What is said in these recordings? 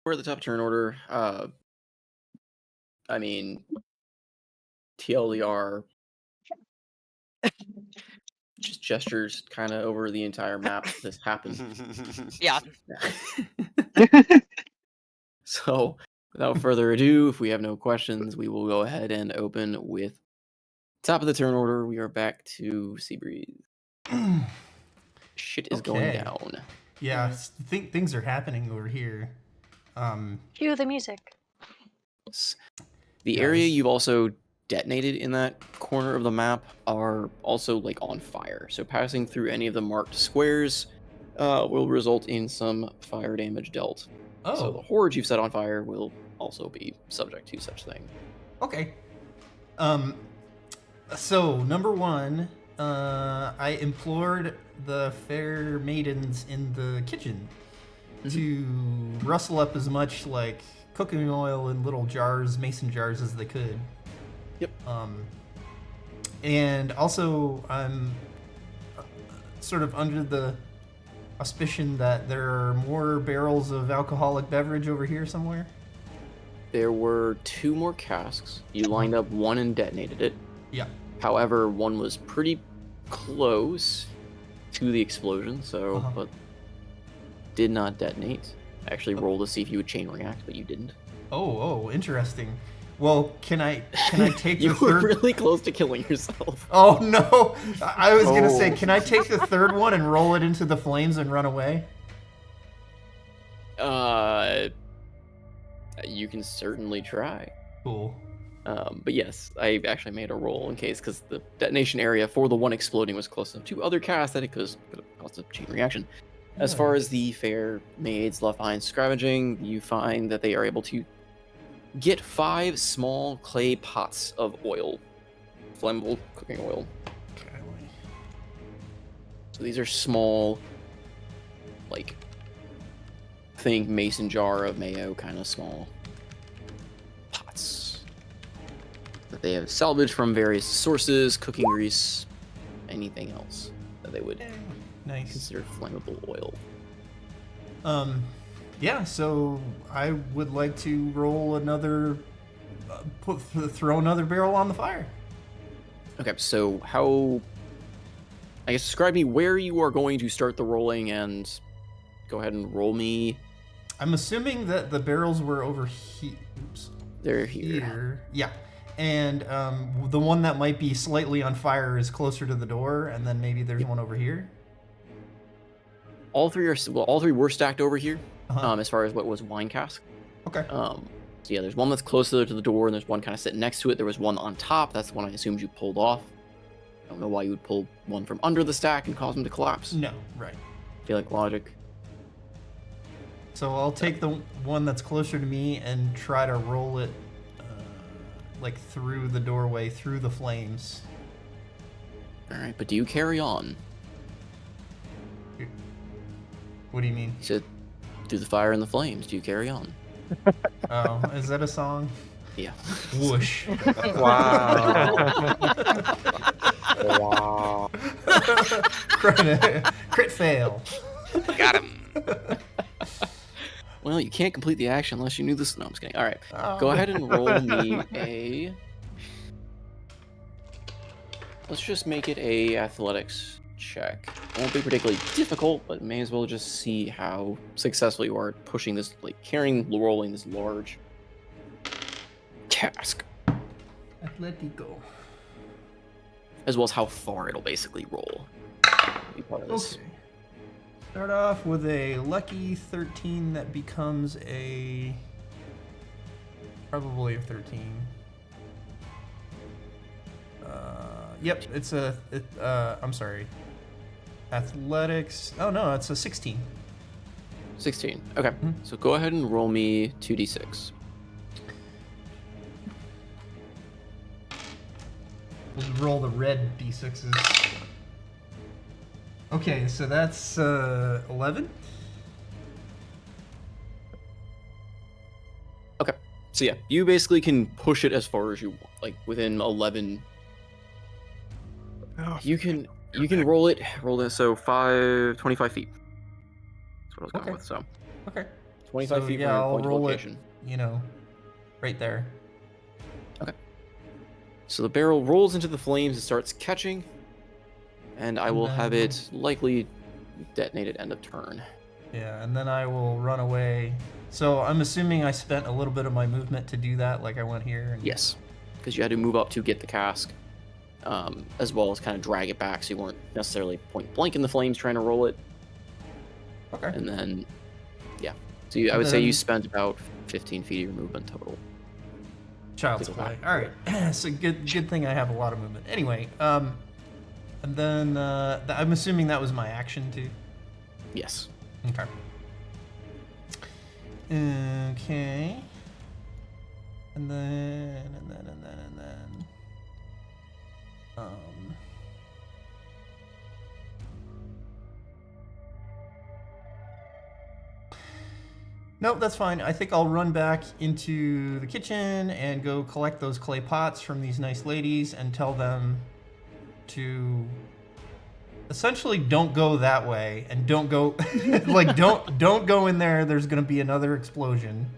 we're at the top of turn order. I mean, TLDR just gestures kind of over the entire map. This happened. Yeah. So, without further ado, if we have no questions, we will go ahead and open with top of the turn order. We are back to Seabreeze. Shit is going Okay. down. Yeah, things are happening over here. Cue the music. The area you've also detonated in that corner of the map are also like on fire. So passing through any of the marked squares will result in some fire damage dealt. Oh. So the horde you've set on fire will also be subject to such thing. Okay. So number one, I implored the fair maidens in the kitchen to rustle up as much like cooking oil in little jars, mason jars, as they could. Yep. And also I'm sort of under the auspicion that there are more barrels of alcoholic beverage over here somewhere. There were 2 more casks. You lined up one and detonated it. Yeah. However, one was pretty close to the explosion, so but did not detonate. Actually rolled to see if you would chain react, but you didn't. Oh, interesting. Well, can I take the You third? were really close to killing yourself. Oh no! I was gonna say, can I take the third one and roll it into the flames and run away? You can certainly try. Cool. But yes, I actually made a roll in case, because the detonation area for the one exploding was close enough to other casts that it could have caused a chain reaction. As far as the fair maids left behind scavenging, you find that they are able to get 5 small clay pots of oil, flammable cooking oil. So these are small, like, think mason jar of mayo kind of small pots that they have salvaged from various sources, cooking grease, anything else that they would consider flammable oil. Yeah, so I would like to roll another, throw another barrel on the fire. Okay, so how, I guess describe me where you are going to start the rolling, and go ahead and roll me. I'm assuming that the barrels were over here. Oops. They're here. Yeah. And the one that might be slightly on fire is closer to the door, and then maybe there's one over here. All three were stacked over here. As far as what was wine cask. Okay. So yeah, there's one that's closer to the door, and there's one kind of sitting next to it. There was one on top. That's the one I assumed you pulled off. I don't know why you would pull one from under the stack and cause them to collapse. No, right. I feel like logic. So I'll take the one that's closer to me and try to roll it like through the doorway, through the flames. All right, but do you carry on? What do you mean? You said through the fire and the flames. Do you carry on? Oh, is that a song? Yeah. Whoosh. Wow. Wow. Crit fail. Got him. Well, you can't complete the action unless you knew this. No, I'm just kidding. All right, go ahead and roll me a. Let's just make it a athletics check. It won't be particularly difficult, but may as well just see how successful you are at pushing this, like rolling this large cask. Atletico. As well as how far it'll basically roll. Be part of this. Okay. Start off with a lucky 13 that becomes probably a 13. Yep, I'm sorry. Athletics. Oh no, it's a 16. 16. Okay. So go ahead and roll me 2d6. We'll roll the red d6s. Okay, so that's 11. Okay. So yeah, you basically can push it as far as you want, like within 11. Oh, You can roll it so 25 feet. That's what I was going with. So Okay. 25 So feet yeah, from your I'll point of roll location. it, you know, right there. So the barrel rolls into the flames and starts catching, and I And will have then- it likely detonate at end of turn. Yeah, and then I will run away. So I'm assuming I spent a little bit of my movement to do that, like I went here. And... Yes, because you had to move up to get the cask, as well as kind of drag it back, so you weren't necessarily point blank in the flames trying to roll it. Okay. And then, yeah. So I would say you spent about 15 feet of your movement total. Child's play. All right. So good thing I have a lot of movement. Anyway, and then I'm assuming that was my action too. Yes. Okay. Okay. And then. Nope, that's fine. I think I'll run back into the kitchen and go collect those clay pots from these nice ladies and tell them to essentially don't go that way and don't go like don't go in there. There's gonna be another explosion.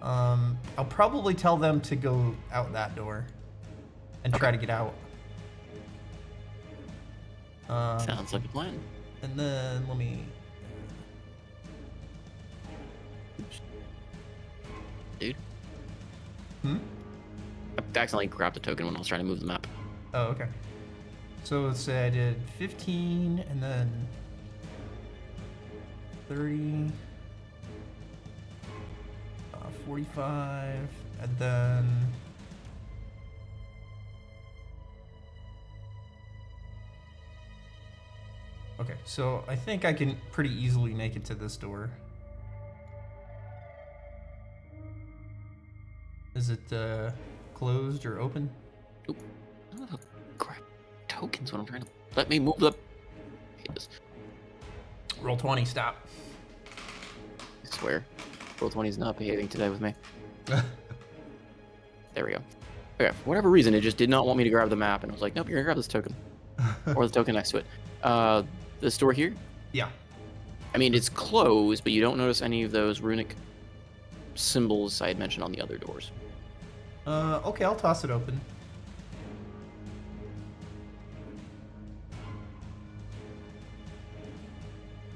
I'll probably tell them to go out that door and try to get out. Sounds like a plan. And then let me. Dude. Hmm? I accidentally grabbed the token when I was trying to move the map. Oh, okay. So let's say I did 15 and then 30, 45, and then okay, so I think I can pretty easily make it to this door. Is it closed or open? Oop. Oh, crap. Tokens when I'm trying to... Let me move the... Hate this. Roll 20, stop. I swear. Roll 20 is not behaving today with me. There we go. Okay, for whatever reason, it just did not want me to grab the map, and I was like, nope, you're gonna grab this token. Or the token next to it. This door here? Yeah. I mean, it's closed, but you don't notice any of those runic symbols I had mentioned on the other doors. Okay, I'll toss it open.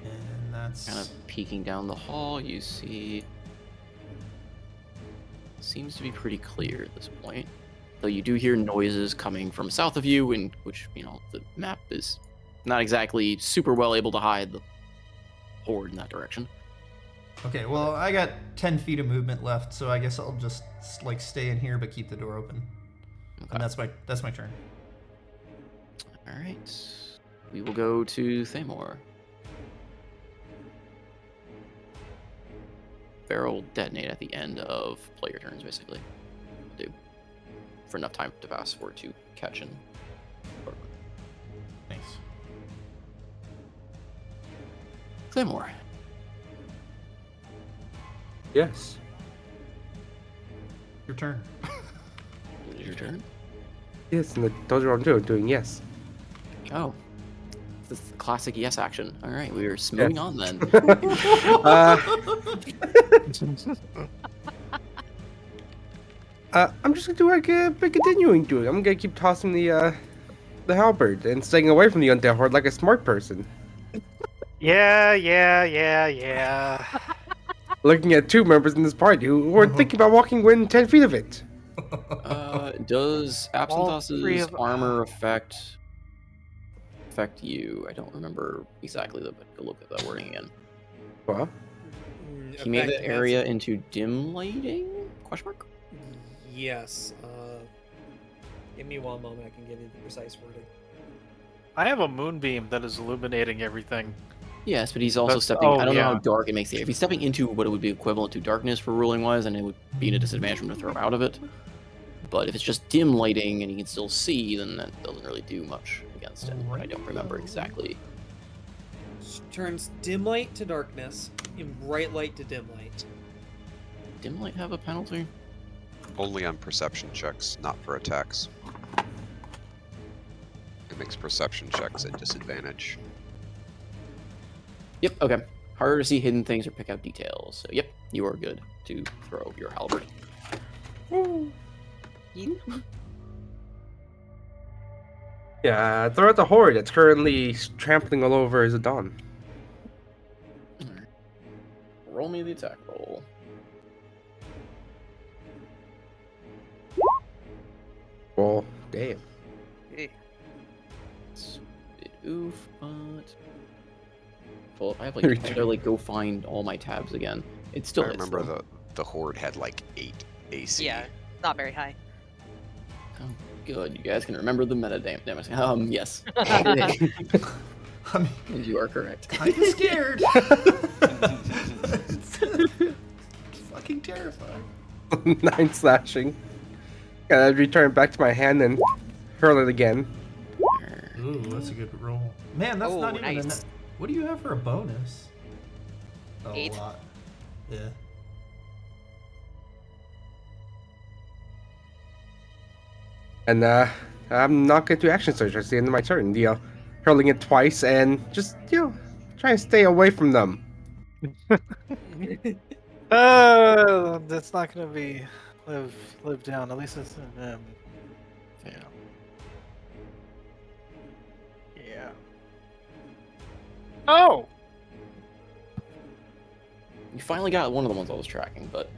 And that's Kind of peeking down the hall, you see... Seems to be pretty clear at this point. Though you do hear noises coming from south of you, in which, you know, the map is not exactly super well able to hide the horde in that direction. okay. Well, I got 10 feet of movement left, so I guess I'll just like stay in here but keep the door open. Okay. And that's my turn. All right. We will go to Thamor. Barrel will detonate at the end of player turns, basically. Do for enough time to pass for it to catch and. Nice. Thamor. Yes. Your turn. It is your turn. Yes, and I told you what I'm doing. Yes. Oh. This is the classic yes action. All right, we are moving on then. I'm just gonna do like a continuing doing. I'm gonna keep tossing the halberd and staying away from the undead horde like a smart person. Yeah. Looking at two members in this party who were thinking about walking within 10 feet of it. Does All three Absenthos's of- armor affect you? I don't remember exactly the, but go look at that wording again. Well, He made that area into dim lighting? Question mark? Yes. Give me one moment. I can give you the precise wording. I have a moonbeam that is illuminating everything. Yes, but he's also That's- stepping. oh, I don't know how yeah. dark it makes it. If he's stepping into what it would be equivalent to darkness for ruling wise, then it would be in a disadvantage for him to throw out of it. But if it's just dim lighting and he can still see, then that doesn't really do much against him. I don't remember exactly. Turns dim light to darkness and bright light to dim light. Dim light have a penalty? Only on perception checks, not for attacks. It makes perception checks at disadvantage. Yep. Okay. Harder to see hidden things or pick out details. So, yep, you are good to throw your halberd. Yeah, throw out the horde that's currently trampling all over Zidane. Alright. Roll me the attack roll. Well, damn. It's a bit oof, but I have like to like go find all my tabs again. It's still. I remember the horde had like 8 AC. Yeah, not very high. Oh, good. You guys can remember the metadata. Yes. I mean, And you are correct. kind of scared. It's fucking terrifying. 9 slashing. Gotta return it back to my hand and hurl it again. Ooh, that's a good roll. Man, that's Oh, not even nice. a. What do you have for a bonus? Oh, 8. a lot. Yeah. And I'm not going to action surge. That's the end of my turn. Hurling it twice and just try and stay away from them. That's not gonna be live down. At least it's yeah. Yeah. Oh. You finally got one of the ones I was tracking, but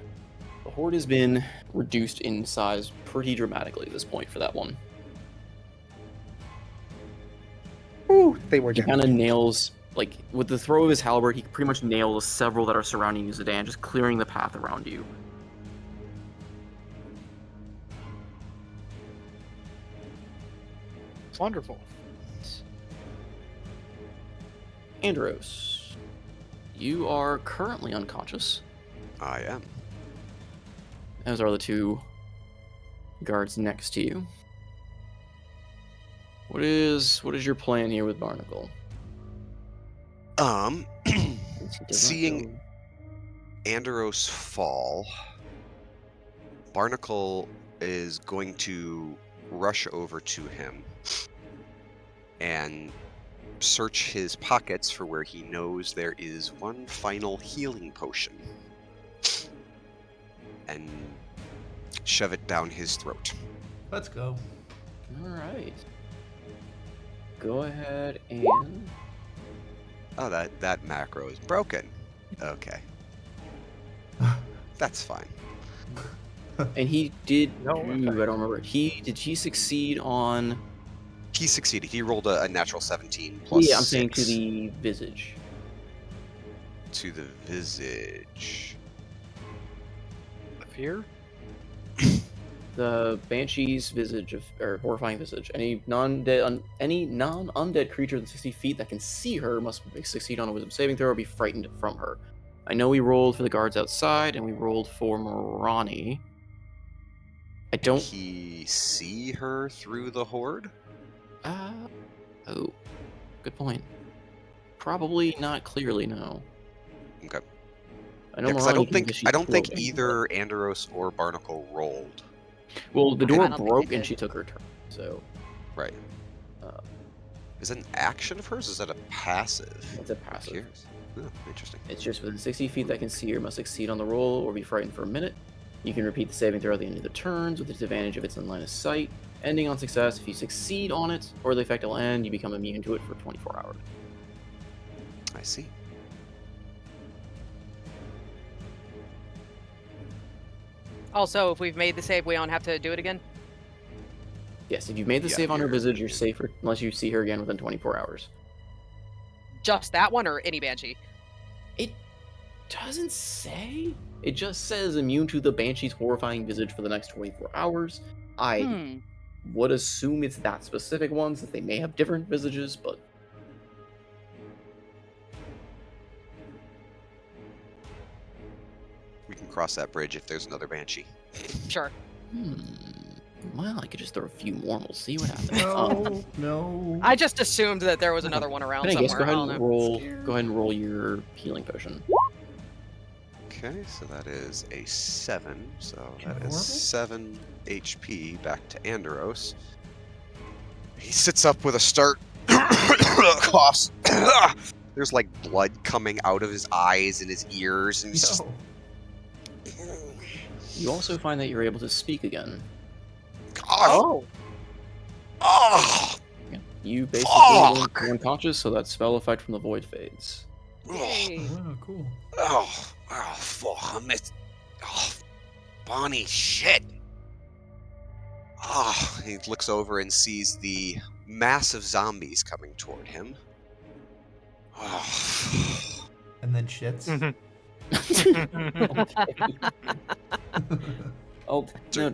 the horde has been reduced in size pretty dramatically at this point for that one. Ooh, they were He down. kind of nails, like, with the throw of his halberd, he pretty much nails several that are surrounding you, Zidane, just clearing the path around you. It's wonderful. Andros, you are currently unconscious, I am. as are the 2 guards next to you. What is your plan here with Barnacle? Since he does not Seeing know- Anderos fall, Barnacle is going to rush over to him and search his pockets for where he knows there is one final healing potion and shove it down his throat. Let's go. All right. Go ahead and Oh, that macro is broken. Okay. That's fine. he did. No, I don't remember. Did he succeed on? He succeeded. He rolled a natural 17 plus Yeah, I'm saying to 6 the visage. to the visage. Fear. The Banshee's visage or horrifying visage. Any non-undead creature within 60 feet that can see her must succeed on a wisdom saving throw or be frightened from her. I know we rolled for the guards outside and we rolled for Morani. I don't. He see her through the horde? Oh, good point. Probably not clearly, no. Okay. I know Yeah, because I Morani don't can think because she's floating, either Anderos or Barnacle rolled. Well, the I door don't think broke they and did. she took her turn. So Right. uh, Is that an action of hers? Is that a passive? it's a passive. Curious. Oh, interesting. It's just within 60 feet that can see her must succeed on the roll or be frightened for a minute. You can repeat the saving throw at the end of the turns with the disadvantage if it's in line of sight. Ending on success, if you succeed on it or the effect will end, you become immune to it for 24 hours. I see. Also, if we've made the save, we don't have to do it again. Yes, if you've made the Yeah, save on her you're- visage, you're safer unless you see her again within 24 hours. Just that one or any Banshee? It doesn't say. It just says immune to the Banshee's horrifying visage for the next 24 hours. I would assume it's that specific one, since they may have different visages, but We can cross that bridge if there's another Banshee. Sure. Well, I could just throw a few more and we'll see what happens. No, no. I just assumed that there was another one around I guess somewhere. go I ahead don't and know. roll. Scared. Go ahead and roll your healing potion. Okay, so that is a 7. So that Horrible. is 7 HP back to Anderos. He sits up with a start, coughs, There's like blood coming out of his eyes and his ears, and it's just... Yo. You also find that you're able to speak again. God. Oh. Oh. Yeah. You basically Fuck! went unconscious, so that spell effect from the void fades. Yay. Oh, cool. Oh, fuck! I missed. Oh, Bonnie, shit! Oh, he looks over and sees the massive zombies coming toward him. Oh. And then shits. Oh, no,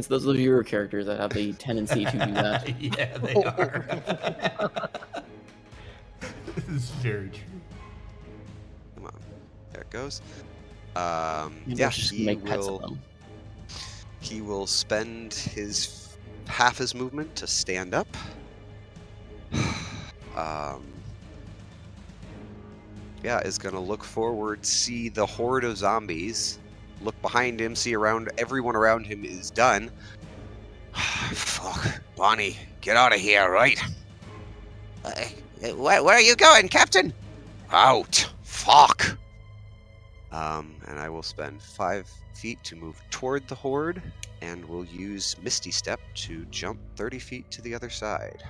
those are your characters that have the tendency to do that. Yeah, they are. This is very true. Come on, there it goes. Yeah, just he make pets of will. them. He will spend his half his movement to stand up. Yeah, is gonna look forward, see the horde of zombies, look behind him, see around everyone around him is done. Fuck, Bonnie, get out of here, right? Where are you going, Captain? Out. Fuck. And I will spend 5 feet to move toward the horde, and will use Misty Step to jump 30 feet to the other side.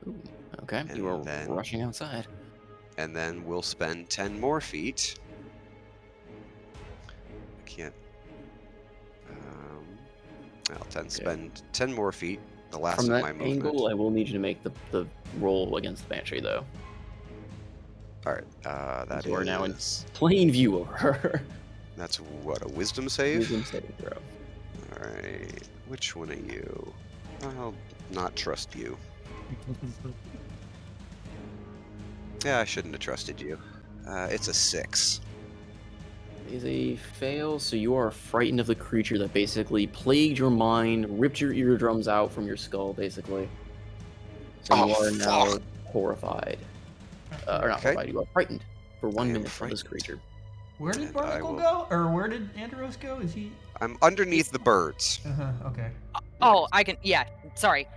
Ooh, okay, And you are then- rushing outside. And then we'll spend 10 more feet. I can't. Spend 10 more feet. The last From of that my movement. angle, I will need you to make the roll against the Banshee, though. All right, that You are now in is. plain view of her. That's what, a wisdom save? Wisdom saving throw. All right, which one are you? I'll not trust you. Yeah, I shouldn't have trusted you. It's a 6. Is a fail, so you are frightened of the creature that basically plagued your mind, ripped your eardrums out from your skull, basically. So you Oh, are now fuck. horrified. Or not Okay. horrified, you are frightened for I 1 am minute from this frightened. creature. Where did And I Barnacle will- go? Or where did Andros go? Is he? I'm underneath the birds. Okay. Oh, I can. Yeah. Sorry.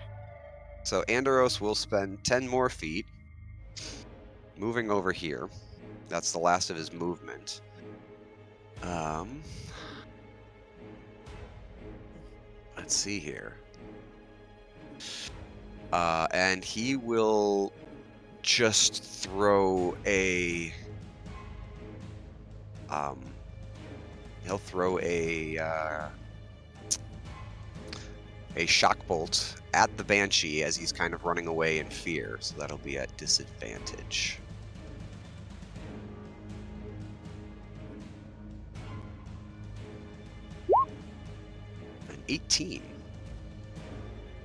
So Andoros will spend 10 more feet moving over here. That's the last of his movement. Let's see here. And he will just throw a he'll throw a shock bolt at the Banshee as he's kind of running away in fear, so that'll be at disadvantage. An 18.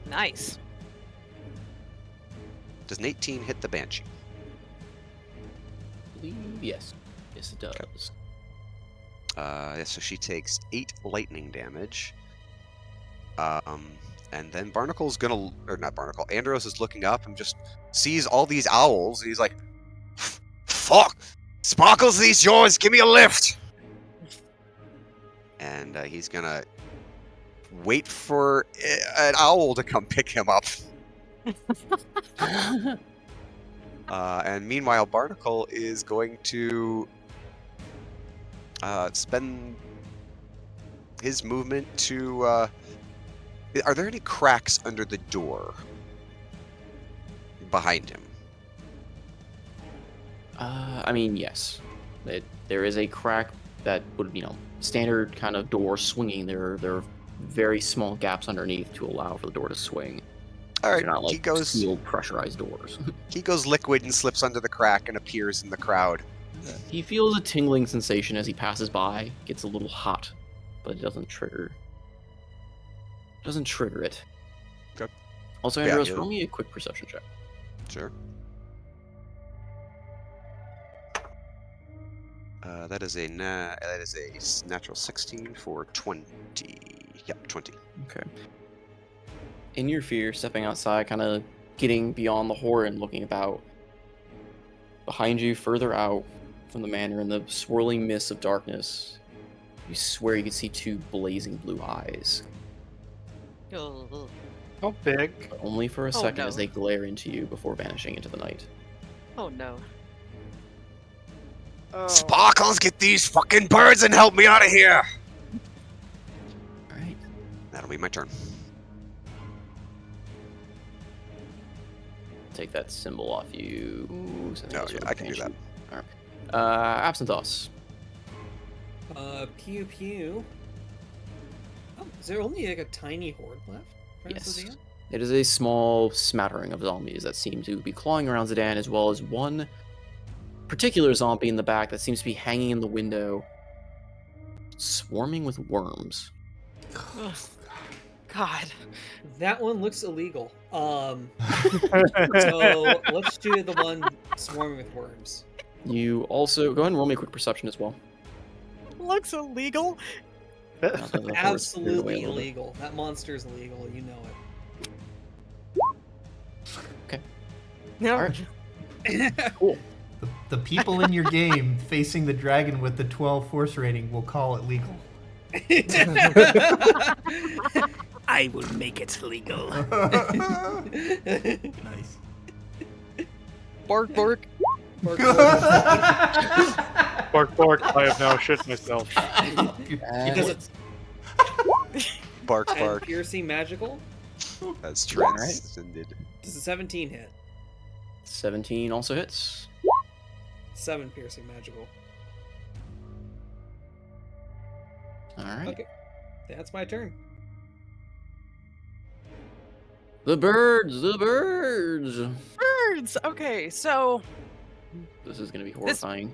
Nice. Does an 18 hit the Banshee? Yes. Yes, it does. Yeah, so she takes 8 lightning damage. And then Barnacle's gonna, or not Barnacle, Andros is looking up and just sees all these owls, and he's like, "Fuck! Sparkles, these yours, give me a lift!" And he's gonna wait for an owl to come pick him up. And meanwhile, Barnacle is going to spend his movement to... Are there any cracks under the door behind him? I mean, yes. There is a crack that would, standard kind of door swinging. There are very small gaps underneath to allow for the door to swing. All right, They're not like he goes sealed, pressurized doors. he goes liquid and slips under the crack and appears in the crowd. He feels a tingling sensation as he passes by. Gets a little hot, but it doesn't trigger. Doesn't trigger it. Okay. Also, Yeah, Andros, you- roll me a quick perception check. Sure. That is a natural 16 for 20. Yep, 20. Okay. In your fear, stepping outside, kind of getting beyond the horror and looking about. Behind you, further out from the manor, in the swirling mist of darkness, you swear you can see 2 blazing blue eyes. Oh. How big? but only for a Oh, second no. as they glare into you before vanishing into the night. Oh no. Oh. Sparkles, get these fucking birds and help me out of here! All right. That'll be my turn. Take that symbol off you. Since Oh, it's yeah, sort of I can do that. All right. Absenthos. Pew pew. Oh, is there only like a tiny horde left? Yes. It is a small smattering of zombies that seem to be clawing around Zidane, as well as one particular zombie in the back that seems to be hanging in the window, swarming with worms. Ugh. God. That one looks illegal. So let's do the one swarming with worms. You also go ahead and roll me a quick perception as well. Looks illegal. Now that the horde's cleared away Absolutely a little bit. illegal. That monster is illegal. You know it. No. All right. Cool. The people in your game facing the dragon with the 12 force rating will call it legal. I will make it legal. Nice. Bark, bark. Bark, bark. I have now shit myself. Because it's Bark, and bark. piercing magical. That's Alright. transcended. Does a 17 hit? 17 also hits. 7 piercing magical. All right. Okay, that's my turn. The birds, the birds. Birds. Okay, so This is gonna be horrifying.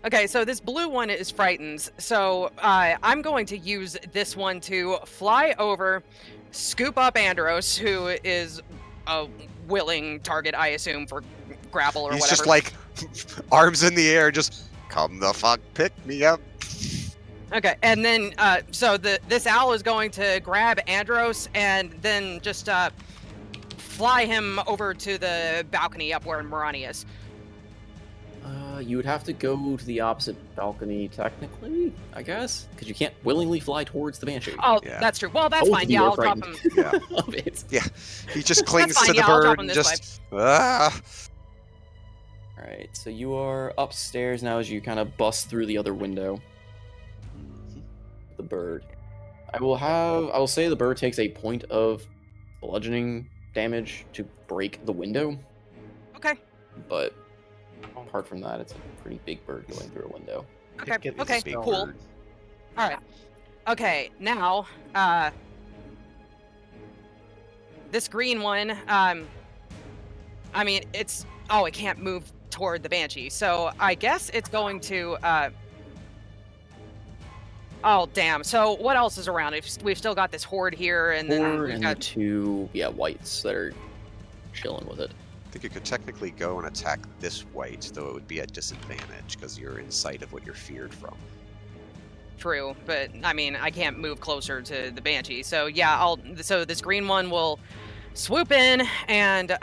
okay, so this blue one is frightened. So I'm going to use this one to fly over, scoop up Andros, who is a willing target, I assume, for grapple or He's whatever. just like arms in the air, just come the fuck pick me up. Okay, and then so this owl is going to grab Andros and then just fly him over to the balcony up where Morani is. You would have to go to the opposite balcony, technically, I guess, because you can't willingly fly towards the banshee. Oh, Yeah. that's true. Well, that's Both fine. of you Yeah, are I'll drop frightened. him. Yeah. Of it. Yeah. He just clings fine, to the yeah, I'll drop bird him and this just ah. All right, so you are upstairs now as you kind of bust through the other window. The bird. I will say the bird takes a point of bludgeoning damage to break the window, Okay. but apart from that, it's a pretty big bird going through a window. Okay. Get Okay. big Cool. bird. All right. Okay. Now, this green one. I mean, it's it can't move toward the banshee, so I guess it's going to. Oh damn! So what else is around? We've still got this horde here, and then Horde we've and the got. two whites that are chilling with it. I think you could technically go and attack this white, though it would be at disadvantage because you're in sight of what you're feared from. True, but I mean, I can't move closer to the banshee. So yeah, So this green one will swoop in and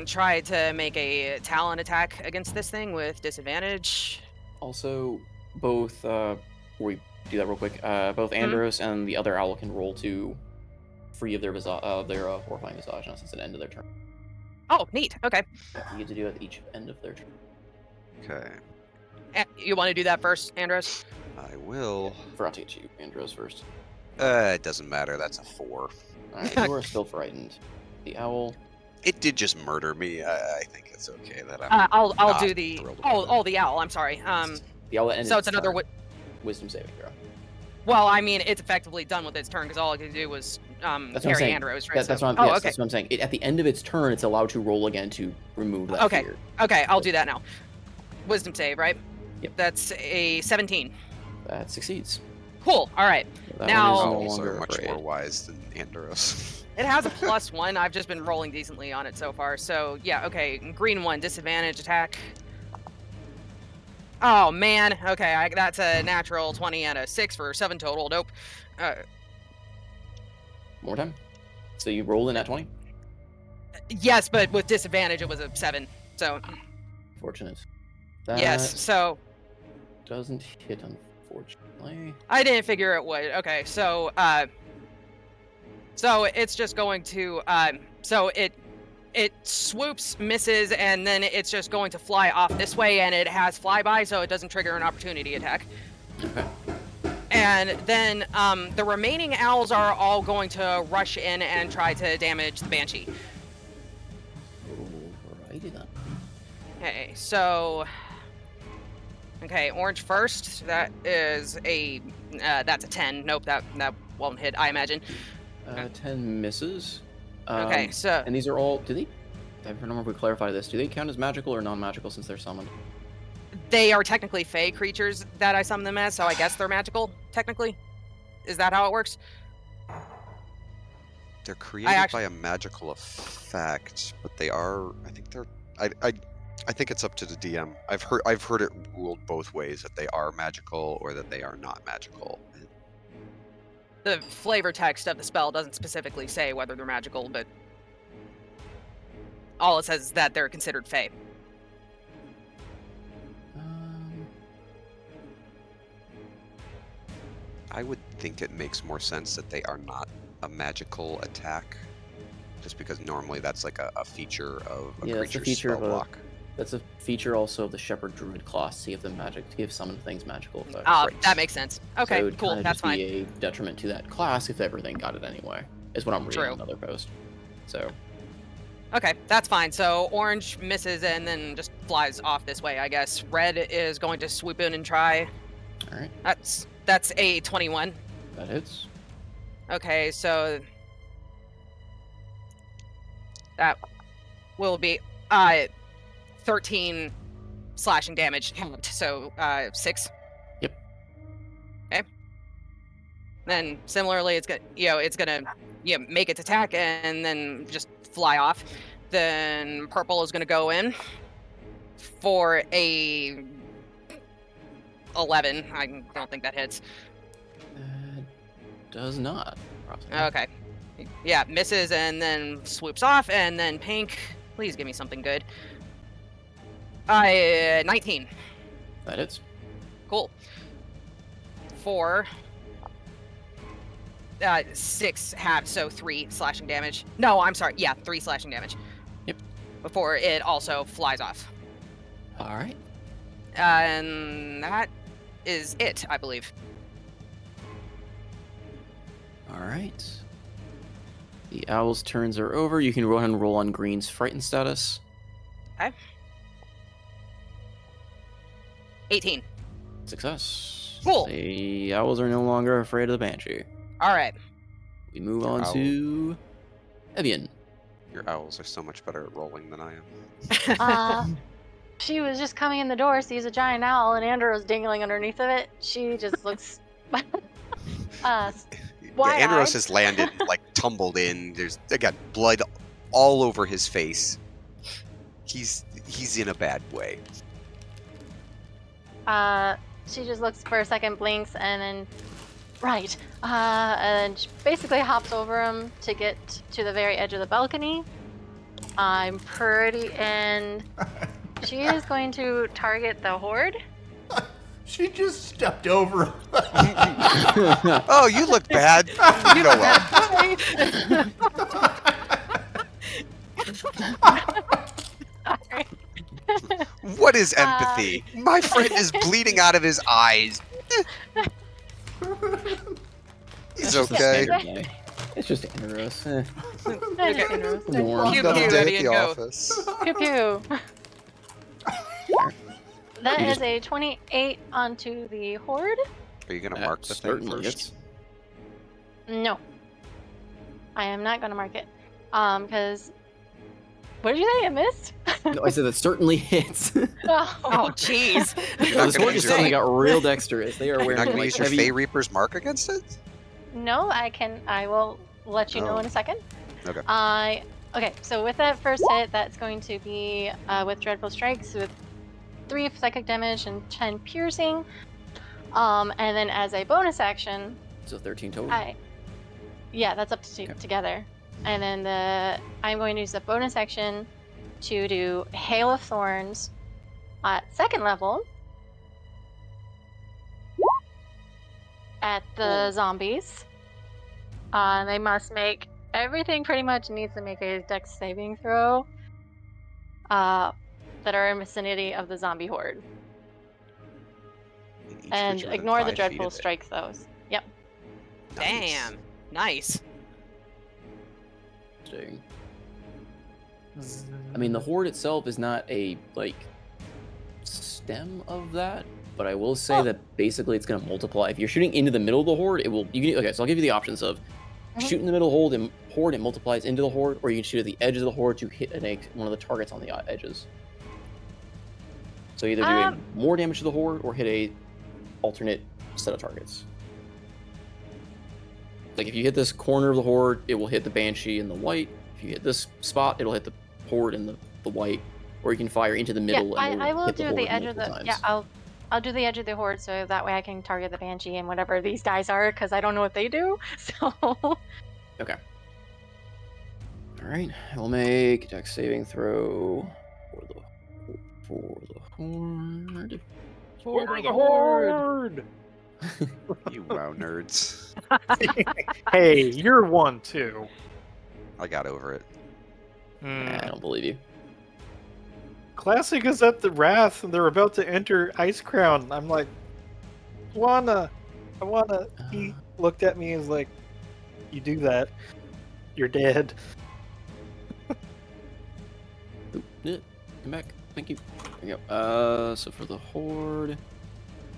try to make a talon attack against this thing with disadvantage. Also, both before we do that real quick, both Andros and the other owl can roll to free of their horrifying visage now since it's the end of their turn. Oh, neat. Okay. You get to do it at each end of their turn. Okay. You want to do that first, Andros? I will. Forgot to get you, Andros, first. It doesn't matter. That's a 4. Alright, you are still frightened. The owl. It did just murder me. I think it's okay that I'm. I'll not do the thrilled about it. the owl. I'm sorry. The owl ended So it's its another. turn. Wisdom saving throw. Well, I mean, it's effectively done with its turn because all it could do was That's what I'm parry saying. Andros, right? That's So- what I'm, yes, okay. that's what I'm saying. At the end of its turn, it's allowed to roll again to remove that Okay. fear. Okay, I'll do that now. Wisdom save, right? Yep. That's a 17. That succeeds. Cool. All right. That Now- one is no Owls longer are much afraid. more wise than Andros. It has a +1. I've just been rolling decently on it so far. So yeah. Okay. Green one, disadvantage attack. Oh man. Okay, that's a natural 20 and a 6 for 7 total. Nope. More time. So you rolled in at 20. Yes, but with disadvantage, it was a 7. So Fortunate. yes. So Doesn't hit, unfortunately. I didn't figure it would. Okay. So So it's just going to so it swoops, misses, and then it's just going to fly off this way, and it has flyby, so it doesn't trigger an opportunity attack. Okay. And then the remaining owls are all going to rush in and try to damage the Banshee. Alrighty then. Okay, so orange first. That is that's a 10. Nope, that won't hit, I imagine. 10 misses. Okay, so And these are all. Do they? I don't remember if we clarified this. Do they count as magical or non-magical since they're summoned? they are technically fey creatures that I summon them as, so I guess they're magical, technically. Is that how it works? They're created by a magical effect, but they are. I think they're. I think it's up to the DM. I've heard it ruled both ways, that they are magical or that they are not magical. The flavor text of the spell doesn't specifically say whether they're magical, but all it says is that they're considered fey. I would think it makes more sense that they are not a magical attack, just because normally that's like a feature of a creature's spell block. That's a feature also of the Shepherd Druid class. See if the magic to give summon things magical effects. That makes sense. Okay, so it would cool. kind of That's just fine. be a detriment to that class if everything got it anyway. Is what I'm reading on another post. So. Okay, that's fine. So orange misses and then just flies off this way, I guess. Red is going to swoop in and try. All right. That's a 21. That hits. Okay, so that will be 13 slashing damage. So 6. Yep. Okay. Then similarly, it's gonna make its attack and then just fly off. Then purple is gonna go in for a 11. I don't think that hits. Does not. Okay. Yeah, misses and then swoops off, and then pink. Please give me something good. 19. That hits. Cool. 4. 6 halves, so 3 slashing damage. No, I'm sorry. Yeah, 3 slashing damage. Yep. Before it also flies off. All right. And that is it, I believe. All right. The owl's turns are over. You can go ahead and roll on green's frightened status. Okay. 18. Success. Cool. The owls are no longer afraid of the banshee. All right. We move on to Evian. Your owls are so much better at rolling than I am. She was just coming in the door, sees a giant owl, and Andrew was dangling underneath of it. She just looks wide-eyed. Andros has landed, like tumbled in. There's again blood all over his face. He's in a bad way. She just looks for a second, blinks, and then and she basically hops over him to get to the very edge of the balcony. I'm pretty, and she is going to target the horde. She just stepped over him. Oh, you look bad. You know Sorry. What is empathy? My friend is bleeding out of his eyes. He's okay. It's just Andros. Okay. Warm. Pew, Another pew, day at Evian, the go. office. Pew pew. That is a 28 onto the horde. Are you gonna mark the thing Certainly first? hits. No, I am not gonna mark it. Because what did you say? I missed. No, I said that certainly hits. Oh, jeez. You're not This gonna one use just suddenly your, got real dexterous. They are you're wearing not gonna like use your heavy. Fey Reaper's mark against it? No, I can. I will let you know Oh. in a second. Okay. Okay. So with that first hit, that's going to be with Dreadful Strikes with 3 psychic damage and 10 piercing. And then as a bonus action, So 13 total. yeah, that's up to together. And then I'm going to use the bonus action to do Hail of Thorns at 2nd level at the zombies. They must make everything pretty much needs to make a dex saving throw. That are in vicinity of the zombie horde. And each And creature within ignore the 5 feet dreadful of it. strikes those. Yep. Nice. Damn. Nice. Interesting. I mean, the horde itself is not a like stem of that, but I will say that basically it's going to multiply. If you're shooting into the middle of the horde, it will. Okay, so I'll give you the options of shoot in the middle horde, it multiplies into the horde, or you can shoot at the edge of the horde to hit one of the targets on the edges. So either do more damage to the horde or hit a alternate set of targets. Like if you hit this corner of the horde, it will hit the banshee in the white. If you hit this spot, it'll hit the horde in the white. Or you can fire into the middle. Yeah, and I will hit do the, the edge of the. times. Yeah, I'll do the edge of the horde so that way I can target the banshee and whatever these guys are because I don't know what they do. So. Okay. All right, we'll make dex saving throw for the horde. For the horde! You WoW nerds. Hey, you're one too. I got over it. I don't believe you. Classic is at the Wrath, and they're about to enter Ice Crown. I'm like, I wanna. He looked at me and was like, you do that, you're dead. Oop, come back. Thank you. There you go. So for the horde,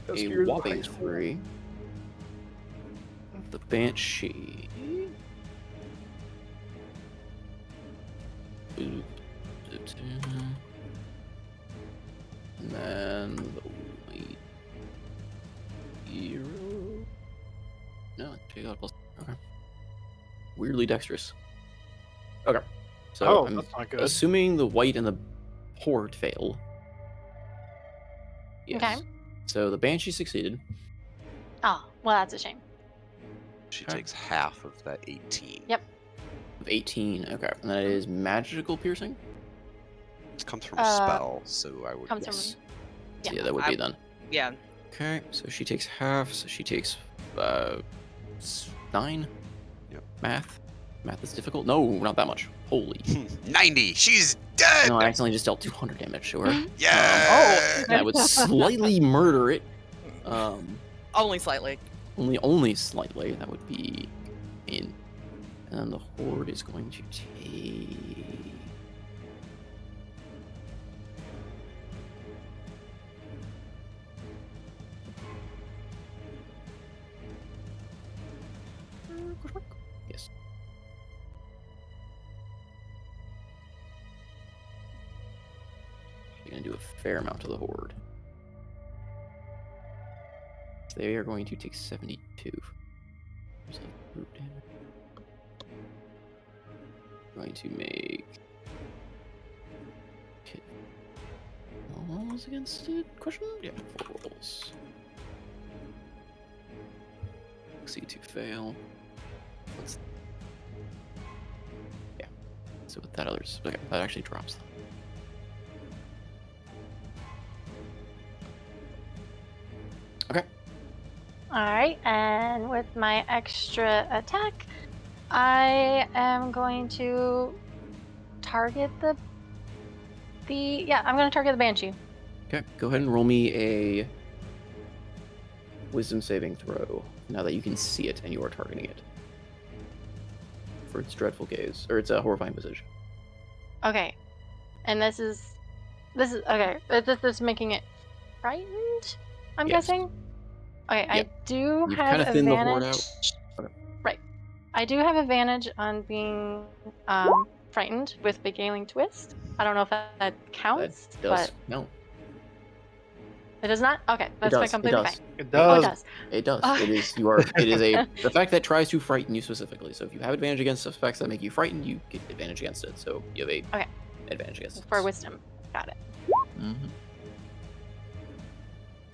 Because a you're the whopping ice 3. The banshee. Oop, and then the white hero. No, she got a plus. Okay. Weirdly dexterous. Okay. So I'm that's not good. assuming the white and the horde fail. Yes. Okay. So the banshee succeeded. Oh, well, that's a shame. She Okay. takes half of that 18. Yep. Of 18. Okay. And that is magical piercing. It comes from a spell, so I would. Comes Yes. Yeah. So yeah, that would be then. Yeah. Okay. So she takes half. So she takes 9. Yep. Math is difficult. No, not that much. Holy. 90. She's dead. No, I accidentally just dealt 200 damage to her. Yeah. That would slightly murder it. Only slightly. Only slightly. That would be in. And then the horde is going to take. Yes. You're gonna do a fair amount to the horde. They are going to take 72. Going to make rolls against it? Question? Yeah, 4 rolls. Succeed to fail. Yeah. So with that others, okay, that actually drops them. Okay. Alright, and with my extra attack, I am going to target I'm going to target the Banshee. Okay, go ahead and roll me a wisdom saving throw now that you can see it and you are targeting it. For its dreadful gaze, or its horrifying visage. Okay. And this is okay. This is making it frightened, I'm Yes. guessing? Okay, I Yep. do You've have kinda thinned the horde advantage. out. Okay. Right. I do have advantage on being frightened with Beguiling Twist. I don't know if that counts, That does but no. it does not? Okay, that's does, completely it does. fine. It Oh, it does. does. It does. Oh. It is. You are. It is a the fact that tries to frighten you specifically. So if you have advantage against effects that make you frightened, you get advantage against it. So you have a Okay. advantage against it. For wisdom. Got it. Mm-hmm.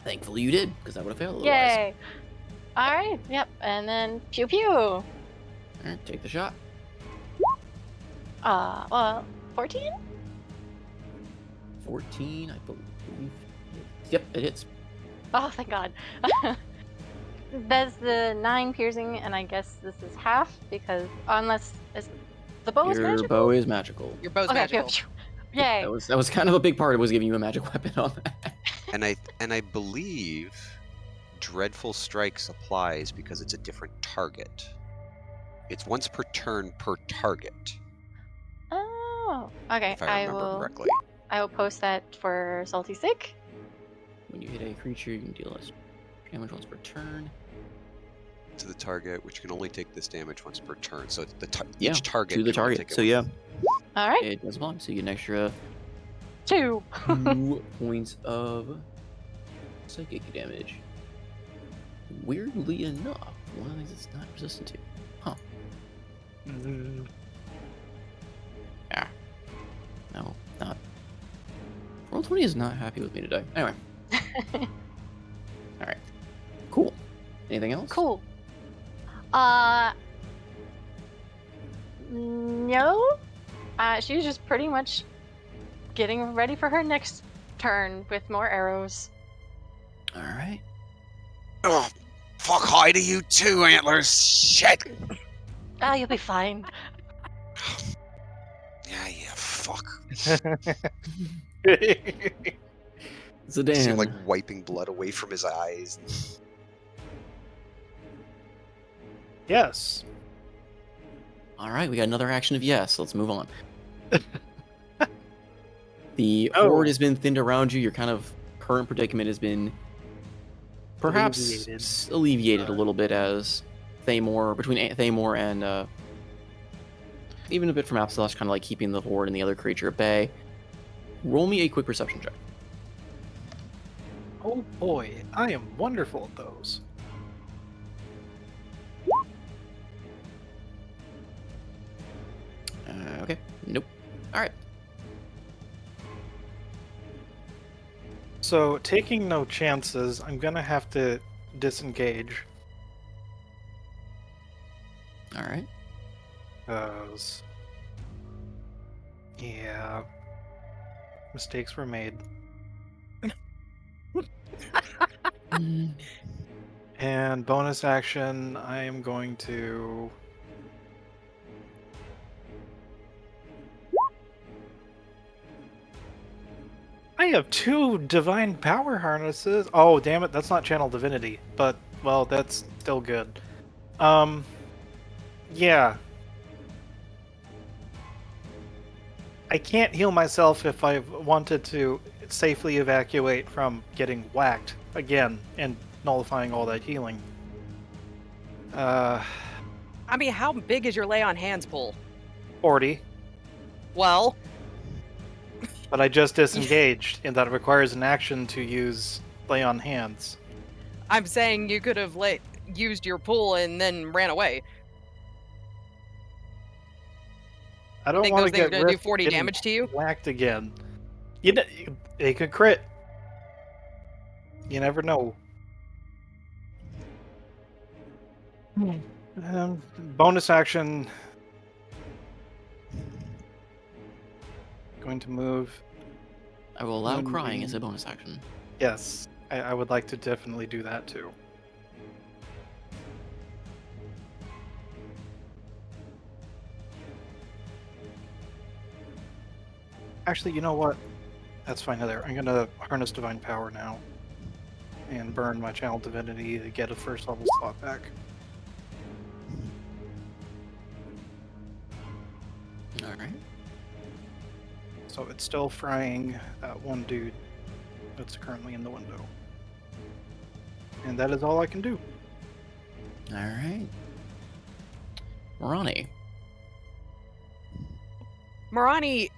Thankfully you did, because I would have failed otherwise. Yay! Alright, yep. And then pew pew. All right, take the shot. Well, 14? 14, I believe. Yep, it hits. Oh, thank God. That's the 9 piercing, and I guess this is half because unless the bow is Your magical. bow is magical. Your bow's Okay, magical. yay. That was kind of a big part. It was giving you a magic weapon on that. And I believe Dreadful Strikes applies because it's a different target. It's once per turn per target, Oh, okay. if I remember correctly. I will post that for Salty Sick. When you hit a creature, you can deal less damage once per turn. To the target, which can only take this damage once per turn. So Yeah, each target to the can only target. take it So once. yeah, All right, it does belong. So you get an extra 2. 2 points of psychic damage. Weirdly enough, one of these it's not resistant to. Huh. Ah. No, not. Roll20 is not happy with me today. Anyway. Alright. Cool. Anything else? Cool. No. She's just pretty much getting ready for her next turn with more arrows. Alright. Oh, fuck hi to you too, Antlers. Shit. Ah, you'll be fine. Yeah, fuck. Zidane. See him like wiping blood away from his eyes. Yes. Alright, we got another action of yes. Let's move on. The Oh. horde has been thinned around you. Your kind of current predicament has been perhaps Alleviated. alleviated a little bit as Thamor, between Thamor and even a bit from Absalom, kind of like keeping the horde and the other creature at bay. Roll me a quick perception check. Oh boy, I am wonderful at those. Okay. Nope. Alright. So, taking no chances, I'm gonna have to disengage. Alright. Because. Yeah. Mistakes were made. And bonus action, I am going to. I have 2 divine power harnesses. Oh, damn it, that's not channel divinity, but well, that's still good. Yeah. I can't heal myself if I wanted to safely evacuate from getting whacked again and nullifying all that healing. I mean, how big is your lay on hands pool? 40. Well, But I just disengaged, and that requires an action to use lay on hands. I'm saying you could have used your pool and then ran away. I don't Think want those to things are get gonna do ripped 40 getting damage to you? whacked again. You know, they could crit. You never know. Bonus action. Going to move. I will allow When crying we- as a bonus action. Yes, I would like to definitely do that too. Actually, you know what? That's fine, Heather. I'm gonna harness divine power now and burn my channel divinity to get a first level slot back. Alright. So it's still frying that one dude that's currently in the window. And that is all I can do. Alright. Ronnie. Marani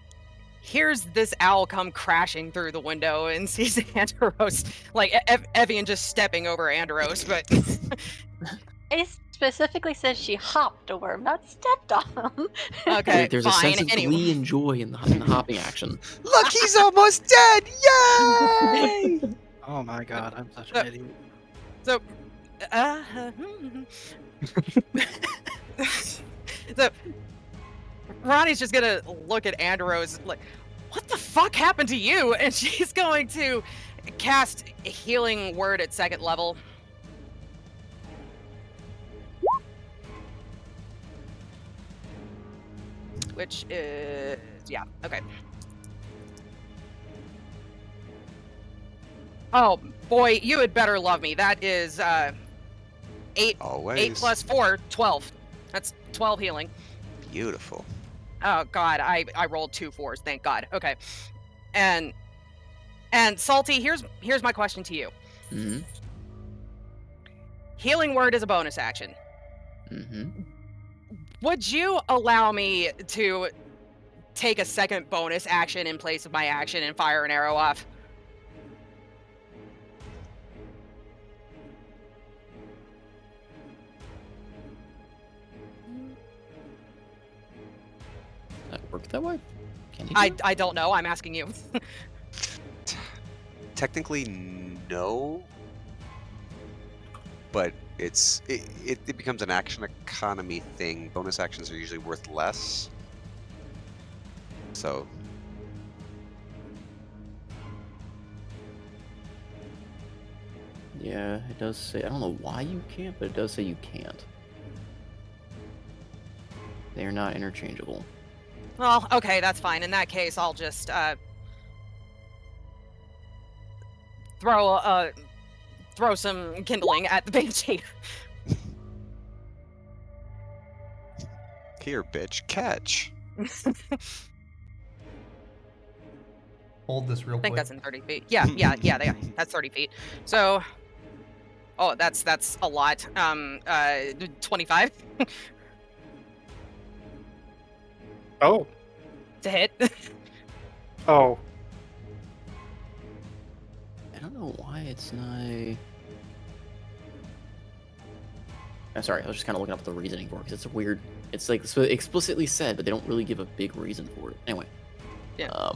hears this owl come crashing through the window and sees Andros, like Evian just stepping over Andros, but It specifically says she hopped over him, not stepped on him. okay, There's fine. a sense of Anyway. glee and joy in the hopping action. Look, he's almost dead! Yay! Oh my god, I'm such an idiot. So, so Ronnie's just gonna look at Andros like, "What the fuck happened to you?" And she's going to cast Healing Word at 2nd level. which is yeah, okay. Oh boy, you had better love me. That is 8 Always. plus 4, 12. That's 12 healing. Beautiful. Oh god, I rolled 2 4s, thank god. Okay. And Salty, here's my question to you. Mm-hmm. Healing word is a bonus action. Mm-hmm. Would you allow me to take a second bonus action in place of my action and fire an arrow off? That work that way? Can you? Do I don't know, I'm asking you. Technically, no. But it becomes an action economy thing. Bonus actions are usually worth less. So Yeah, it does say. I don't know why you can't, but it does say you can't. They are not interchangeable. Well, okay, that's fine. In that case, I'll just throw some kindling at the banshee. here, bitch, catch. Hold this real I think quick. that's in 30 feet. Yeah, that's 30 feet. So, oh, that's a lot. 25 Oh. to hit. Oh. I don't know why it's not. I'm sorry, I was just kind of looking up the reasoning for it because it's a weird. It's like explicitly said, but they don't really give a big reason for it. Anyway. Yeah.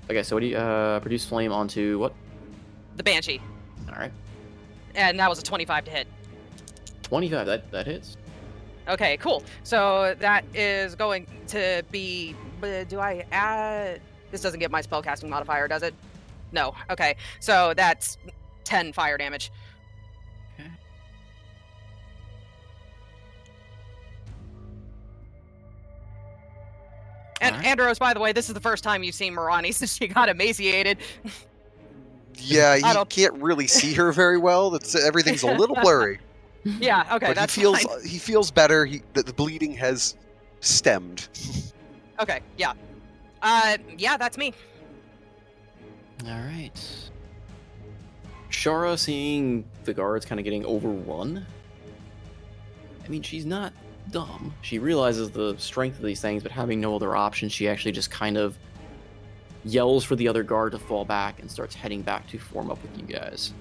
Okay, so what do you produce flame onto what? The banshee, All right, and that was a 25 to hit. 25. That hits. Okay, cool. So that is going to be. Do I add? This doesn't get my spellcasting modifier, does it? No. Okay, so that's 10 fire damage. Okay. And Alright. Andros, by the way, this is the first time you've seen Mirani since she got emaciated. Yeah, I you don't- can't really see her very well. That's everything's a little blurry. Yeah, okay, But that's he feels fine. he feels better. The bleeding has stemmed. Okay, yeah. Yeah, that's me. All right. Shara, seeing the guards kind of getting overrun. I mean, she's not dumb. She realizes the strength of these things, but having no other option, she actually just kind of yells for the other guard to fall back and starts heading back to form up with you guys.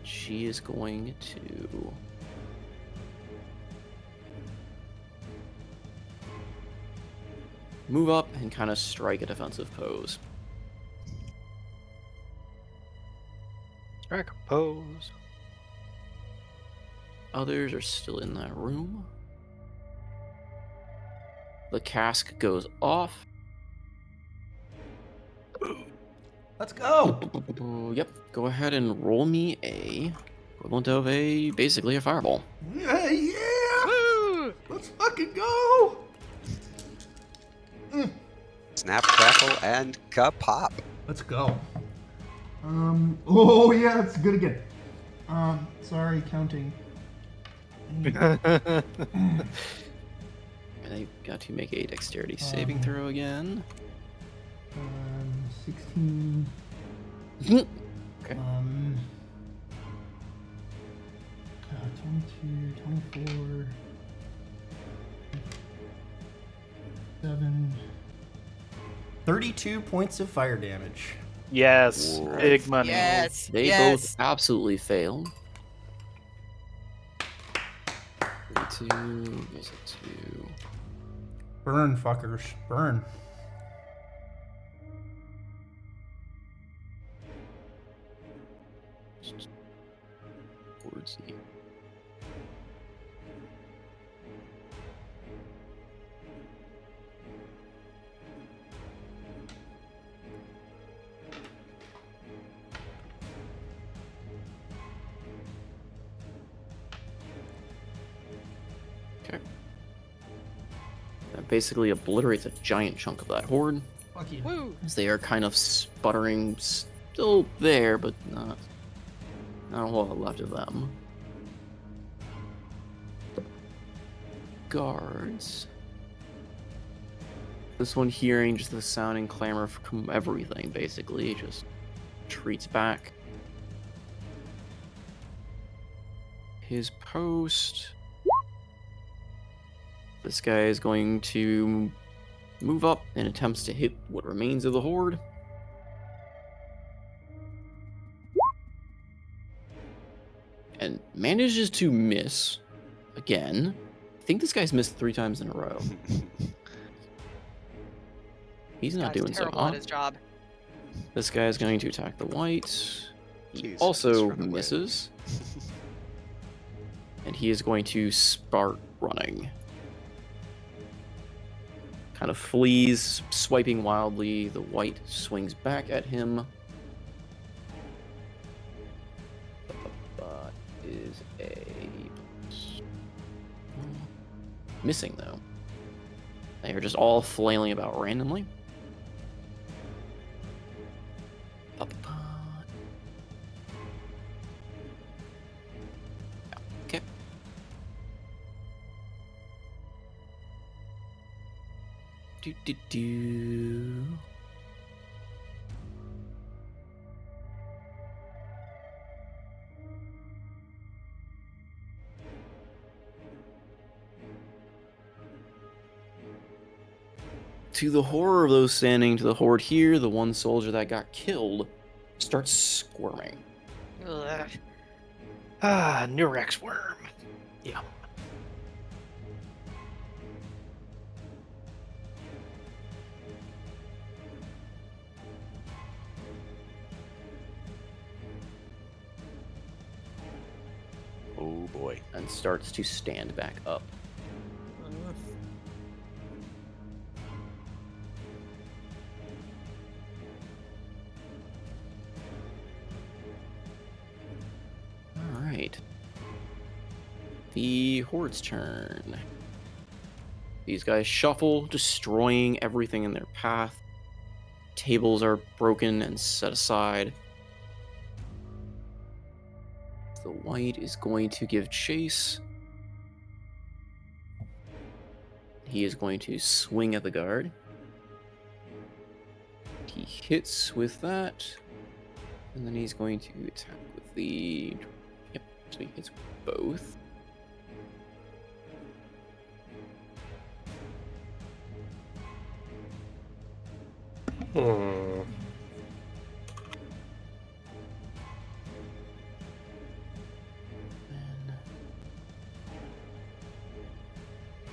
She is going to move up and kind of strike a defensive pose. Strike a pose. Others are still in that room. The cask goes off. Let's go. Yep. Go ahead and roll me a equivalent of basically a fireball. Yeah, yeah. Woo! Let's fucking go. Snap, crackle, and ka-pop. Let's go. Oh yeah, that's good again. Sorry, counting. And I've got to make a dexterity saving throw again. 16. Okay. 22, 24, 7, 32 points of fire damage. Yes, Whoa. big money. Yes, They yes. both absolutely fail. 32 goes up to... Burn, fuckers. Burn. Towards you. Okay. That basically obliterates a giant chunk of that horde, Fuck you. Woo! as they are kind of sputtering, still there, but not a whole lot left of them. Guards. This one hearing just the sound and clamor from everything, basically, just retreats back. His post. This guy is going to move up and attempts to hit what remains of the horde. And manages to miss again. I think this guy's missed 3 times in a row. He's not Guy's doing so terrible hot. at his job. This guy is going to attack the white. He Please, also just run away. misses. And he is going to start running. Kind of flees, swiping wildly. The white swings back at him. That is a... missing, though. They are just all flailing about randomly. Okay. Do. To the horror of those standing to the horde here, the one soldier that got killed starts squirming. Ugh. Nurex worm. Yeah. Oh boy. And starts to stand back up. Alright. The horde's turn. These guys shuffle, destroying everything in their path. Tables are broken and set aside. The white is going to give chase. He is going to swing at the guard. He hits with that. And then he's going to attack with the... Yep, so he hits with both. Hmm. And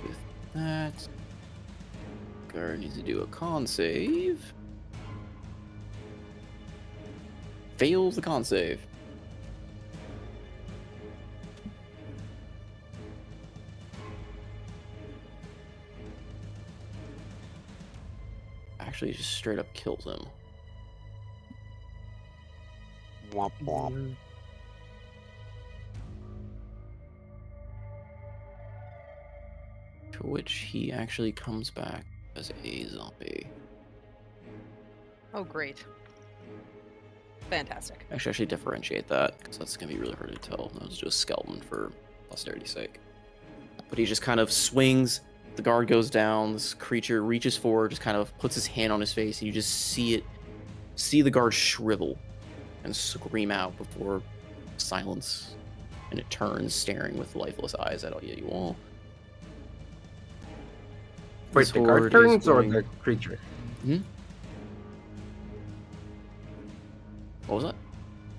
with that, guard needs to do a con save. Fails the con save. Actually, just straight up kills him. Womp womp. To which he actually comes back as a zombie. Oh, great. Fantastic. Actually, I should differentiate that, because that's going to be really hard to tell. That was just skeleton for posterity's sake. But he just kind of swings, the guard goes down, this creature reaches forward, just kind of puts his hand on his face, and you just see the guard shrivel and scream out before silence, and it turns, staring with lifeless eyes at you all. Wait, This the guard horde is turns or going- the creature? What was that?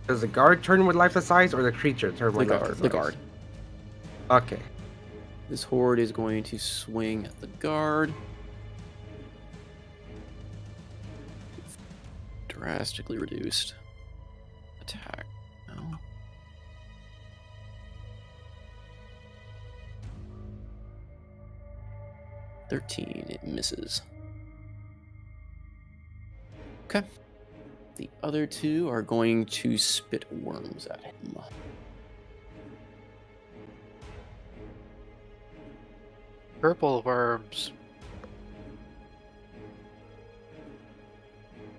Does the guard turn with lifeless eyes or the creature turn with lifeless eyes? The guard. Okay. This horde is going to swing at the guard. Drastically reduced attack. No. It misses. Okay. The other two are going to spit worms at him. Purple worms.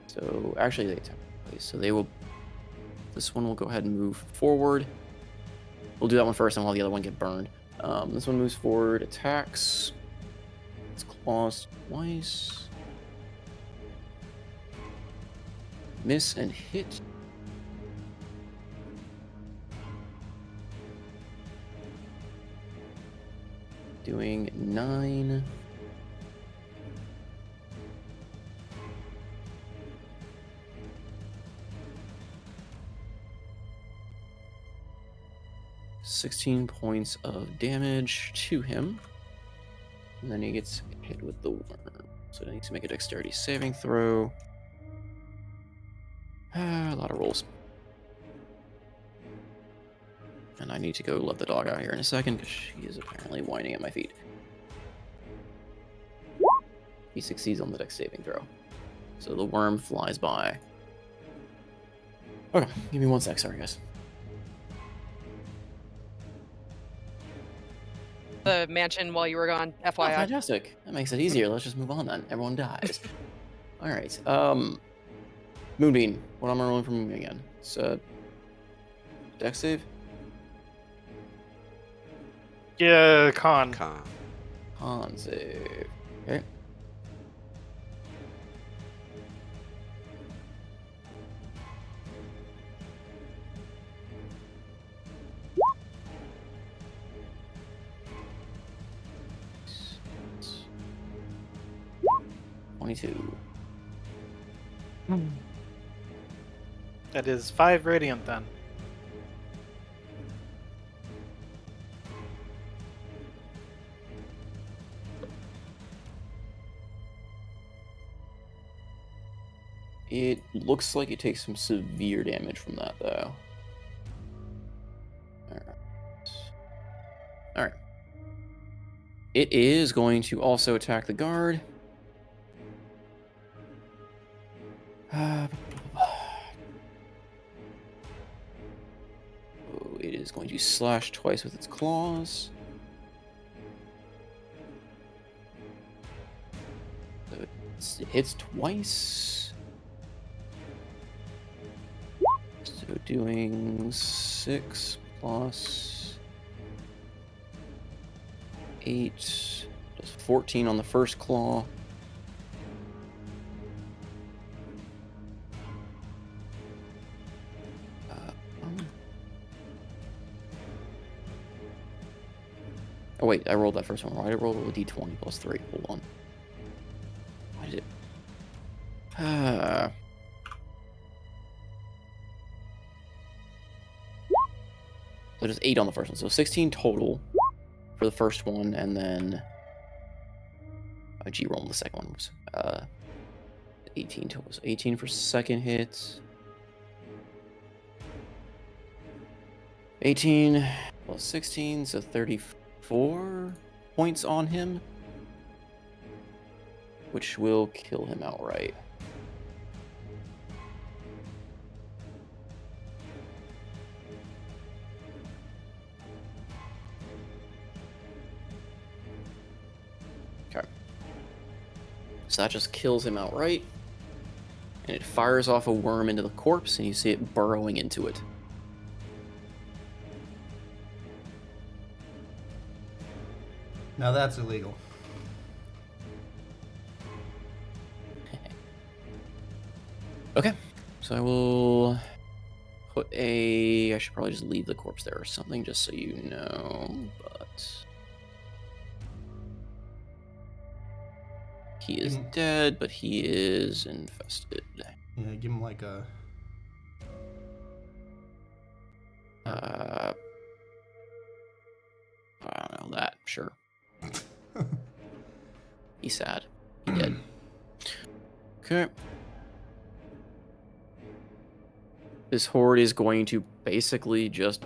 So actually, they attack twice. So they will. This one will go ahead and move forward. We'll do that one first, and we'll let the other one get burned. This one moves forward, attacks. Its claws twice. Miss and hit. Doing 9. $16 points of damage to him. And then he gets hit with the worm. So he needs to make a dexterity saving throw. A lot of rolls. And I need to go let the dog out here in a second because she is apparently whining at my feet. He succeeds on the dex saving throw. So the worm flies by. Okay, give me 1 sec. Sorry, guys. The mansion while you were gone, Oh, FYI. fantastic. That makes it easier. Let's just move on then. Everyone dies. All right. Moonbeam. What am I rolling for Moonbeam again? It's dex save? Yeah, con. Con save. Okay. That is 5 radiant then. It looks like it takes some severe damage from that, though. Alright. It is going to also attack the guard. It is going to slash twice with its claws. So it hits twice. So doing 6 plus 8, does 14 on the first claw. Oh wait, I rolled that first one. Why did I roll a d20 plus 3? Hold on. Why did it... So just 8 on the first one. So 16 total for the first one, and then a G roll on the second one. Was 18 total. So 18 for second hit. 18 plus 16, so 34 points on him, which will kill him outright. Okay. So that just kills him outright, and it fires off a worm into the corpse, and you see it burrowing into it. Now that's illegal. Okay, so I will put a... I should probably just leave the corpse there or something, just so you know, but... He is dead, but he is infested. Yeah, give him like a... I don't know that, sure. He's sad. He dead. Okay. This horde is going to basically just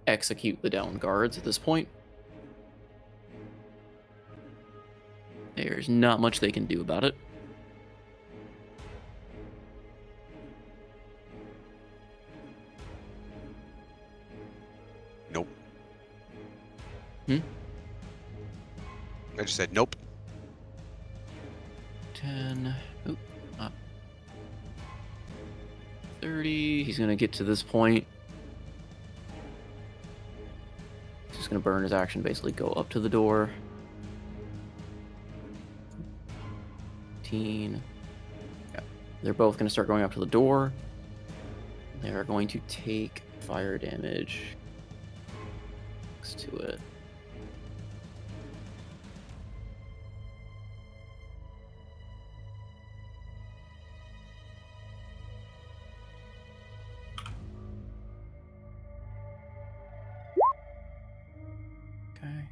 execute the downed guards at this point. There's not much they can do about it. Nope. Hmm? I just said nope. 10. Oop, up. 30. He's gonna get to this point. He's just gonna burn his action, basically go up to the door. 15. Yeah. They're both gonna start going up to the door. They are going to take fire damage next to it. Okay.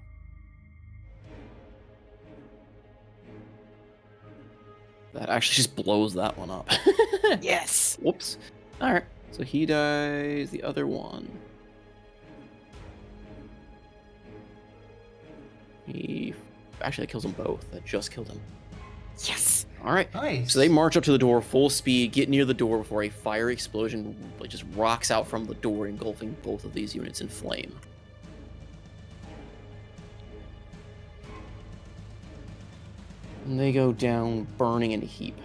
That actually just blows that one up. Yes. Whoops. Alright. So he dies. The other one. He actually that kills them both. That just killed him. Yes. Alright. Nice. So they march up to the door full speed, get near the door before a fire explosion like just rocks out from the door, engulfing both of these units in flame. And they go down, burning in a heap.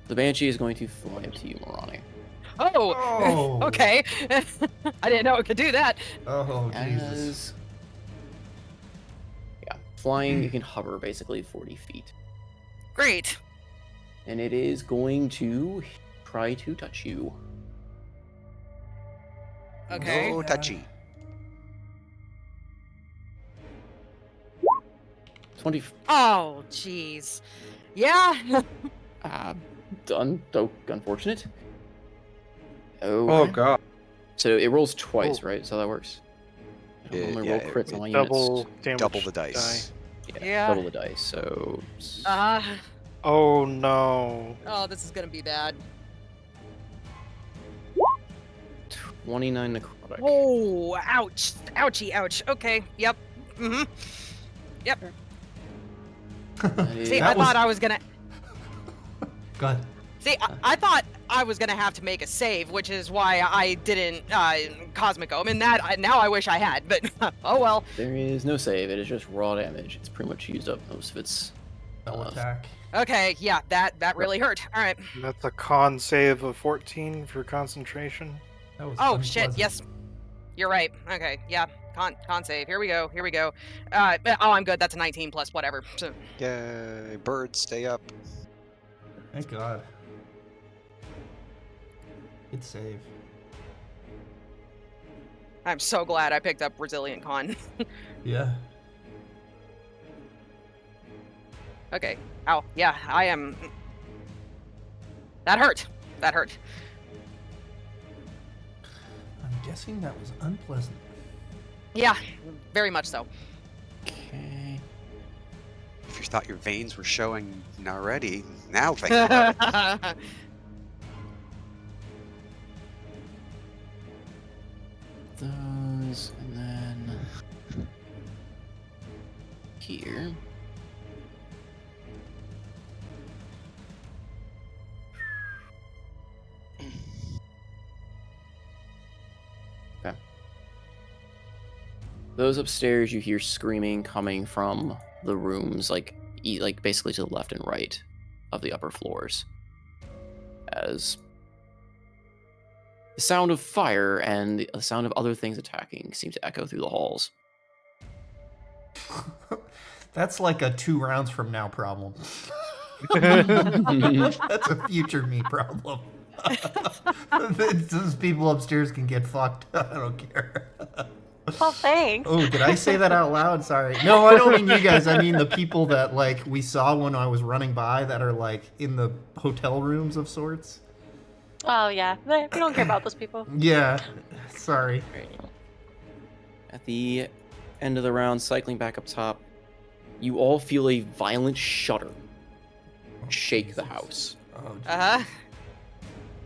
The Banshee is going to fly up to you, Morani. Oh. Oh. Okay. I didn't know it could do that. Oh, Jesus. As... Yeah, flying, you can hover basically 40 feet. Great. And it is going to try to touch you. Okay. No touchy. 20... Oh, jeez. Yeah. Unfortunate. Oh Okay. god. So it rolls twice, Oh. right? So that works. I don't normally Yeah, roll crits on my Double units. damage. Double the dice. Yeah. Double the dice. So Oh no. Oh, this is gonna be bad. 29 necrotic. Oh, ouch. Ouchie, ouch. Okay. Yep. Mm-hmm. Yep. That is- See, That I was- thought I was gonna. Go ahead. See, I thought I was gonna have to make a save, which is why I didn't Cosmic Ohm, and that now I wish I had. But oh well. There is no save. It is just raw damage. It's pretty much used up most of its. Spell attack. Okay, yeah, that really hurt. All right. That's a con save of 14 for concentration. That was Oh shit. unpleasant. Yes, you're right. Okay, yeah. Con save. Here we go. Here we go. Oh, I'm good. That's a 19 plus whatever. So, Yay, birds, stay up. Thank God. Good save. I'm so glad I picked up Resilient Con. Yeah. Okay. Ow. Yeah, I am. That hurt. That hurt. I'm guessing that was unpleasant. Yeah, very much so. Okay. If you thought your veins were showing already, now think about it. Those, and then here. Okay. Those upstairs, you hear screaming coming from the rooms, like basically to the left and right of the upper floors, as the sound of fire and the sound of other things attacking seem to echo through the halls. That's like a 2 rounds from now problem. That's a future me problem. Those people upstairs can get fucked. I don't care. Well, thanks. Oh, did I say that out loud? Sorry. No, I don't mean you guys. I mean the people that like we saw when I was running by that are like in the hotel rooms of sorts. Oh yeah, we don't care about those people. Yeah. Sorry. At the end of the round, cycling back up top, you all feel a violent shudder shake the house. Oh, Uh-huh.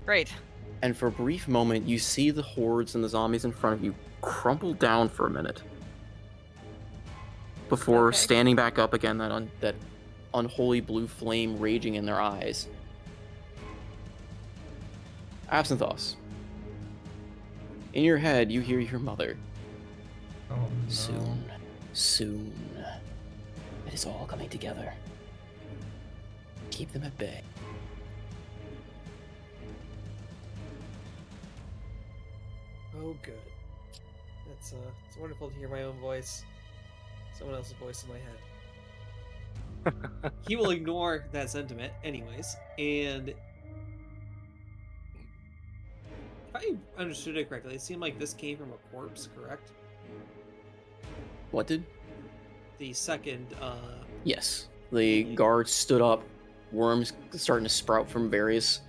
Great. And for a brief moment, you see the hordes and the zombies in front of you crumple down for a minute before Okay. standing back up again, that unholy blue flame raging in their eyes. Absinthoss, in your head, you hear your mother. Oh, no. Soon. Soon. It is all coming together. Keep them at bay. Oh, good. It's wonderful to hear my own voice. Someone else's voice in my head. He will ignore that sentiment, anyways. And if I understood it correctly, it seemed like this came from a corpse, correct? What did? The second, Yes. The guard stood up, worms starting to sprout from various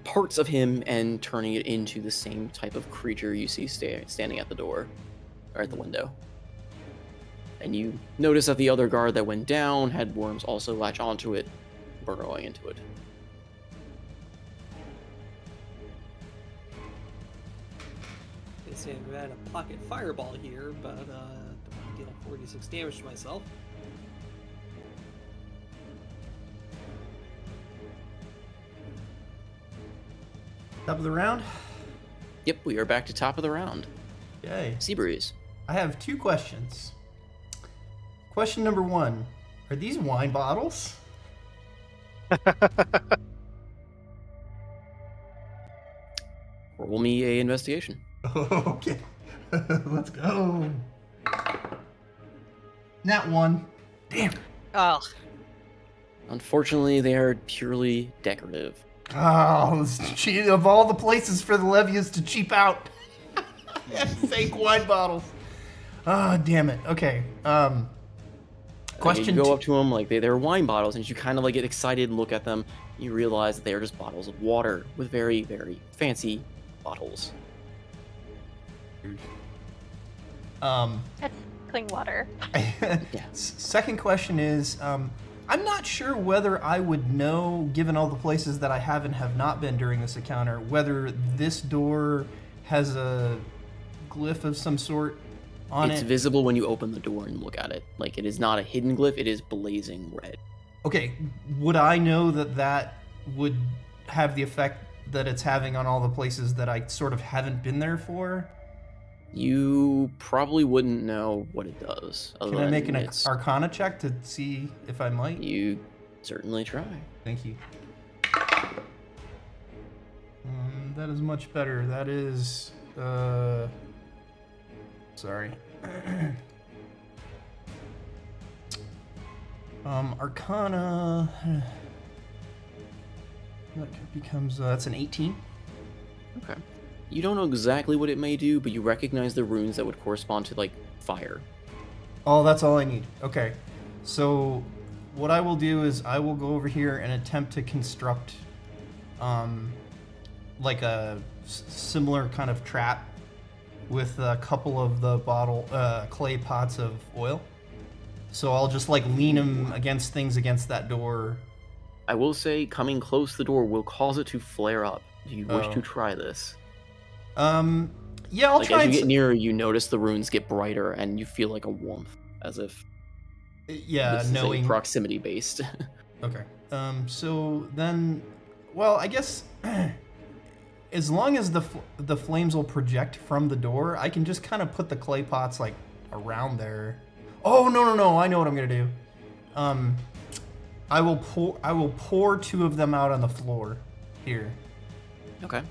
parts of him and turning it into the same type of creature you see standing at the door, or at the window. And you notice that the other guard that went down had worms also latch onto it, burrowing into it. they say I had a pocket fireball here, but don't want to deal 46 damage to myself. Top of the round? Yep, we are back to top of the round. Yay. Seabreeze. I have 2 questions. Question number 1. Are these wine bottles? Roll me a investigation. Okay. Let's go. Nat 1. Damn. Oh, Unfortunately, they are purely decorative. Oh, of all the places for the Levias to cheap out. Fake wine bottles. Oh, damn it. Okay. Question You go two. up to them like they're wine bottles, and you kind of like get excited and look at them. You realize that they are just bottles of water with very, very fancy bottles. That's clean water. Second question is, I'm not sure whether I would know, given all the places that I have and have not been during this encounter, whether this door has a glyph of some sort on It's it. visible when you open the door and look at it. Like, it is not a hidden glyph, it is blazing red. Okay, would I know that that would have the effect that it's having on all the places that I sort of haven't been there for? You probably wouldn't know what it does. Can I make an Arcana check to see if I might? You certainly try. Thank you. That is much better. That is, sorry. Arcana. That becomes, that's an 18. Okay. You don't know exactly what it may do, but you recognize the runes that would correspond to, like, fire. Oh, that's all I need. Okay. So, what I will do is I will go over here and attempt to construct, like a similar kind of trap with a couple of the clay pots of oil. So I'll just like lean them against things against that door. I will say, coming close to the door will cause it to flare up. Do you wish to try this? Yeah, I'll like, try. As you get nearer, you notice the runes get brighter, and you feel like a warmth, as if this knowing is proximity based. Okay. So then, well, I guess as long as the flames will project from the door, I can just kind of put the clay pots like around there. Oh no! I know what I'm gonna do. I will pour 2 of them out on the floor here. Okay.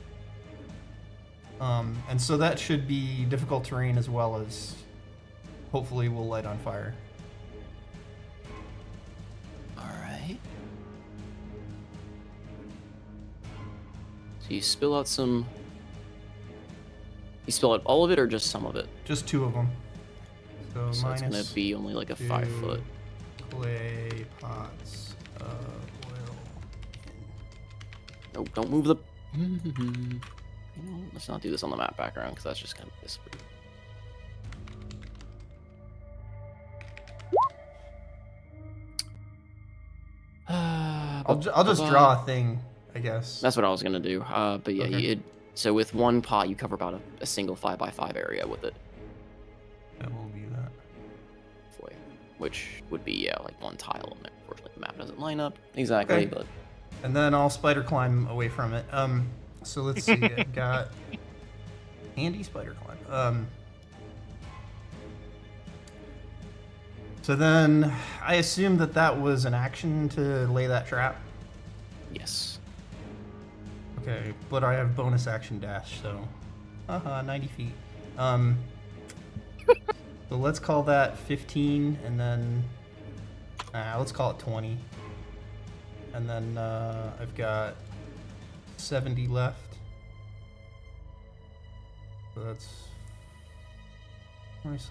And so that should be difficult terrain as well as hopefully will light on fire. Alright. So you spill out some... You spill out all of it or just some of it? Just 2 of them. So it's minus gonna be only like a 5 foot. Clay pots of oil. No, don't move the... Let's not do this on the map background, because that's just gonna be this. I'll just draw a thing, I guess. That's what I was gonna do. But yeah, Okay. so with one pot, you cover about a single 5x5 area with it. That will be that. Which would be like one tile in there. Unfortunately, the map doesn't line up exactly, Okay. but And then I'll spider climb away from it. So let's see. I've got handy spider climb. So then, I assume that was an action to lay that trap. Yes. Okay, but I have bonus action dash, so 90 feet. So let's call that 15, and then let's call it 20. And then I've got 70 left. So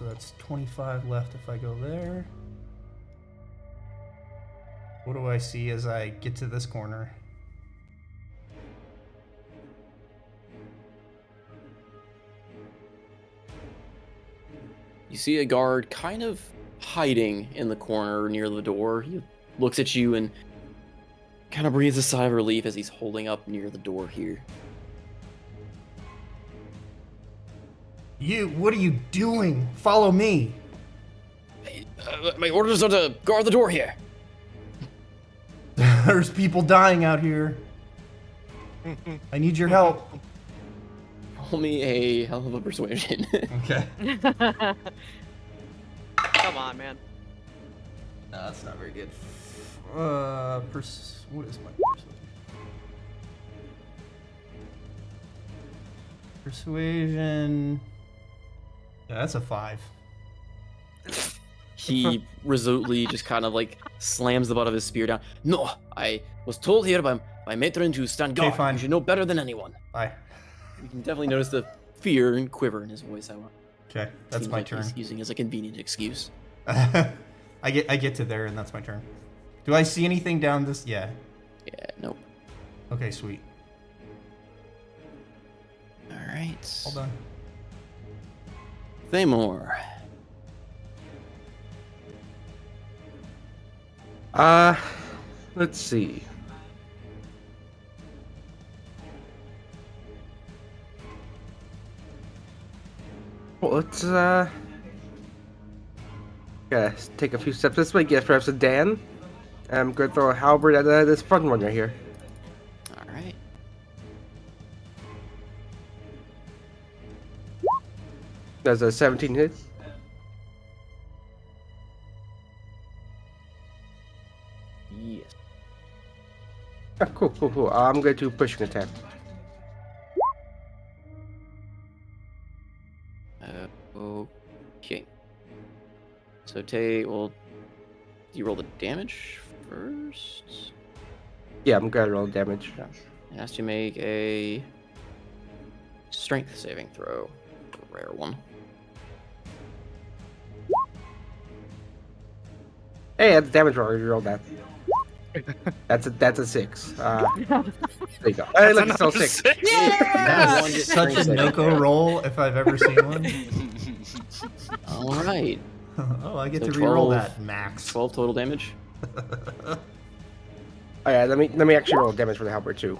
that's 25 left if I go there. What do I see as I get to this corner? You see a guard kind of hiding in the corner near the door. He looks at you and kind of breathes a sigh of relief as he's holding up near the door here. What are you doing? Follow me. My orders are to guard the door here. There's people dying out here. I need your help. Roll me a hell of a persuasion. Okay. Come on, man. No, that's not very good. What is my persuasion? Yeah, that's a 5. He resolutely just kind of like slams the butt of his spear down. No, I was told here by matron to stand guard. fine. You should know better than anyone. Bye. You can definitely notice the fear and quiver in his voice. Okay, that's Seems my like turn. He's using as a convenient excuse. I get to there, and that's my turn. Do I see anything down this? Yeah. Yeah, nope. Okay, sweet. All right. Hold on. Thamor. Let's see. Well, let's take a few steps this way, get perhaps a Dan. I'm gonna throw a halberd at this front one right here. All right. Does a 17 hit? Yes. Ah, cool. I'm going to push an attack. Okay. So do you roll the damage first? Yeah, I'm gonna roll damage. It has to make a strength saving throw. A rare one. Hey, that's damage roll. You rolled that. That's a 6. There you go. Hey, look, it's still 6. That One is get such a strength Noko roll if I've ever seen one. All right. Oh, I get So to reroll 12 that max. 12 total damage. Oh yeah, let me actually roll damage for the halberd too.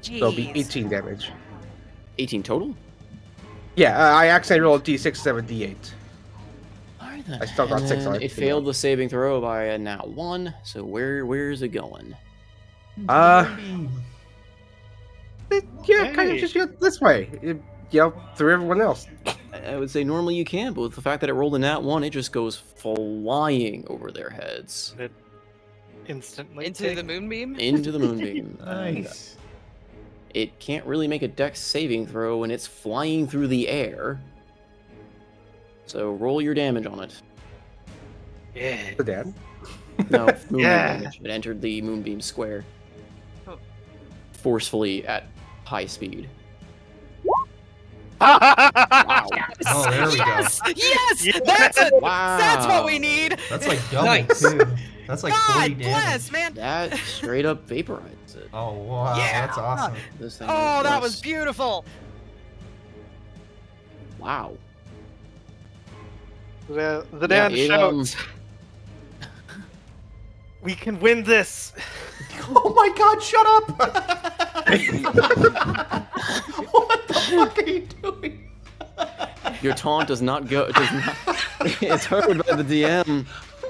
So it'll be Jeez. 18 damage. 18 total? Yeah, I accidentally rolled D6 instead of D8. All right then. I still got And 6 on then it. It failed the saving throw by a nat 1. So where is it going? Yeah, kind Hey. of just this way. Through everyone else. I would say normally you can, but with the fact that it rolled a nat 1, it just goes flying over their heads Instantly. Into the moonbeam? into the moonbeam. Nice. It can't really make a dex saving throw when it's flying through the air. So roll your damage on it. Yeah. The Dan. No, moonbeam Yeah. damage. It entered the moonbeam square. Oh. Forcefully at high speed. Wow. Oh, there we go. Yes! Yes! That's it! Wow. That's what we need! That's like double Nice. too. That's like 40 God damage. bless, man! That straight up vaporized it. Oh wow, Yeah. that's awesome. This thing Oh, that was just- beautiful! Wow. The Yeah, Dan it, shouts, "We can win this!" Oh my god, shut up! What the fuck are you doing? Your taunt does not go. It's heard by the DM.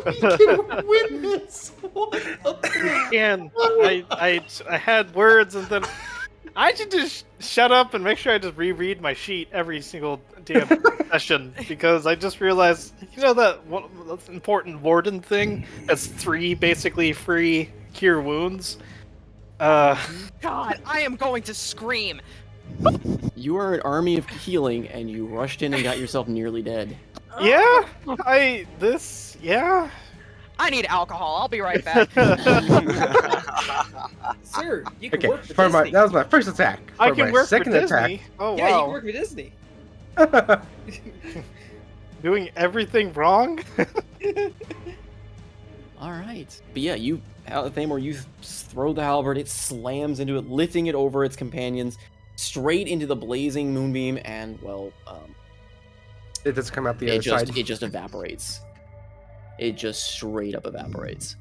We can win this. What the fuck? And I had words, and then I should just shut up and make sure I just reread my sheet every single damn session because I just realized, that one that's important warden thing that's 3 basically free cure wounds. God, I am going to scream. You are an army of healing, and you rushed in and got yourself nearly dead. Yeah, yeah. I need alcohol. I'll be right back. Sir, you can Okay, work for Disney. that was my first attack. I For can my work for second Disney. Oh Yeah, you can wow, work for Disney. attack. doing everything wrong. All right. But yeah, you, Thamor, you throw the halberd, it slams into it, lifting it over its companions, straight into the blazing moonbeam, and, well, It does come out the it other side. just evaporates. It just straight up evaporates.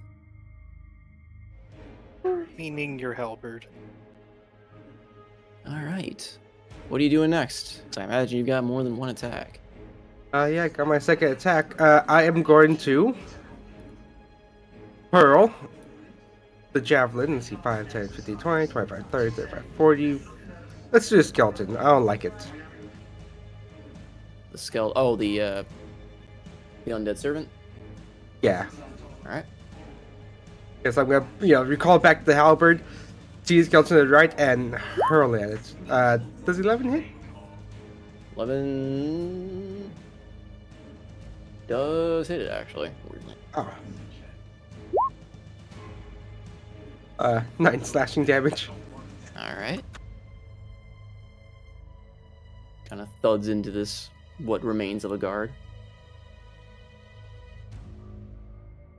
Meaning your halberd. All right. What are you doing next? So I imagine you've got more than one attack. Yeah, I got my second attack. I am going to hurl the javelin. Let's see, 5, 10, 15, 20, 25, 30, 35, 40. Let's do a skeleton. I don't like it. The skeleton. Oh, the undead servant. Yeah. All right. Because I'm gonna, recall back the halberd, see the skeleton to the right, and hurl it at it. Does 11 hit? 11 does hit it, actually. Weirdly. Oh. 9 slashing damage. All right. Kind of thuds into this, what remains of a guard.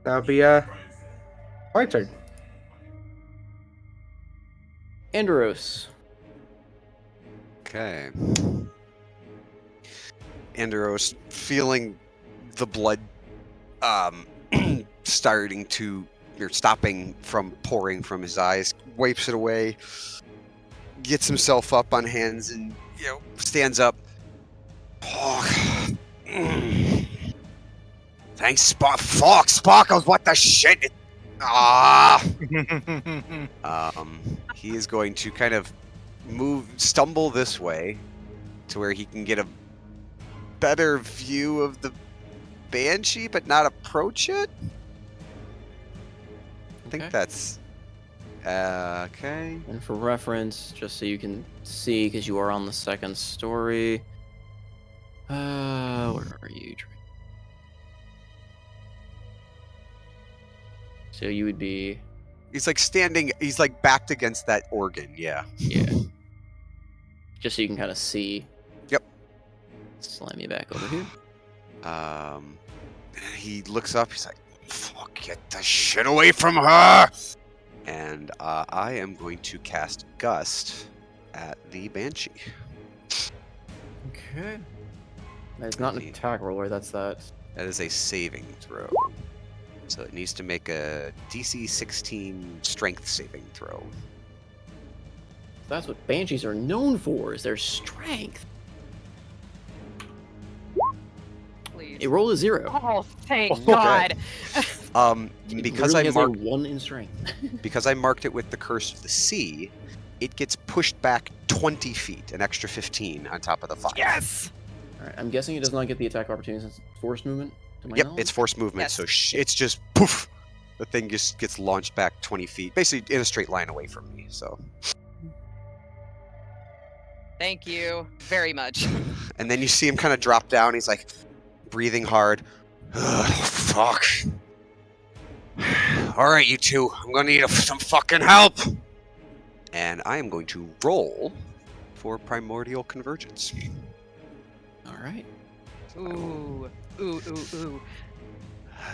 That'll be, my turn. Andros. Okay. Andros, feeling the blood starting to, or stopping from pouring from his eyes, wipes it away, gets himself up on hands and, stands up. Oh, thanks, Spock. Fuck, Sparkles, what the shit? He is going to kind of stumble this way to where he can get a better view of the Banshee, but not approach it. I think that's okay. And for reference, just so you can see, because you are on the second story. Where are you? So you would be. He's like standing. He's like backed against that organ. Yeah. Yeah. Just so you can kind of see. Yep. Slam you back over here. He looks up. He's like, "Fuck! Get the shit away from her!" And I am going to cast Gust at the Banshee. Okay. That's not an attack roller. That's that. That is a saving throw. So it needs to make a DC 16 strength saving throw. That's what banshees are known for, is their strength. Please. A roll is 0. Oh, thank Okay. God. Because Literally I has marked a 1 in strength. because I marked it with the Curse of the Sea, it gets pushed back 20 feet, an extra 15 on top of the 5. Yes. All right. I'm guessing it does not get the attack opportunity since it's forced movement. To my Yep, knowledge? it's forced movement, Yes. so it's just poof. The thing just gets launched back 20 feet, basically in a straight line away from me. So, Thank you very much. and then you see him kind of drop down. He's like breathing hard. Ugh, fuck. All right, you two. I'm gonna need some fucking help. And I am going to roll for Primordial Convergence. All right. Ooh. Ooh, ooh, ooh.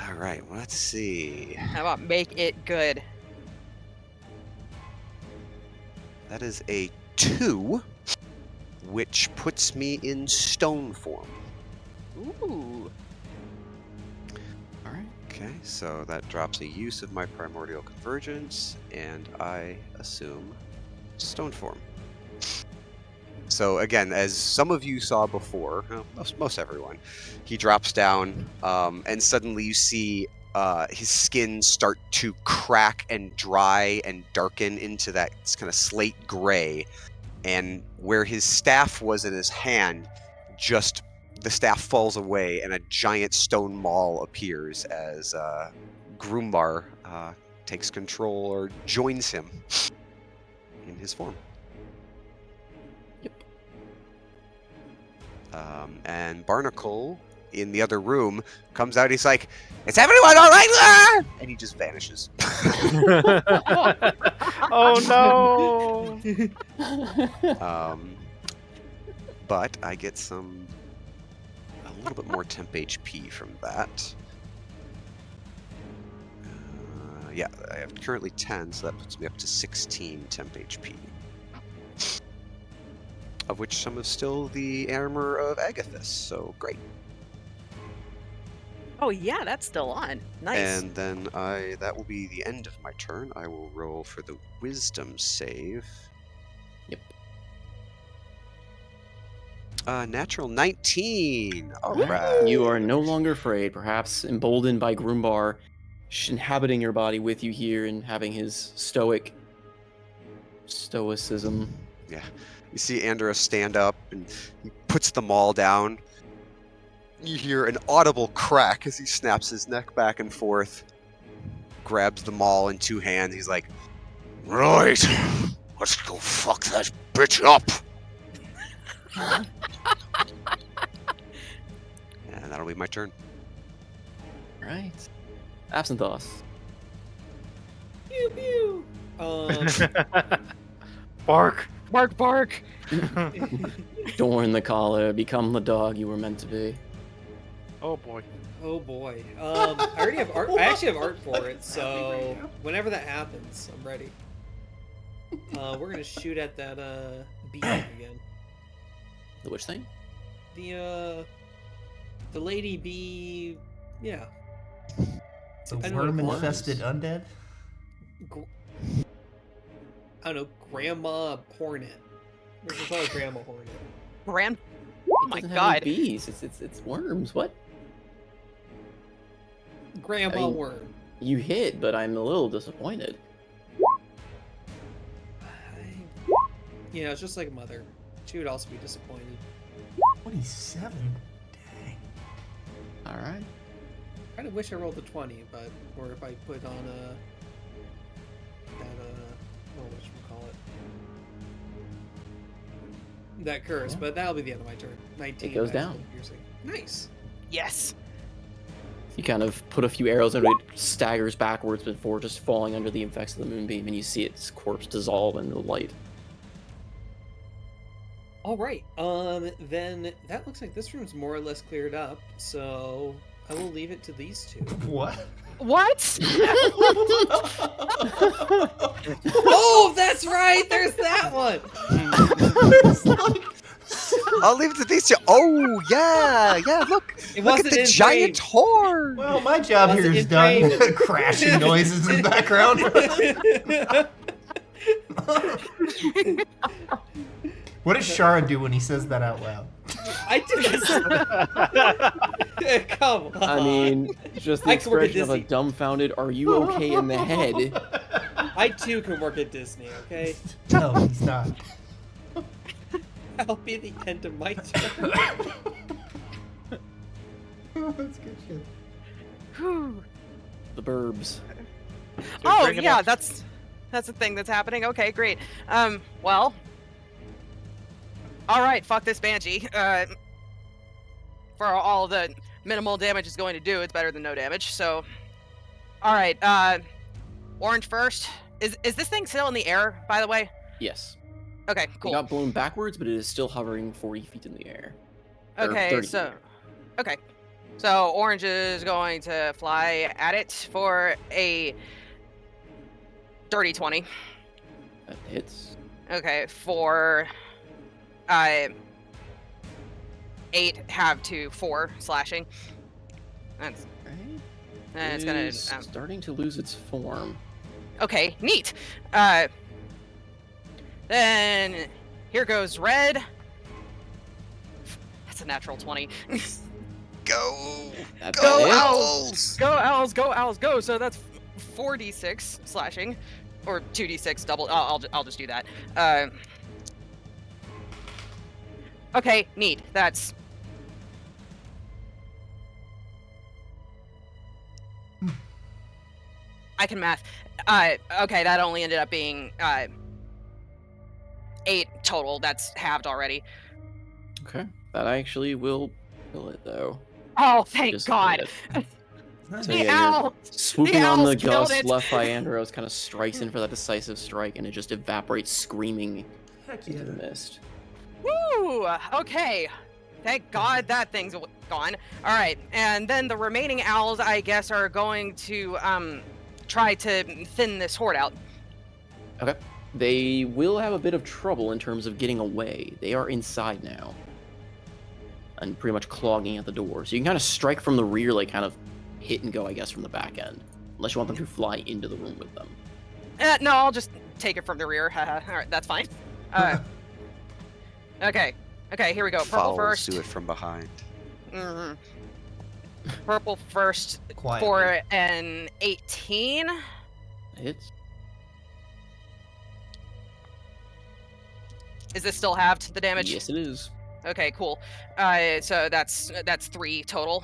All right, let's see. How about make it good? That is a 2, which puts me in stone form. Ooh. All right. Okay, so that drops a use of my Primordial Convergence, and I assume stone form. So again, as some of you saw before, well, most everyone, he drops down, and suddenly you see his skin start to crack and dry and darken into that kind of slate gray. And where his staff was in his hand, just the staff falls away and a giant stone maul appears as Groombar takes control or joins him in his form. Yep. And Barnacle in the other room comes out. He's like, "Is everyone all right?" Ah! And he just vanishes. Oh no! But I get a little bit more temp HP from that. Yeah, I have currently 10, so that puts me up to 16 temp HP. Of which some is still the armor of Agathis, so great. Oh yeah, that's still on. Nice. And then that will be the end of my turn. I will roll for the wisdom save. Yep. Natural 19. All right. You are no longer afraid, perhaps emboldened by Groombar inhabiting your body with you here and having his stoicism. Yeah. You see Andros stand up and he puts the maul down. You hear an audible crack as he snaps his neck back and forth, grabs the maul in two hands. He's like, "Right, let's go fuck that bitch up." And that'll be my turn. Right. Absinthoth. Pew pew. Bark. Bark, bark. Adorn the collar, become the dog you were meant to be. Oh boy. Oh boy. I already have art. I actually have art for it, so whenever that happens, I'm ready. We're gonna shoot at that bee again. The which thing? The lady bee. Yeah. The I know what it worm-infested undead? I don't know. Grandma Hornet. We're gonna call it Grandma Hornet. Ran. It Oh my doesn't have any god. bees. It's worms. What? Grandma I mean- Worm. You hit, but I'm a little disappointed. Yeah, it's just like Mother. She would also be disappointed. 27? Dang. All right. Kind of wish I rolled a 20, but or if I put on that curse, Yeah. but that'll be the end of my turn. 19. It goes magical down. piercing. Nice. Yes. You kind of put a few arrows into it, staggers backwards before just falling under the effects of the moonbeam, and you see its corpse dissolve in the light. All right. Then that looks like this room's more or less cleared up. So I will leave it to these two. What? What? Oh, that's right. There's that one. I'll leave it to these two. Oh, yeah. Look. It Look at wasn't the in giant horn. Well, my job Was here it is in done. train? Crashing noises in the background. What does Shara do when he says that out loud? I did this. Come on. I mean, just the I can work at expression of a Disney. dumbfounded, "Are you okay?" in the head. I too can work at Disney. Okay. No, he's not. That'll be the end of my turn. That's good shit. Whew. The burbs. Oh bring it yeah, up. that's a thing that's happening. Okay, great. Well. All right, fuck this banshee. For all the minimal damage it's going to do, it's better than no damage. So, all right. Orange first. Is this thing still in the air? By the way. Yes. Okay, It cool. got blown backwards, but it is still hovering 40 feet in the air. Or Okay, 30 feet in the so air. okay, so Orange is going to fly at it for a dirty 20. That hits. Okay, for 8 have to 4 slashing. That's Right. and it's It gonna is starting to lose its form. okay, neat. Then here goes red. That's a natural 20. Go! That Go, hits. owls! Go owls, go owls, go. So that's 4d6 slashing, or 2d6 double. I'll just do that. Okay, neat. That's I can math. Okay, that only ended up being 8 total. That's halved already. Okay, that actually will kill it though. Oh, thank Just God! hit. Nice. So The yeah, you're owl. swooping The on the owls killed gust it. left by Andros, kind of strikes in for that decisive strike, and it just evaporates screaming Heck into the yeah. mist. Woo! Okay. Thank God that thing's gone. All right, and then the remaining owls, I guess, are going to try to thin this horde out. Okay. They will have a bit of trouble in terms of getting away. They are inside now. And pretty much clogging at the door. So you can kind of strike from the rear, like kind of hit and go, I guess, from the back end. Unless you want them to fly into the room with them. No, I'll just take it from the rear. Haha. All right, that's fine. Okay. Okay, here we go. Purple Fowls first. do it from behind. Mhm. Purple first Quietly. for an 18. Hits. Is this still halved, the damage? Yes, it is. Okay, cool. So that's 3 total.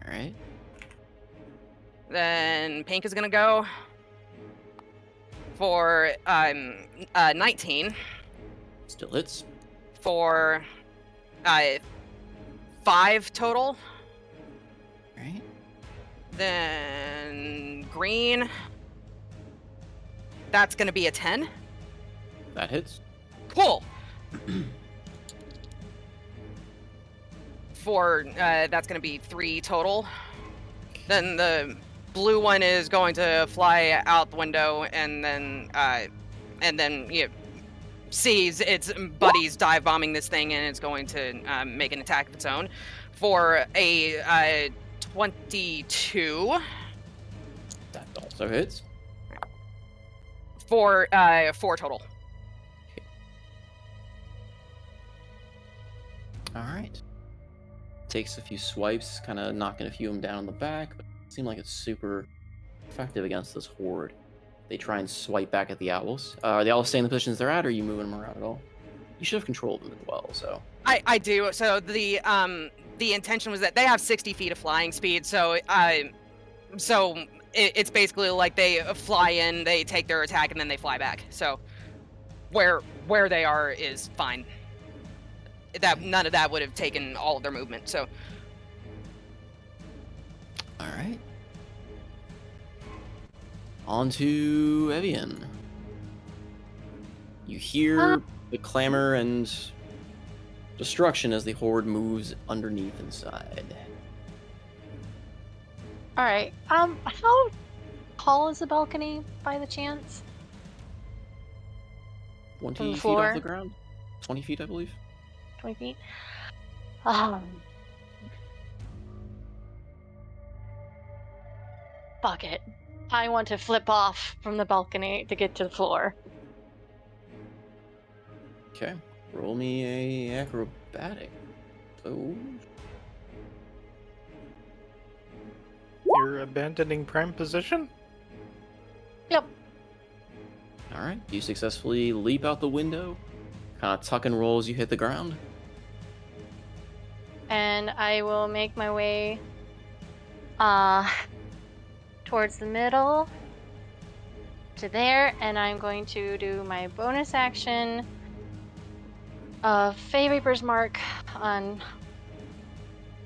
All right. Then pink is gonna go for 19 Still hits. for 5 total. All right. Then green. That's gonna be a 10. That hits. Cool. For that's gonna be 3 total. Then the blue one is going to fly out the window and then sees its buddies dive bombing this thing, and it's going to make an attack of its own for a 22 That also hits. for 4 total. All right. Takes a few swipes, kind of knocking a few of them down in the back, but it seems like it's super effective against this horde. They try and swipe back at the owls. Are the owls staying in the positions they're at, or are you moving them around at all? You should have control of them as well, so. I do. So the intention was that they have 60 feet of flying speed, so it's basically like they fly in, they take their attack, and then they fly back. So where they are is fine. That none of that would have taken all of their movement. So All right. On to Evian. You hear the clamor and destruction as the horde moves underneath inside. All right. How tall is the balcony by the chance? 20 From the feet floor? off the ground? 20 feet, I believe. 20 feet. Fuck it. I want to flip off from the balcony to get to the floor. Okay. Roll me a acrobatic. So, You're abandoning prime position? Yep. all right. You successfully leap out the window, kind of tuck and roll as you hit the ground. And I will make my way towards the middle to there, and I'm going to do my bonus action of Fey Reaper's Mark on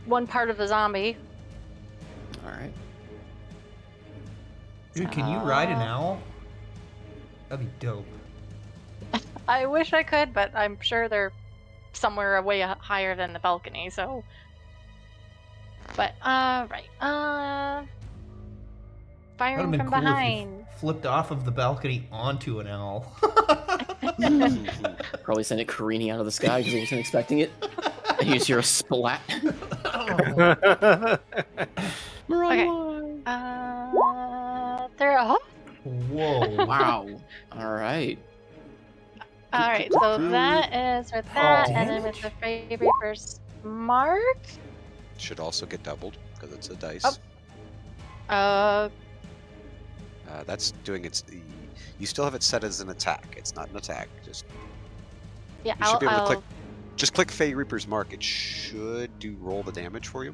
one part of the zombie. All right. Dude, can you ride an owl? That'd be dope. I wish I could, but I'm sure they're somewhere way higher than the balcony, so. But, right. That'd Firing have been from cool behind. if you flipped off of the balcony onto an owl. Probably send it careening out of the sky because they wasn't expecting it. And you just hear a splat. Oh. Okay. There. Oh, Whoa. Wow. All right. all right. So that is with that, and then damage? with the Fey Reaper's Mark. Should also get doubled because it's a dice. Oh. That's doing its. You still have it set as an attack. It's not an attack. Just Yeah, you should be able to click. I'll. Just click Fey Reaper's Mark. It should roll the damage for you.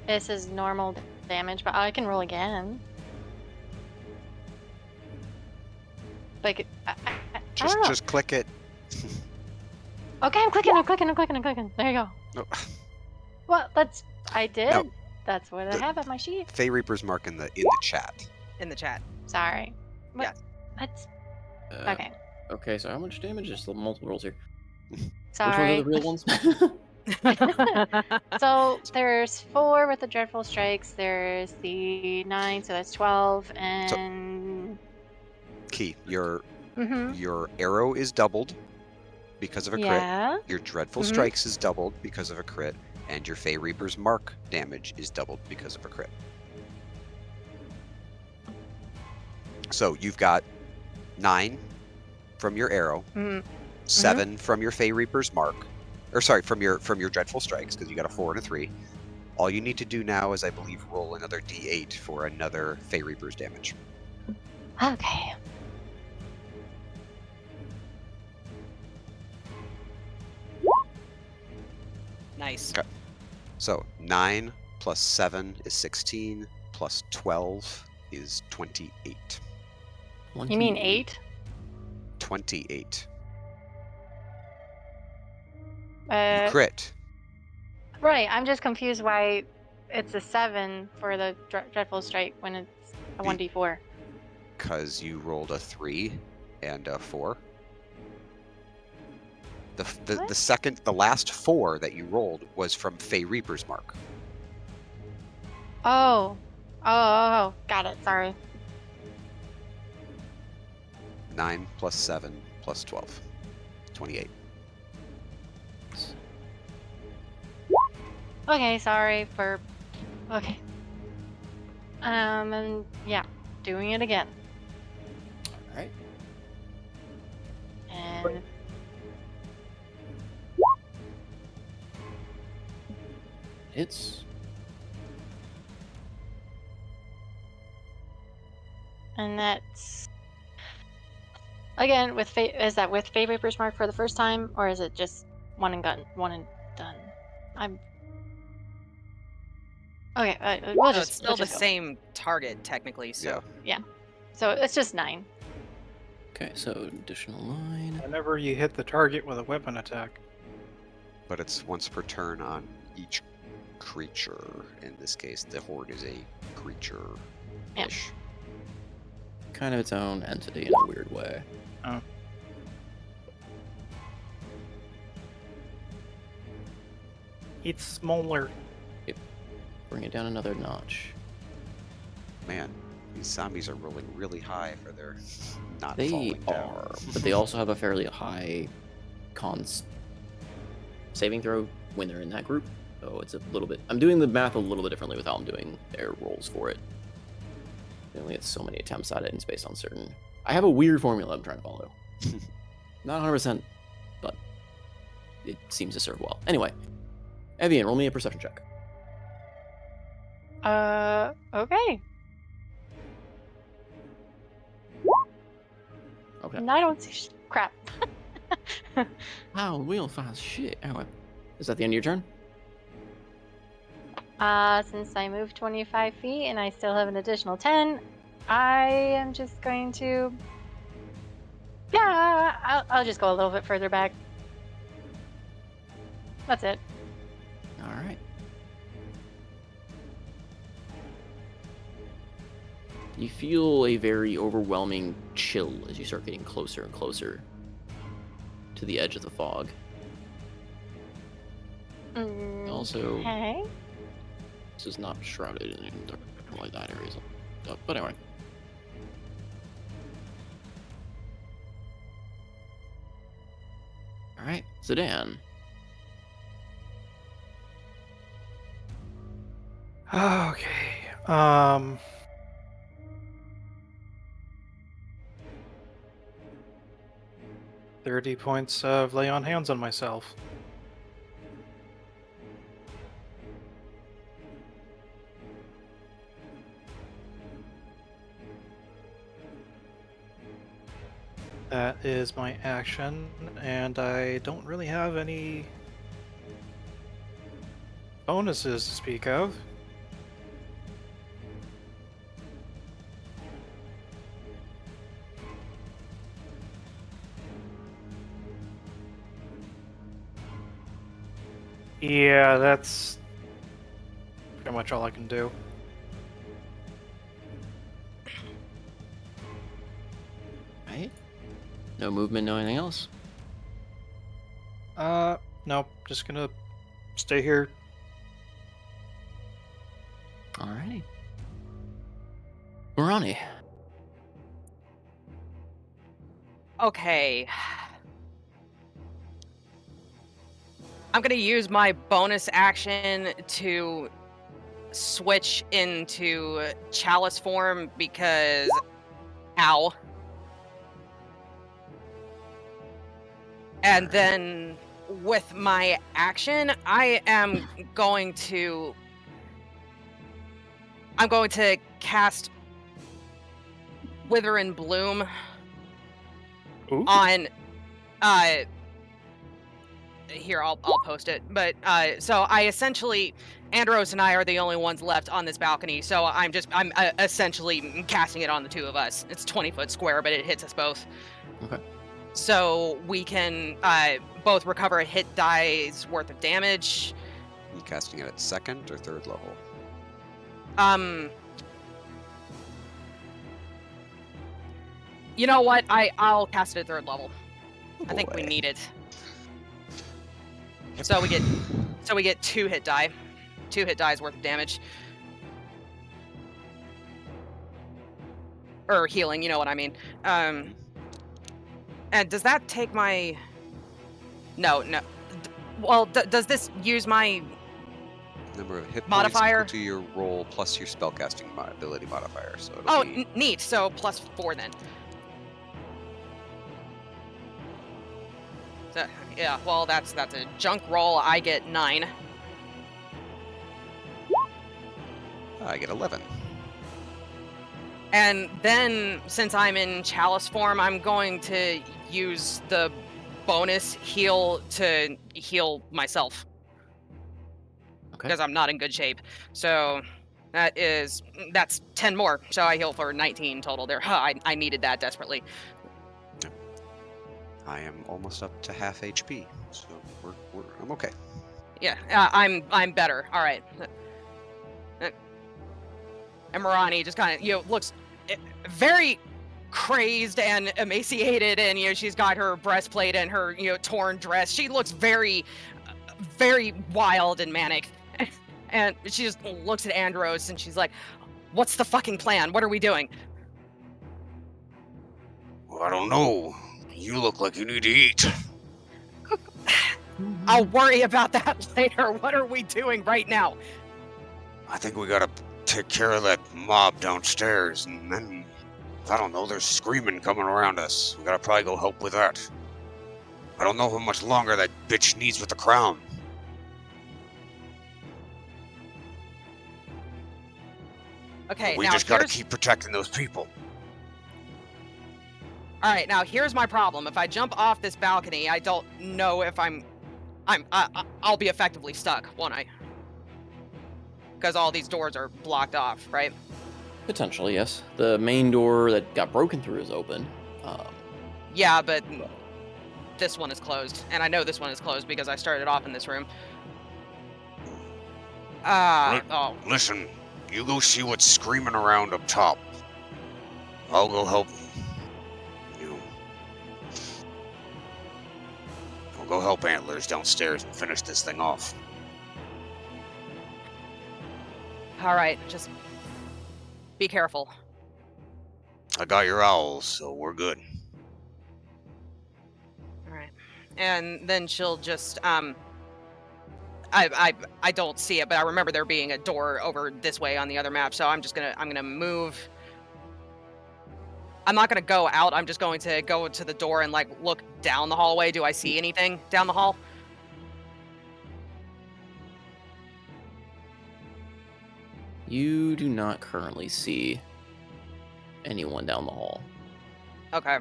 This is normal damage, but I can roll again. Like, I don't know. Just click it. Okay, I'm clicking. There you go. No. Well, I did. No. That's what I The- have at my sheet. Fey Reaper's Mark in the chat. In the chat. Sorry. What? Yeah. That's Uh, okay. Okay, so how much damage? Just multiple rolls here. Sorry. Which ones are the real ones? So there's 4 with the dreadful strikes. There's the 9, so that's 12, and Key. Your Mhm. arrow is doubled because of a crit. Yeah. Your dreadful Mhm. strikes is doubled because of a crit, and your Fey Reaper's Mark damage is doubled because of a crit. So you've got 9 from your arrow, Mhm. 7 from your Fey Reaper's Mark, or sorry, from your dreadful strikes because you got a 4 and a 3. All you need to do now is, I believe, roll another D8 for another Fey Reaper's damage. Okay. Nice. Okay. So 9 plus 7 is 16, plus 12 is 28. You mean 8? 28. You Uh, crit. right. I'm just confused why it's a 7 for the dreadful strike when it's a Be- 1d4. Because you rolled a 3 and a 4. The last 4 that you rolled was from Fey Reaper's Mark. Oh. Oh, got it. Sorry. 9 plus 7 plus 12. 28. Okay, sorry for. Okay. And yeah, doing it again. All right. And Hits. that's again with is that with Fey Reaper's Mark for the first time, or is it just one and done? I'm okay. We'll So just it's still we'll the just go. same target, technically. So Yeah. So it's just 9. Okay, so additional 9. Whenever you hit the target with a weapon attack. But it's once per turn on each creature. In this case, the horde is a creature-ish. Kind of its own entity in a weird way. Oh. It's smaller. Bring it down another notch. Man, these zombies are rolling really high for their not They falling down. are, but they also have a fairly high cons saving throw when they're in that group. So it's a little bit. I'm doing the math a little bit differently with how I'm doing their rolls for it. They only get so many attempts at it, and it's based on certain. I have a weird formula I'm trying to follow. Not 100%, but it seems to serve well. Anyway, Evian, roll me a perception check. Okay. Okay. And I don't see crap. Wow, real fast shit. Anyway, is that the end of your turn? Since I moved 25 feet and I still have an additional 10, I am just going to. Yeah, I'll just go a little bit further back. That's it. All right. You feel a very overwhelming chill as you start getting closer and closer to the edge of the fog. Also, Okay. this is not shrouded in dark like that area. But anyway. All right, Zidane. Okay. 30 points of lay on hands on myself. That is my action, and I don't really have any bonuses to speak of. Yeah, that's pretty much all I can do. Right? No movement, no anything else. No, just gonna stay here. Alrighty. Morani. Okay. I'm gonna use my bonus action to switch into chalice form because ow. And then with my action, I'm going to cast Wither and Bloom Ooh. on here I'll post it. But so I essentially Andros and I are the only ones left on this balcony, so I'm essentially casting it on the two of us. It's 20-foot square, but it hits us both. Okay. So we can both recover a hit die's worth of damage. Are you casting it at 2nd or 3rd level? You know what? I'll cast it at 3rd level. I think we Boy. need it. Yep. So we get 2 hit die. 2 hit die's worth of damage. Or healing, you know what I mean. And does that take my... No. Well, does this use my Number of hit modifier? points equal to your roll plus your spellcasting ability modifier. So it'll be... neat. So +4 then. So, yeah, well, that's a junk roll. I get 9. I get 11. And then, since I'm in chalice form, I'm going to use the bonus heal to heal myself. Okay. Because I'm not in good shape. So that's 10 more. So I heal for 19 total there. I needed that desperately. I am almost up to half HP, so I'm okay. Yeah, I'm better. All right. And Marani just kind of looks very crazed and emaciated, and she's got her breastplate and her torn dress. She looks very, very wild and manic. And she just looks at Andros and she's like, "What's the fucking plan? What are we doing?" Well, I don't know. You look like you need to eat. I'll worry about that later. What are we doing right now? I think we gotta take care of that mob downstairs, and then, I don't know, there's screaming coming around us. We gotta probably go help with that. I don't know how much longer that bitch needs with the crown. Okay, But we now just gotta keep protecting those people. All right, now here's my problem. If I jump off this balcony, I don't know if I'll be effectively stuck, won't I? Because all these doors are blocked off, right? Potentially, yes. The main door that got broken through is open. Yeah, but this one is closed, and I know this one is closed because I started off in this room. Listen, you go see what's screaming around up top. I'll go help you. I'll go help Antlers downstairs and finish this thing off. All right, just be careful. I got your owls, so we're good. All right, and then she'll just I don't see it, but I remember there being a door over this way on the other map, so I'm gonna move. I'm not gonna go out. I'm just going to go to the door and look down the hallway. Do I see anything down the hall? You do not currently see anyone down the hall. Okay.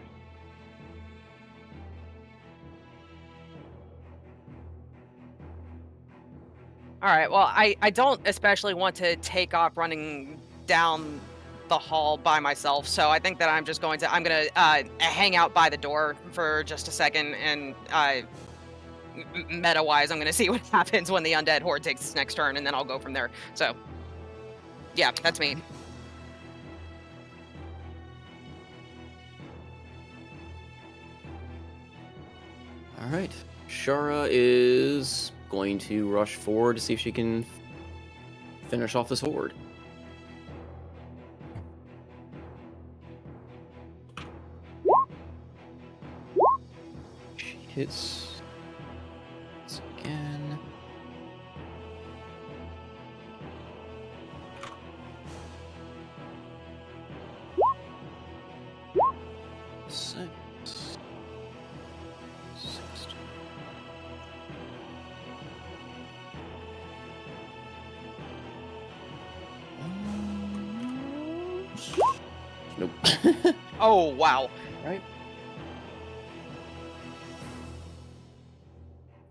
All right. Well, I don't especially want to take off running down the hall by myself, so I think that I'm gonna hang out by the door for just a second, and meta-wise, I'm gonna see what happens when the undead horde takes its next turn, and then I'll go from there. So, yeah, that's me. All right. Shara is going to rush forward to see if she can finish off this horde. She hits once again. Six. 16. Nope. Oh, wow. Right.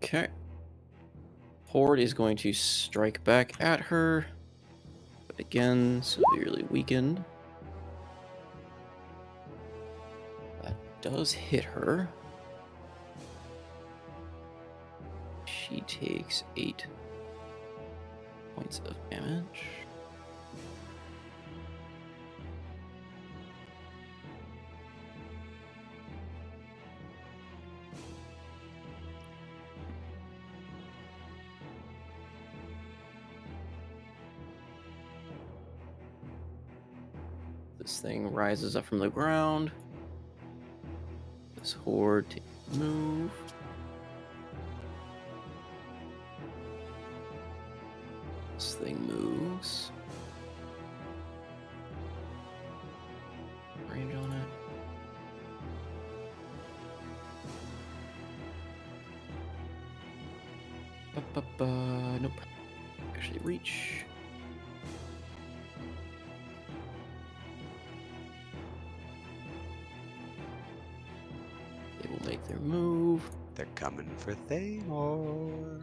Okay. Horde is going to strike back at her, but again, severely weakened. That does hit her. She takes 8 points of damage. This thing rises up from the ground. This horde takes a move. This thing moves. Range on it. Nope. Actually reach. They will make their move. They're coming for Thamor.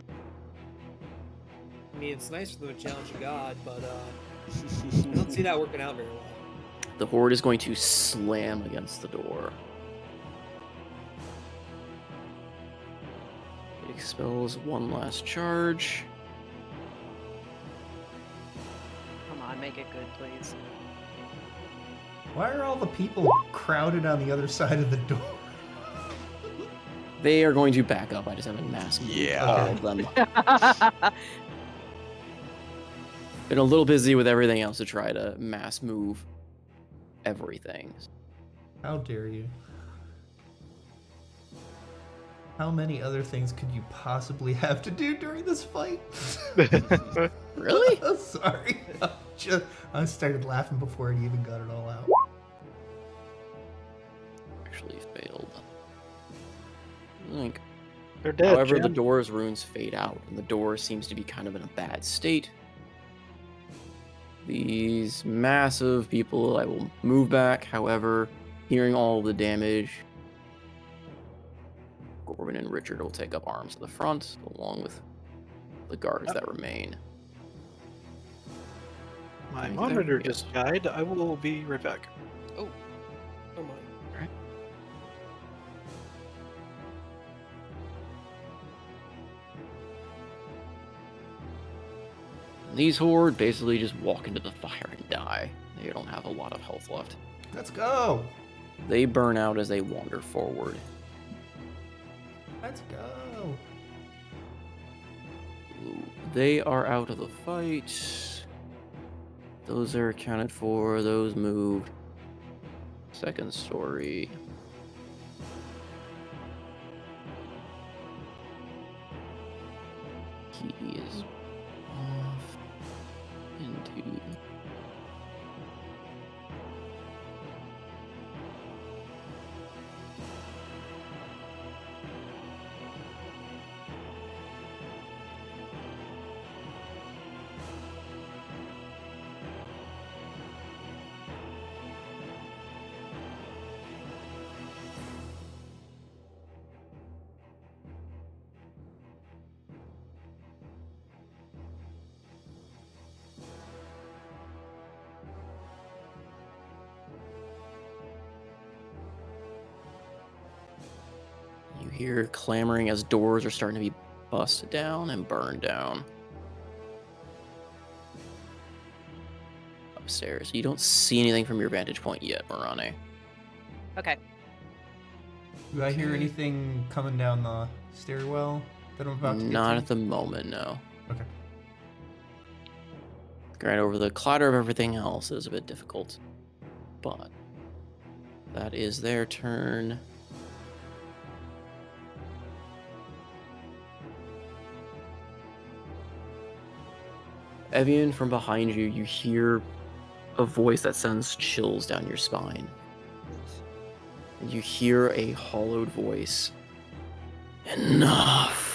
I mean, it's nice for them to challenge a god, but I don't see that working out very well. The horde is going to slam against the door. It expels one last charge. Come on, make it good, please. Why are all the people crowded on the other side of the door? They are going to back up. I just have a mass move Yeah. for all of them. Been a little busy with everything else to try to mass move everything. How dare you? How many other things could you possibly have to do during this fight? Really? Sorry. I started laughing before it even got it all out. Actually failed. Like, They're dead. however, the Jen. door's runes fade out, and the door seems to be kind of in a bad state. These massive people, I will move back. However, hearing all the damage, Corbin and Richard will take up arms at the front, along with the guards that remain. My There, monitor yes. just died. I will be right back. Oh my. These horde basically just walk into the fire and die. They don't have a lot of health left. Let's go. They burn out as they wander forward. Let's go. They are out of the fight. Those are accounted for. Those moved. Second story. He is off into. hear clamoring as doors are starting to be busted down and burned down. Upstairs. You don't see anything from your vantage point yet, Morane. Okay. Do I hear anything coming down the stairwell that I'm about to get Not to? at the moment, no. Okay. Granted, over the clatter of everything else is a bit difficult. But that is their turn. Evian, from behind you, you hear a voice that sends chills down your spine. And you hear a hollowed voice. Enough!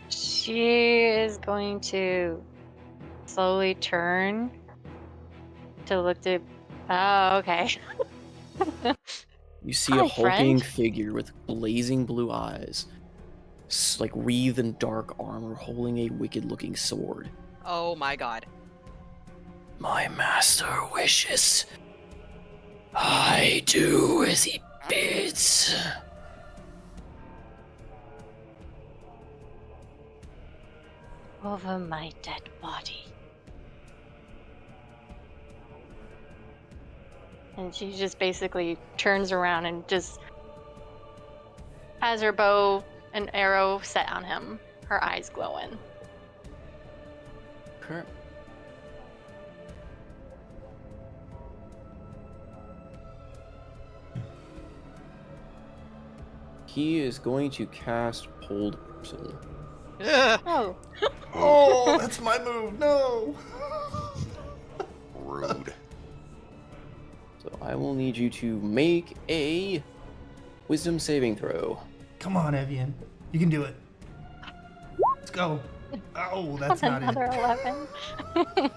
She is going to slowly turn to look to. Oh, okay. You see a Hi, hulking friend. figure with blazing blue eyes, like wreathed in dark armor, holding a wicked-looking sword. Oh my god. My master wishes. I do as he bids. Over my dead body. And she just basically turns around and just has her bow and arrow set on him, her eyes glowing. Okay. He is going to cast Hold Person. Oh, Oh, that's my move. No. Rude. So I will need you to make a Wisdom saving throw. Come on, Evian. You can do it. Let's go. Oh, that's not another it. 11.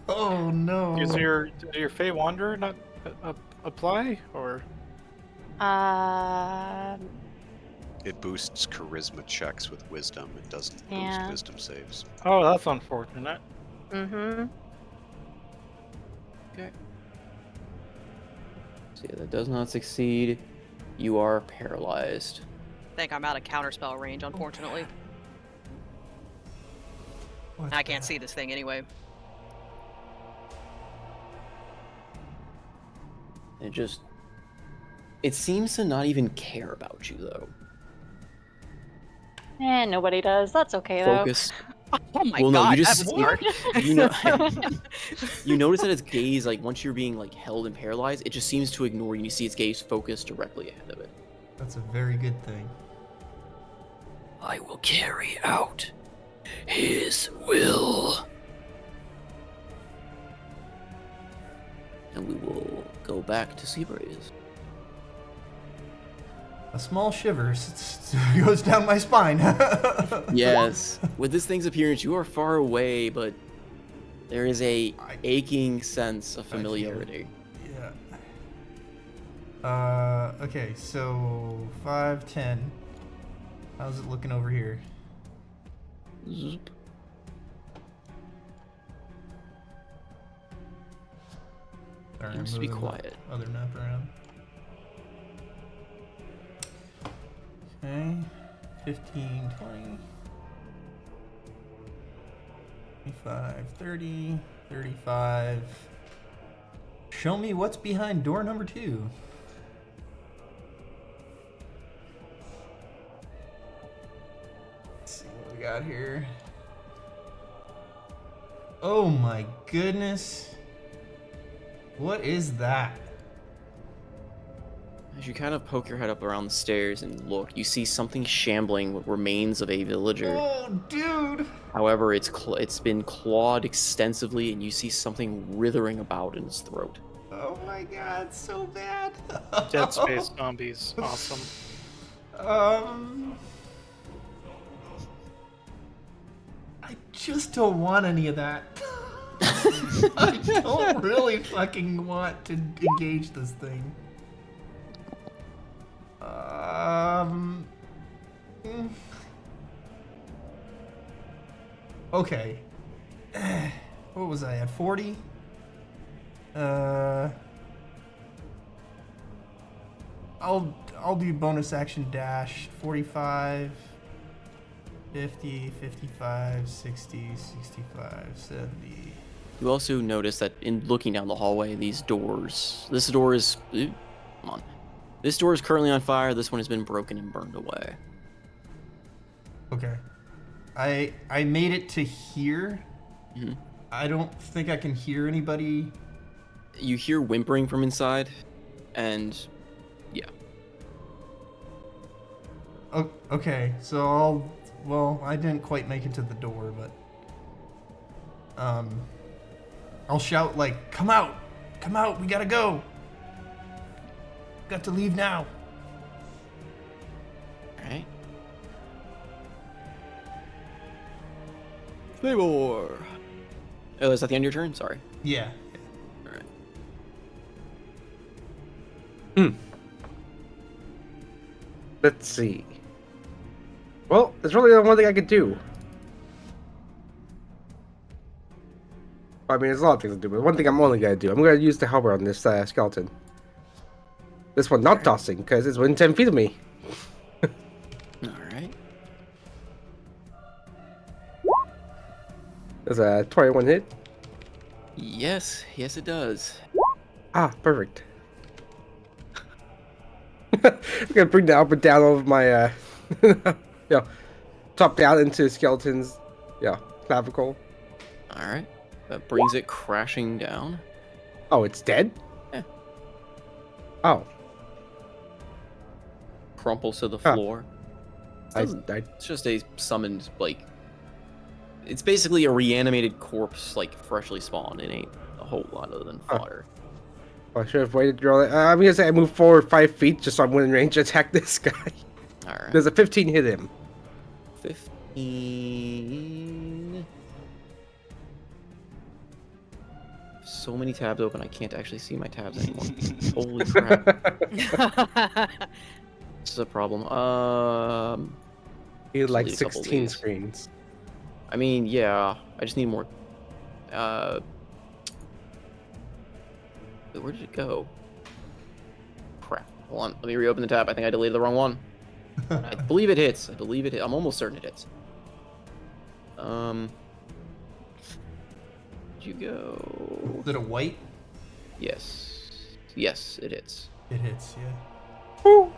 Oh no. Does your Fey Wanderer not apply, or It boosts charisma checks with wisdom. It doesn't Yeah. boost wisdom saves. oh, that's unfortunate. Mm-hmm. Okay. So yeah, that does not succeed. You are paralyzed. I think I'm out of counterspell range, unfortunately. What's I can't that? see this thing anyway. It seems to not even care about you though. And nobody does. That's okay though. Focus. Oh my Well, no, god, you that just- was smart. You know, you notice that its gaze, like once you're being like held and paralyzed, it just seems to ignore you. And you see its gaze focused directly ahead of it. That's a very good thing. I will carry out his will. And we will go back to Seabreeze. A small shiver goes down my spine. Yes. With this thing's appearance, you are far away, but there is a aching sense of feel it. familiarity. Yeah. Okay, so 5, 10. How's it looking over here? Zoop. Sorry, Seems I'm to be moving the quiet. Other map around. Okay. 15, 20. 25, 30, 35. Show me what's behind door number 2. Let's see what we got here. Oh my goodness. What is that? As you kind of poke your head up around the stairs and look, you see something shambling with remains of a villager. Oh, dude. However, it's been clawed extensively, and you see something writhing about in its throat. Oh my god, so bad. Dead Space zombies, awesome. I just don't want any of that. I don't really fucking want to engage this thing. Okay. what was I at? 40. I'll do bonus action dash. 45, 50, 55, 60, 65, 70. You also notice that in looking down the hallway, these doors. This door is. Come on. This door is currently on fire. This one has been broken and burned away. Okay. I made it to here. Mm-hmm. I don't think I can hear anybody. You hear whimpering from inside, and yeah. Oh, okay, so I didn't quite make it to the door, but I'll shout like, come out, we gotta go. Got to leave now. Alright. Flavor. Oh, is that the end of your turn? Sorry. Yeah. Alright. Let's see. Well, there's really only one thing I could do. I mean, there's a lot of things to do, but one thing I'm only gonna do. I'm gonna use the halberd on this skeleton. This one not tossing, because it's within 10 feet of me. Alright. There's a 21 hit. Yes, it does. Ah, perfect. I'm gonna bring the halberd down over my, top down into the skeleton's, clavicle. Alright. That brings it crashing down. Oh, it's dead? Yeah. Oh. Crumples to the floor. It's just a summoned, like... It's basically a reanimated corpse, like, freshly spawned. It ain't a whole lot other than fodder. I should have waited to roll it. I'm gonna say I moved forward 5 feet just so I'm within range to attack this guy. Alright. There's a 15 hit him. 15... So many tabs open, I can't actually see my tabs anymore. Holy crap. This is a problem. He had like need a couple 16 days. screens. I mean, yeah. I just need more. Where did it go? Crap. Hold on. Let me reopen the tab. I think I deleted the wrong one. I believe it hits. I'm almost certain it hits. Where'd you go? Is it a white? Yes. Yes, it hits. It hits, yeah. Woo!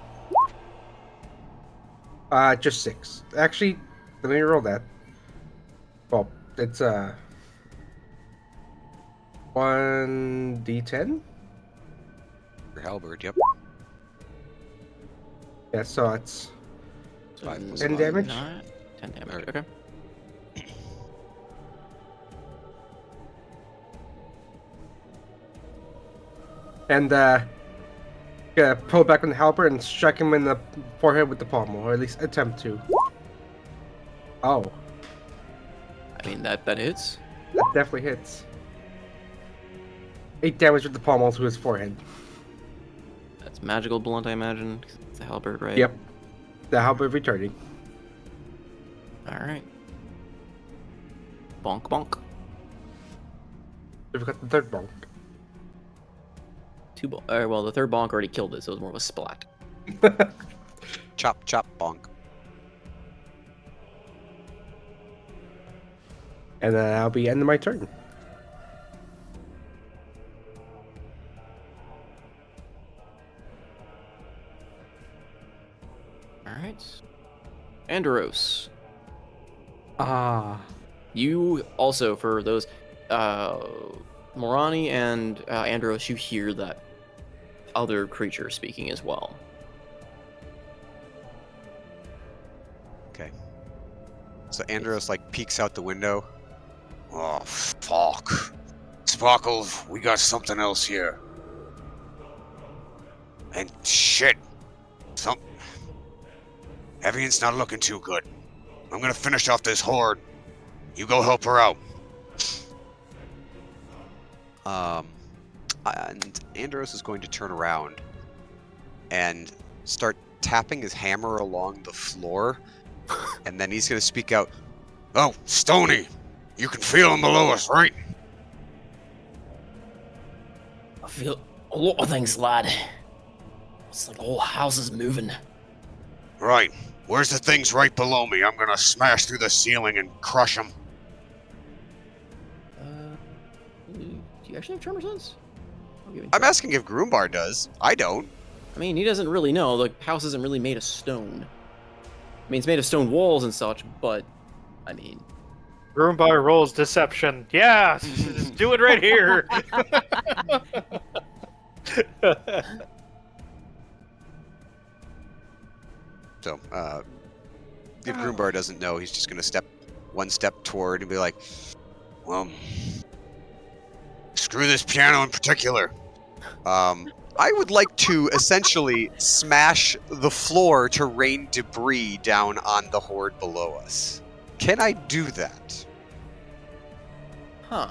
Just 6. Actually, let me roll that. Well, it's 1d10. Your halberd, yep. Yeah, so it's So 5 plus 10 5. damage. 10 damage. Alright. Okay. And yeah, pull back on the halberd and strike him in the forehead with the pommel, or at least attempt to. Oh, I mean, that hits. that definitely hits. 8 damage with the pommel to his forehead. That's magical blunt, I imagine. 'Cause it's a halberd, right? Yep. The halberd returning. Alright. Bonk, bonk. We've got the third bonk. 2 bonk. Alright, well, the third bonk already killed it, so it was more of a splat. Chop, chop, bonk. And then I'll be ending my turn. Alright. Andros. Ah. You also, for those, Morani and Andros, you hear that other creature speaking as well. Okay. So Andros like peeks out the window. Oh, fuck. Sparkles, we got something else here. And shit. Evian's not looking too good. I'm gonna finish off this horde. You go help her out. And Andros is going to turn around and start tapping his hammer along the floor. And then he's going to speak out, "Oh, Stony, you can feel him below us, right? feel a lot of things, lad. It's like the whole house is moving. Right. Where's the things right below me? I'm gonna smash through the ceiling and crush them. Do you actually have tremor sense? I'm asking if Groombar does. I don't. I mean, he doesn't really know. The house isn't really made of stone. I mean, it's made of stone walls and such, but, I mean... Roombar rolls deception. Yeah, just do it right here. So, if Groombar doesn't know, he's just gonna step one step toward and be like, well, screw this piano in particular. I would like to essentially smash the floor to rain debris down on the horde below us. Can I do that? Huh.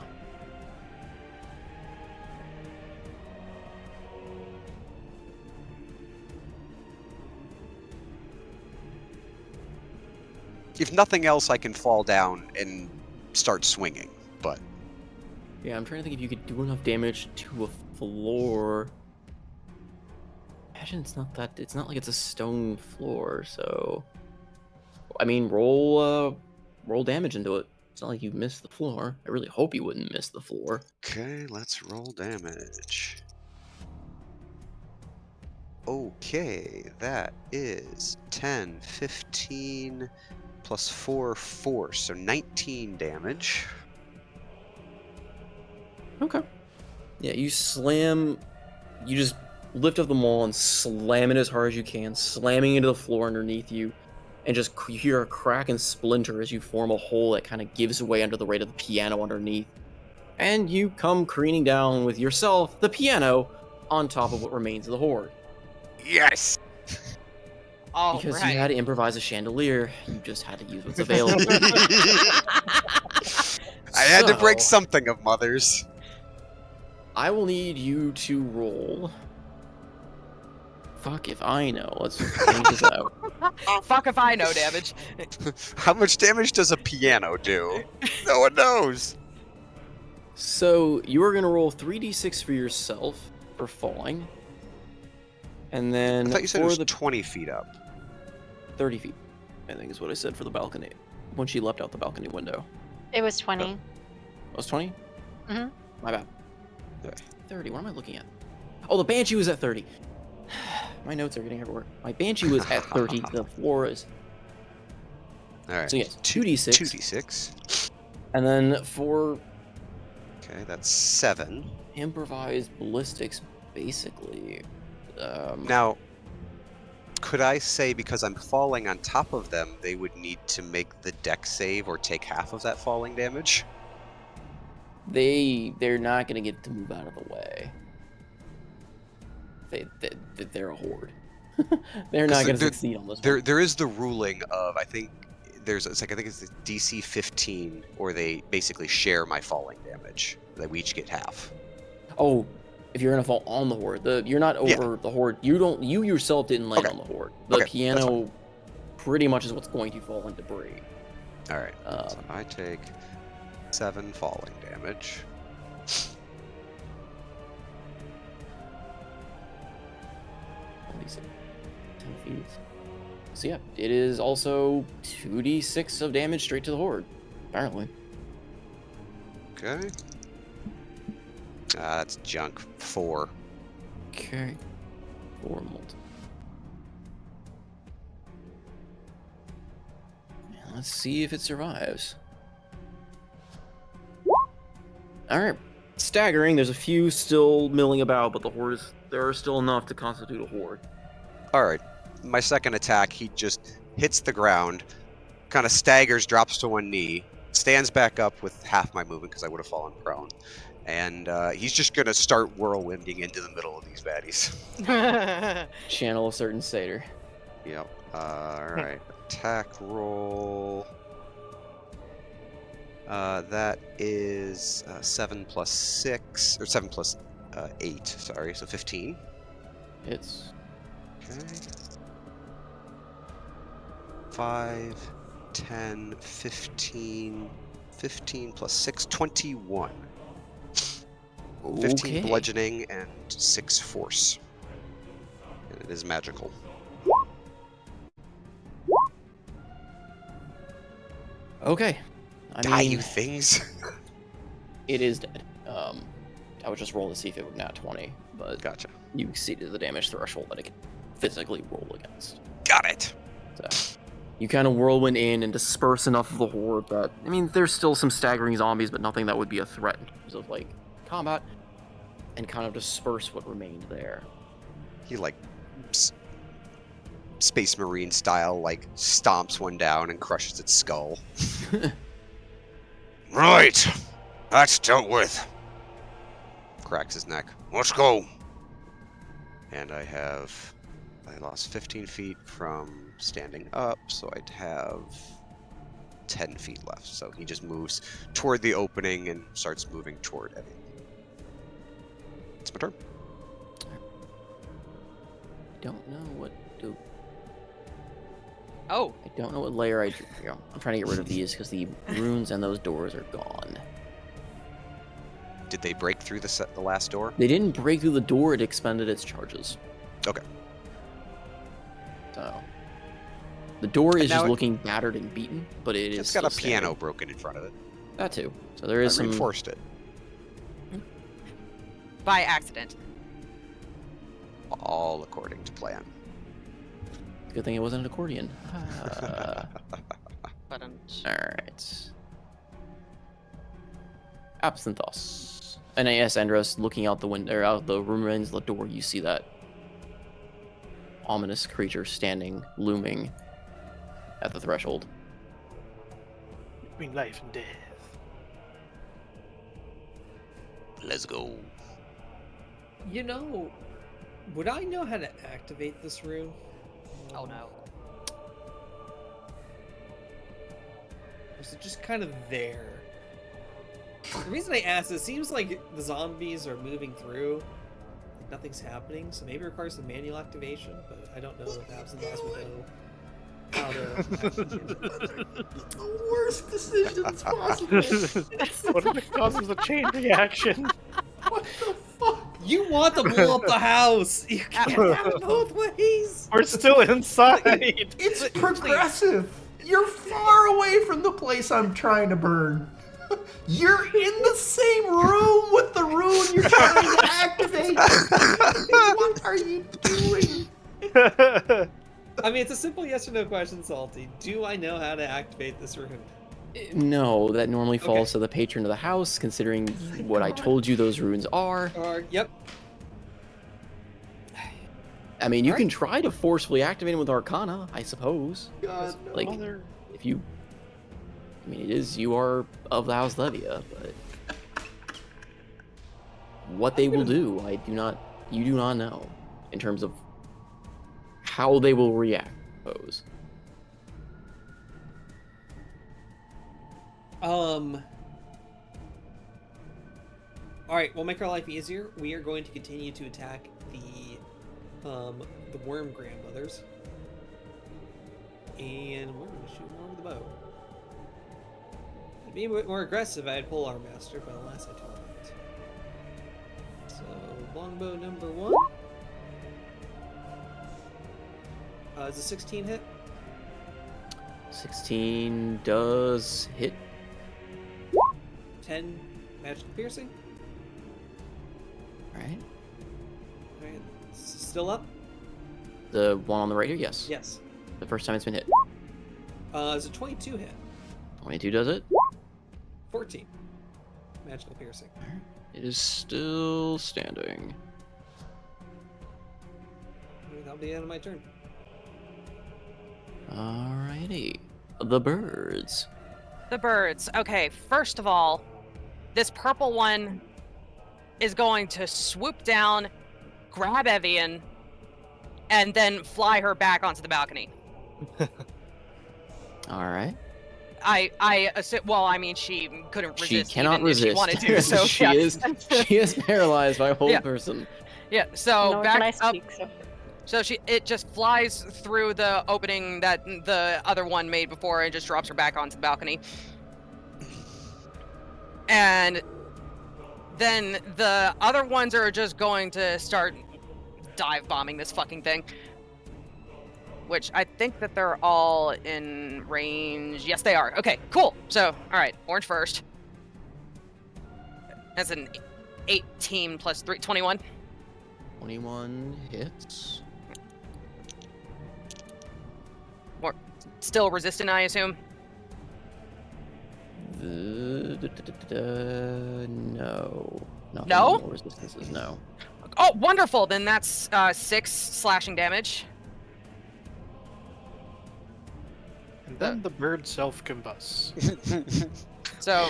If nothing else, I can fall down and start swinging, but... Yeah, I'm trying to think if you could do enough damage to a floor. Imagine it's not like it's a stone floor, so... I mean, roll damage into it. It's not like you missed the floor. I really hope you wouldn't miss the floor. Okay, let's roll damage. Okay, that is 10, 15, plus 4, 4, so 19 damage. Okay. Yeah, you just lift up the maul and slam it as hard as you can, slamming into the floor underneath you, and just you hear a crack and splinter as you form a hole that kind of gives way under the weight of the piano underneath. And you come careening down with yourself, the piano, on top of what remains of the horde. Yes! All Because right. you had to improvise a chandelier, you just had to use what's available. I had to break So, something of Mother's. I will need you to roll. Fuck if I know. Let's change this out. Fuck if I know damage. How much damage does a piano do? No one knows. So you are gonna roll 3d6 for yourself for falling, and then I thought you said it for was the 20 feet up. 30 feet, I think is what I said for the balcony when she leapt out the balcony window. It was 20. It was 20. Mhm. My bad. Okay. 30. What am I looking at? Oh, the banshee was at 30. My notes are getting everywhere. My banshee was at 30. The floor is. All right. So yes, 2d6. 2d6. And then for Okay, that's 7. improvised ballistics, basically. Now, could I say because I'm falling on top of them, they would need to make the deck save or take half of that falling damage? They're not gonna get to move out of the way. They're a horde. They're not gonna succeed on this one. There is the ruling of I think it's the DC 15, or they basically share my falling damage. That we each get half. Oh, if you're gonna fall on the horde, you're not over the horde. You yourself didn't land on the horde. The piano pretty much is what's going to fall in debris. All right. So I take 7 falling damage. So yeah, it is also 2d6 of damage straight to the horde, apparently. Okay. That's junk. 4. Okay. 4 multi. Let's see if it survives. Alright. Staggering, there's a few still milling about, but there are still enough to constitute a horde. Alright. My second attack, he just hits the ground, kind of staggers, drops to one knee, stands back up with half my movement because I would have fallen prone. And he's just going to start whirlwinding into the middle of these baddies. Channel a certain satyr. Yep. Alright. Attack roll. That is 7 plus 6, or 7 plus 8, sorry, so 15. Hits. Okay. 5, 10, 15, 15 plus 6, 21. 15 Okay. bludgeoning and 6 force. And it is magical. Okay. Die, you things! It is dead. I would just roll to see if it would nat 20, but Gotcha. you exceeded the damage threshold that it can physically roll against. Got it! So you kind of whirlwind in and disperse enough of the horde that, I mean, there's still some staggering zombies, but nothing that would be a threat in terms of, like, combat, and kind of disperse what remained there. He, like, Space Marine style, like, stomps one down and crushes its skull. Right! That's dealt with. Cracks his neck. Let's go! And I lost 15 feet from standing up, so I'd have 10 feet left. So he just moves toward the opening and starts moving toward Eddie. It's my turn. I don't know what to... Oh, I don't know what layer I drew. You know, I'm trying to get rid of these because the runes and those doors are gone. Did they break through the last door? They didn't break through the door, it expended its charges. Okay. So the door is now just it- looking battered and beaten, but it is It's got a still piano standing. broken in front of it. That too. So there I is some... reinforced it. by accident. All according to plan. Good thing it wasn't an accordion. But Alright. Absinthos. And yes, Andros, looking out the window, or out the room ends the door, you see that ominous creature standing, looming at the threshold. Between life and death. Let's go. You know, would I know how to activate this rune? oh no. Or is it just kind of there? The reason I ask is it seems like the zombies are moving through, like nothing's happening, so maybe it requires some manual activation, but I don't know if Absinthe would know how to actually do it. The worst decisions possible. What if it causes a chain reaction? What the fuck? You want to blow up the house! You can't have it both ways! We're still inside. It's progressive. You're far away from the place I'm trying to burn. You're in the same room with the rune you're trying to activate. What are you doing? I mean, it's a simple yes or no question, Salty. Do I know how to activate this rune? No, that normally falls to the patron of the house, considering what I told you those runes are. Yep. I mean, you can try to forcefully activate them with Arcana, I suppose. God, no. Like, if you... I mean, it is, you are of the House Levia, but... What they will do, you do not know, in terms of how they will react, I suppose. Alright, we'll make our life easier. We are going to continue to attack the worm grandmothers. And we're going to shoot more with the bow. To be a bit more aggressive, I'd pull our master, but alas, I told it. So, longbow number 1. Is a 16 hit? 16 does hit. 10 magical piercing. Alright. Alright, still up? The one on the right here, yes. Yes. The first time it's been hit. It's a 22 hit. 22 does it. 14 magical piercing. It is still standing. That'll be the end of my turn. Alrighty. The birds. The birds. Okay, first of all, this purple one is going to swoop down, grab Evian, and then fly her back onto the balcony. Alright. I assume, well, I mean, she couldn't resist. She cannot even if resist. she wanted to, so she yeah. is paralyzed by a whole Yeah. person. Yeah, so Nor back can I up. speak, so. So it just flies through the opening that the other one made before and just drops her back onto the balcony. And then the other ones are just going to start dive bombing this fucking thing. Which I think that they're all in range. Yes, they are. Okay, cool. So, all right, orange first. That's an 18 plus 3, 21. 21 hits. Still resistant, I assume? No. Nothing No? more resistances, no. Oh, wonderful. Then that's 6 slashing damage. And then the bird self-combusts. So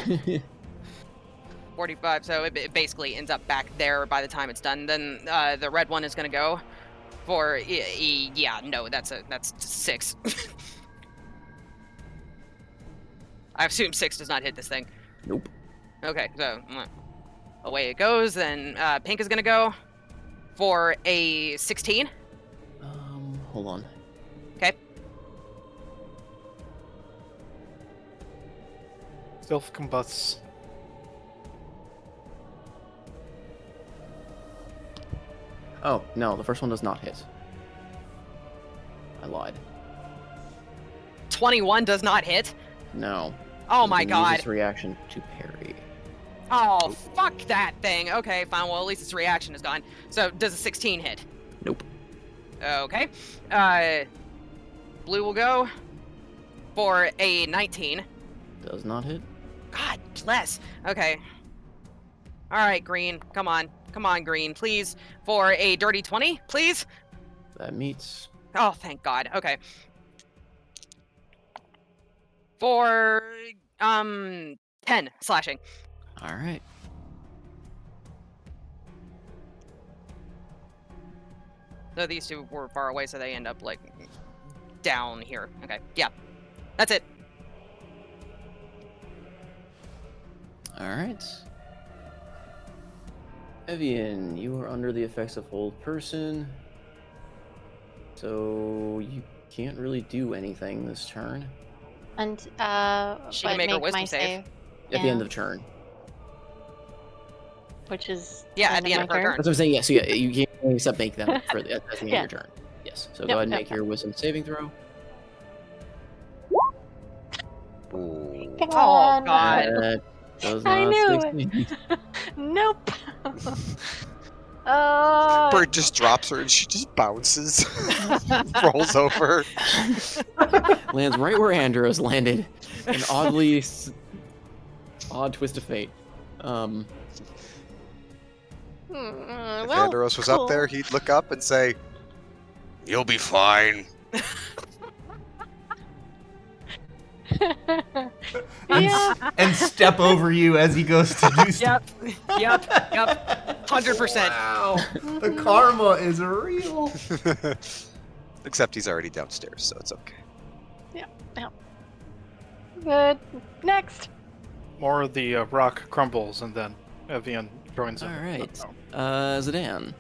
45. So it basically ends up back there by the time it's done. Then the red one is going to go for yeah. No, that's 6. I assume 6 does not hit this thing. Nope. Okay, so away it goes. Then pink is going to go for a 16. Hold on. Okay. Self-combusts. Oh, no, the first one does not hit. I lied. 21 does not hit. No. Oh my Use god. its reaction to parry. Oh, fuck that thing. Okay, fine. Well, at least its reaction is gone. So, does a 16 hit? Nope. Okay. Blue will go for a 19. Does not hit. God bless. Okay. All right, green. Come on. Come on, green, please. For a dirty 20, please. That meets. Oh, thank God. Okay. For 10 slashing. All right. So these two were far away, so they end up like down here. Okay. Yeah. That's it. All right. Evian, you are under the effects of hold person, so you can't really do anything this turn. And She but can make her my wisdom save. At the end of turn. which is Yeah, at the end of her my turn. That's what I'm saying. Yeah, so yeah, you can't except make them for at the end Yeah. of your turn. Yes. So Yep, go ahead and yep, make your wisdom saving throw. Ooh. Come Oh, on. God. That does I not knew succeed. Nope. Oh. Bird just drops her and she just bounces, rolls over. Lands right where Andros landed. An oddly odd twist of fate. Well, If Andros was up there, he'd look up and say, "You'll be fine." yeah. And step over you as he goes to do stuff. Yep. 100%. Wow. The karma is real. Except he's already downstairs, so it's okay. Good. Next. More of the rock crumbles, and then Evian joins in. All right. Oh. Zidane.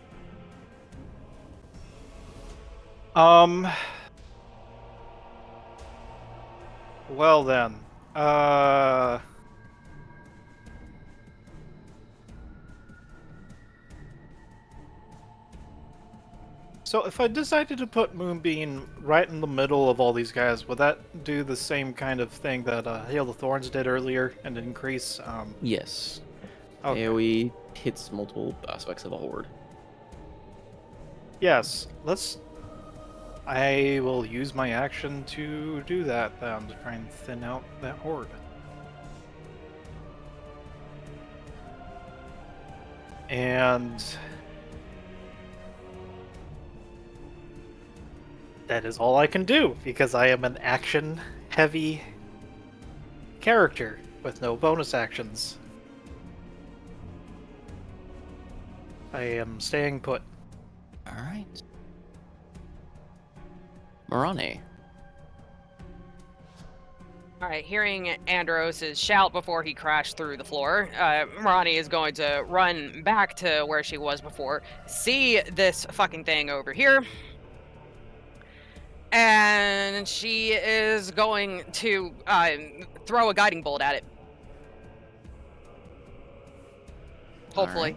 Well then. So if I decided to put Moonbeam right in the middle of all these guys, would that do the same kind of thing that Hail of Thorns did earlier and increase? Yes. Okay. AoE hits multiple aspects of a horde. Yes, I will use my action to do that then, to try and thin out that horde. And that is all I can do, because I am an action-heavy character with no bonus actions. I am staying put. All right. Morane. All right, hearing Andros' shout before he crashed through the floor, Marani is going to run back to where she was before, see this fucking thing over here, and she is going to throw a guiding bolt at it. Hopefully.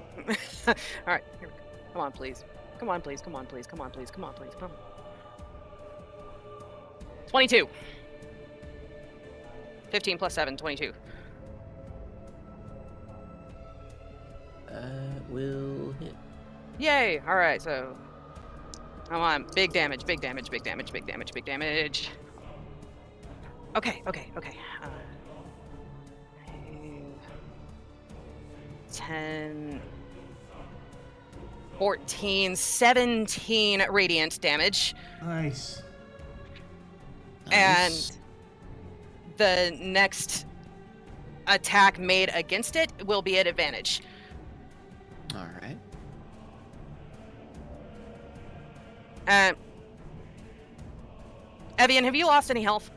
All right. Here we go. Come on, please. Come on, please. Come on, please. Come on, please. Come on, please. Come on. 22. 15 plus 7, 22. Will hit. Yay! All right, so come on, big damage, big damage, big damage, big damage, big damage. Okay. 10, 14, 17 radiant damage. Nice. And Nice. the next attack made against it will be at advantage. All right. Evian, have you lost any health?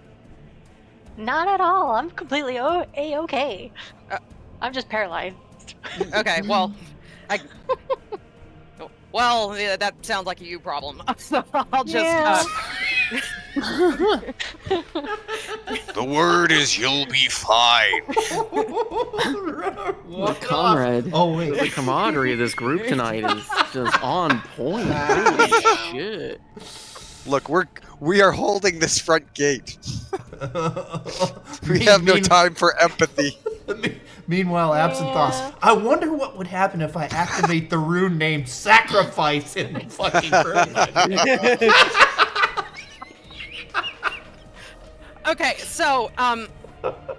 Not at all. I'm completely a-okay. Uh, I'm just paralyzed. Okay, well, well, yeah, that sounds like a you problem. So I'll just. Yeah. The word is you'll be fine. The comrade. Oh wait. The camaraderie of this group tonight is just on point. Holy shit. Look, we are holding this front gate. We have no time for empathy. Meanwhile, Absent thoughts. I wonder what would happen if I activate the rune named Sacrifice in the fucking room. Okay, so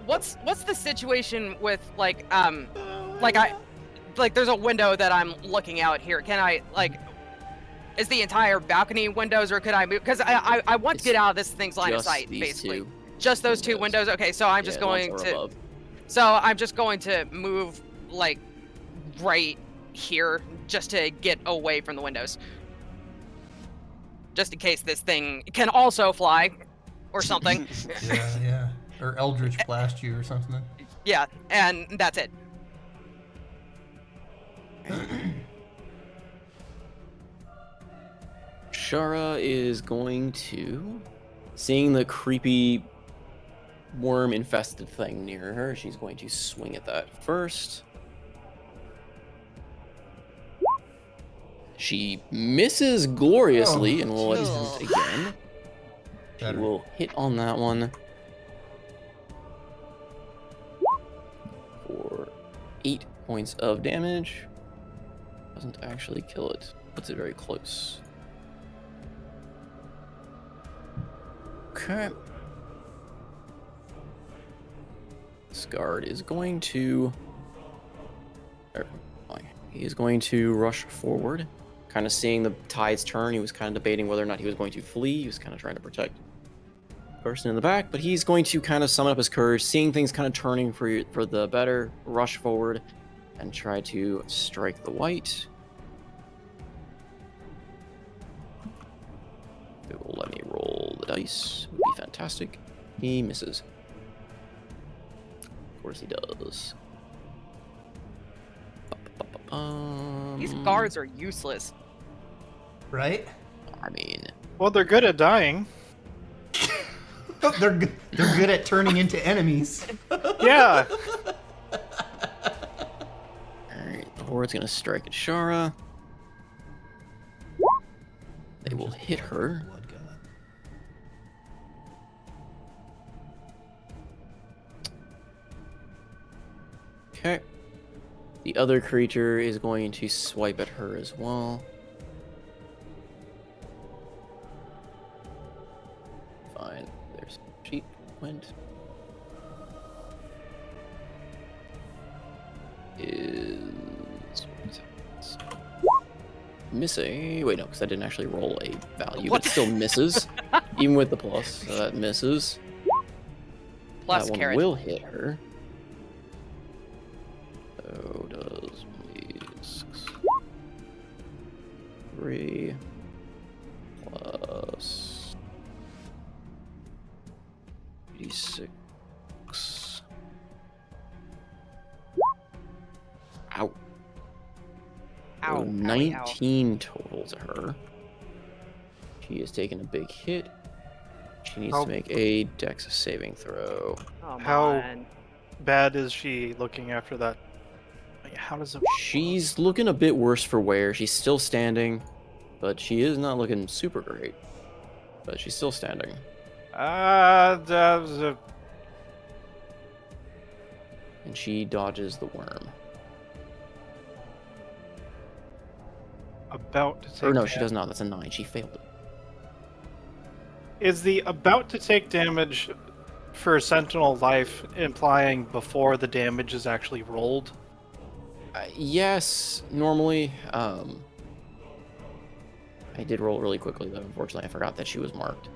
what's the situation with like there's a window that I'm looking out here. Can I is the entire balcony windows, or could I move? Because I want to get out of this thing's line of Just sight, these basically. two Just those two windows. windows. Okay, so I'm just Yeah, ones going are to. above. So I'm just going to move like right here just to get away from the windows. Just in case this thing can also fly or something. Yeah. Or Eldritch Blast you or something. Yeah, and that's it. Shara is going to, seeing the creepy worm-infested thing near her, she's going to swing at that first. She misses gloriously and will attempt again. She Better. will hit on that one for 8 points of damage. Doesn't actually kill it, puts it very close. Okay. This guard is going to. He is going to rush forward. Kind of seeing the tides turn, he was kind of debating whether or not he was going to flee. He was kind of trying to protect the person in the back, but he's going to kind of summon up his courage, seeing things kind of turning for the better, rush forward and try to strike the white. If it will let me roll the dice, would be fantastic. He misses. Of course he does. These guards are useless. Right? I mean, Well, they're good at dying. They're good at turning into enemies. Yeah. alright, the horde's gonna strike at Shara. They will hit her. Blood god. Okay. The other creature is going to swipe at her as well. Fine. There's she went. Is missing. Wait, no, because I didn't actually roll a value, but it still misses, even with the plus. So that misses. Plus that one carrot. will hit her. So does 3 plus 86. Ow. Ow, So owie, ow. 19 total to her. She is taking a big hit. She needs How- to make a dex saving throw. Come How- on. Bad is she looking after that How does it? She's looking a bit worse for wear. She's still standing, but she is not looking super great. But she's still standing. About And she dodges the worm. to take. Or no, she does not. That's a 9. She failed it. Is the about to take damage for Sentinel life implying before the damage is actually rolled? Yes, normally. I did roll really quickly, though. Unfortunately, I forgot that she was marked.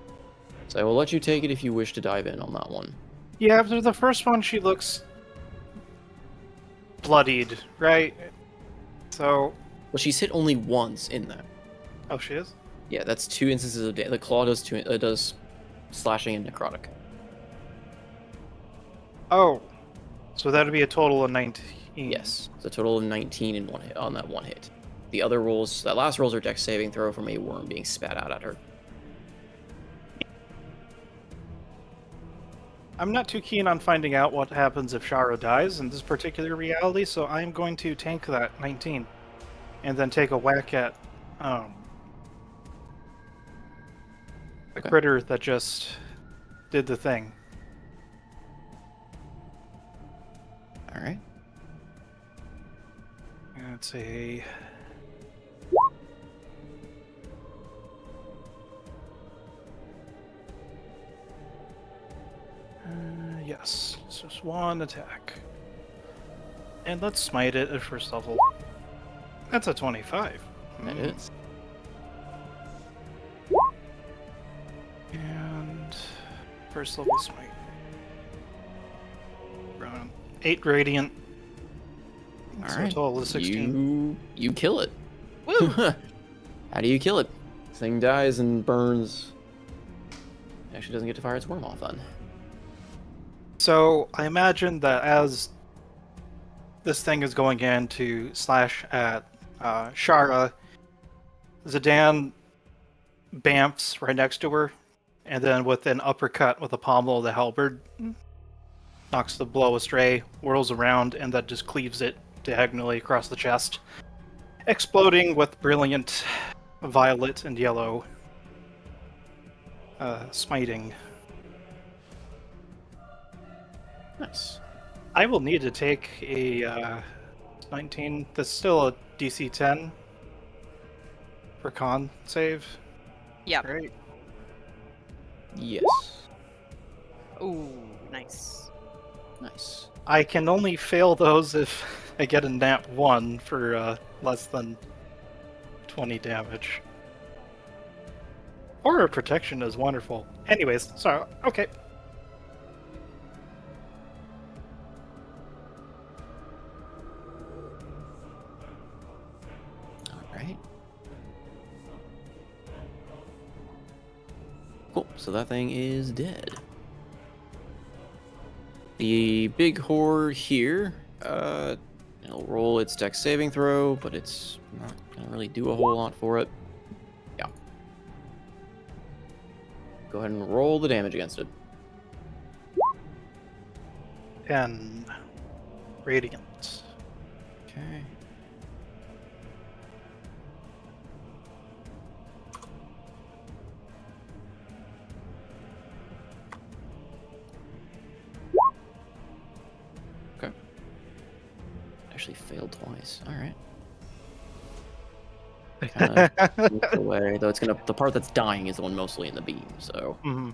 So I will let you take it if you wish to dive in on that one. Yeah, after the first one, she looks bloodied, right? So, Well, she's hit only once in that. oh, she is. Yeah, that's 2 instances of damage. The claw does does slashing and necrotic. Oh, so that would be a total of 19. Yes, it's a total of 19 in one hit on that one hit. The other rolls, that last rolls are dex saving throw from a worm being spat out at her. I'm not too keen on finding out what happens if Shara dies in this particular reality, so I'm going to tank that 19 and then take a whack at the Okay. critter that just did the thing. All right. It's a yes, it's just one attack. And let's smite it at first level. That's a 25. That is. And first level smite. Around 8 radiant. All So right. a total of 16. You kill it. Woo! How do you kill it? This thing dies and burns. Actually, doesn't get to fire its worm off then. So I imagine that as this thing is going in to slash at Shara, Zidane bamfs right next to her, and then with an uppercut with the pommel of the halberd, knocks the blow astray, whirls around, and that just cleaves it diagonally across the chest, exploding with brilliant violet and yellow smiting. Nice. I will need to take a 19. That's still a DC 10 for con save. Yep. Right. Yes. Ooh, nice. Nice. I can only fail those if I get a nat 1 for less than 20 damage. Aura protection is wonderful. Anyways, so okay. All right. Cool. So that thing is dead. The big horde here, it'll roll its dex saving throw, but it's not gonna really do a whole lot for it. Yeah. Go ahead and roll the damage against it. 10 radiant. Okay. Okay. Actually failed twice. All right. Kind of moves away, though it's gonna. The part that's dying is the one mostly in the beam. So. Mm-hmm.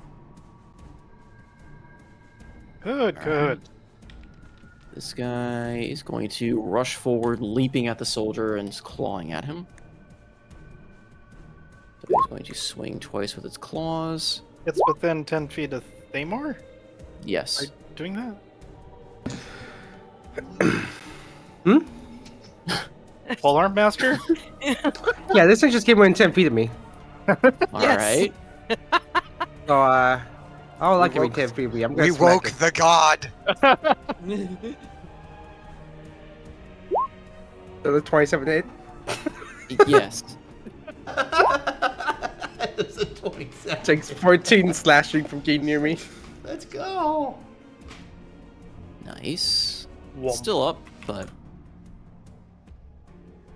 Good, All good. right. This guy is going to rush forward, leaping at the soldier and clawing at him. So he's going to swing twice with its claws. It's within 10 feet of Thamor? Yes. Are you doing that? Full arm master? Yeah, this thing just came within 10 feet of me. All Yes. right. So, I don't like it woke- 10 feet of me. I'm gonna We smack woke it. the god. So the 27 hit. Yes. That's a 27. Takes 14 slashing from getting near me. Let's go. Nice. Womp. Still up, but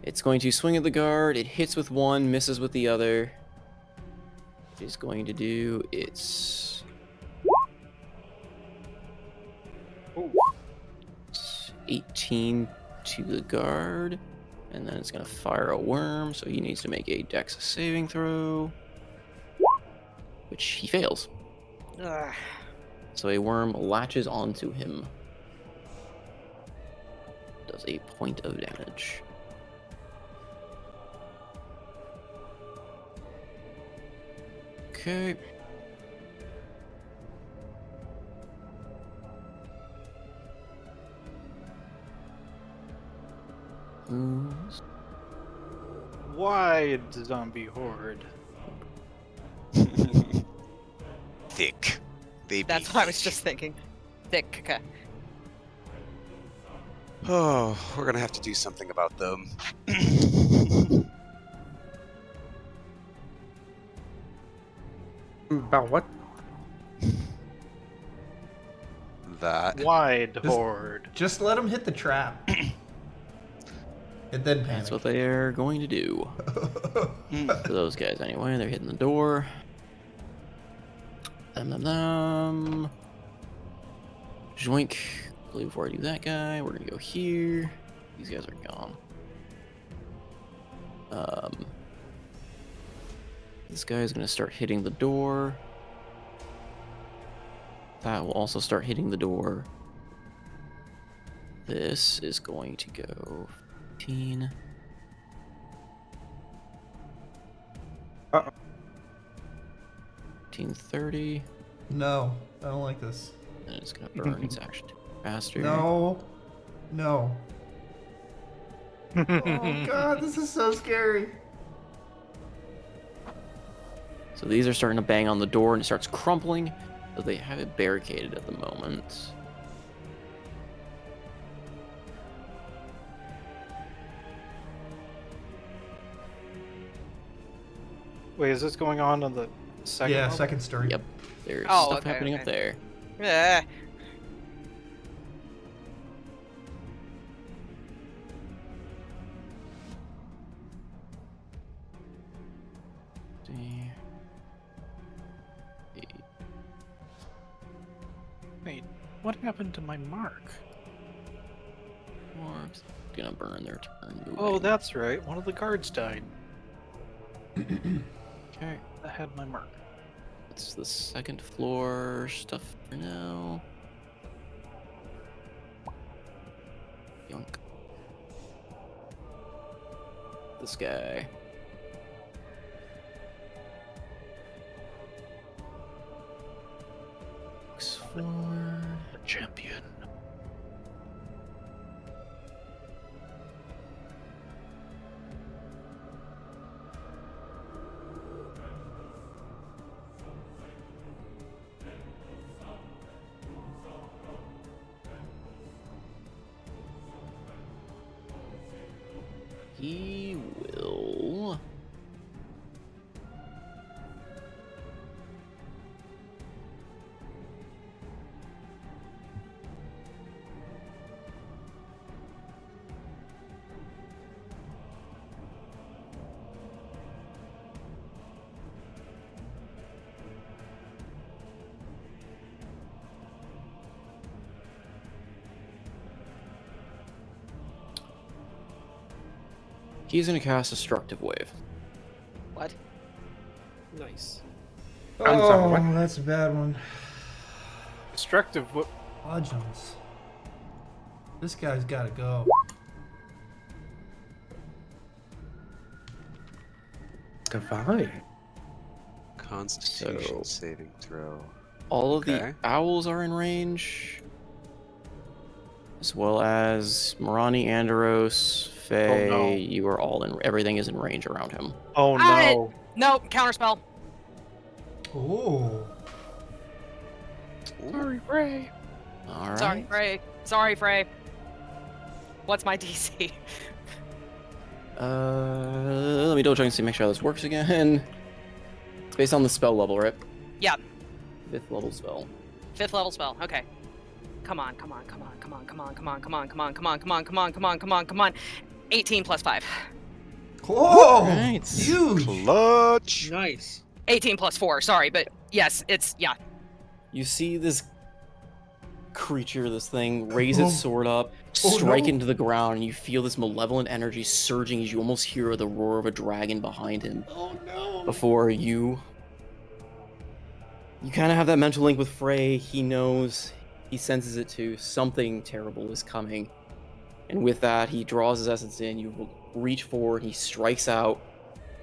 It's going to swing at the guard. It hits with one, misses with the other. It's going to do its 18 to the guard, and then it's going to fire a worm, so he needs to make a dex saving throw, which he fails. Ugh. So a worm latches onto him. Does a point of damage. Okay. Moves. Wide zombie horde. Thick. They be That's what I was thick. just thinking. Thick. Okay. Oh, we're gonna have to do something about them. About what? That. Wide horde. Just let him hit the trap. And then panic. That's what they are going to do. For those guys, anyway. They're hitting the door. Joink. Before I do that guy, we're gonna go here. These guys are gone. This guy is gonna start hitting the door. That will also start hitting the door. This is going to go 15. Uh-oh. 1530. No, I don't like this. And it's gonna burn its action faster. No. No. Oh god, this is so scary. So these are starting to bang on the door and it starts crumpling. So they have it barricaded at the moment. Wait, is this going on the second Yeah, level? second story. Yep. There's Oh, stuff okay, happening okay. up there. Yeah. See. Wait, what happened to my mark? Orbs. Gonna burn their turn. Oh, moving. that's right. One of the guards died. Okay. I had my mark. It's the second floor stuff for now. Yunk. This guy. Looks forward. The champion. He will. He's gonna cast Destructive Wave. What? Nice. I'm sorry, what? Oh, that's a bad one. Destructive. What? Legends. This guy's gotta go. Divine. Constitution So- saving throw. All of Okay. the owls are in range, as well as Marani, Andros, Faye. no. You are all in. Everything is in range around him. Oh I- no. Nope. Counterspell. Oh. Sorry, Ray. All right. Sorry, Frey. Sorry, Frey. What's my DC? Let me double check and see, make sure this works again. It's based on the spell level, right? Yeah. 5th level spell. 5th level spell. Okay. Come on, come on, come on, come on, come on, come on, come on, come on, come on, come on, come on, come on, come on, come on. 18 plus 5. Oh, Right. huge. Clutch. Nice. 18 plus 4, sorry, but yes, it's, yeah. You see this creature, this thing, raise its sword up, Oh, strike no. into the ground, and you feel this malevolent energy surging as you almost hear the roar of a dragon behind him. Oh no. Before you kind of have that mental link with Frey. He knows, he senses it too. Something terrible is coming. And with that, he draws his essence in. You reach forward, he strikes out,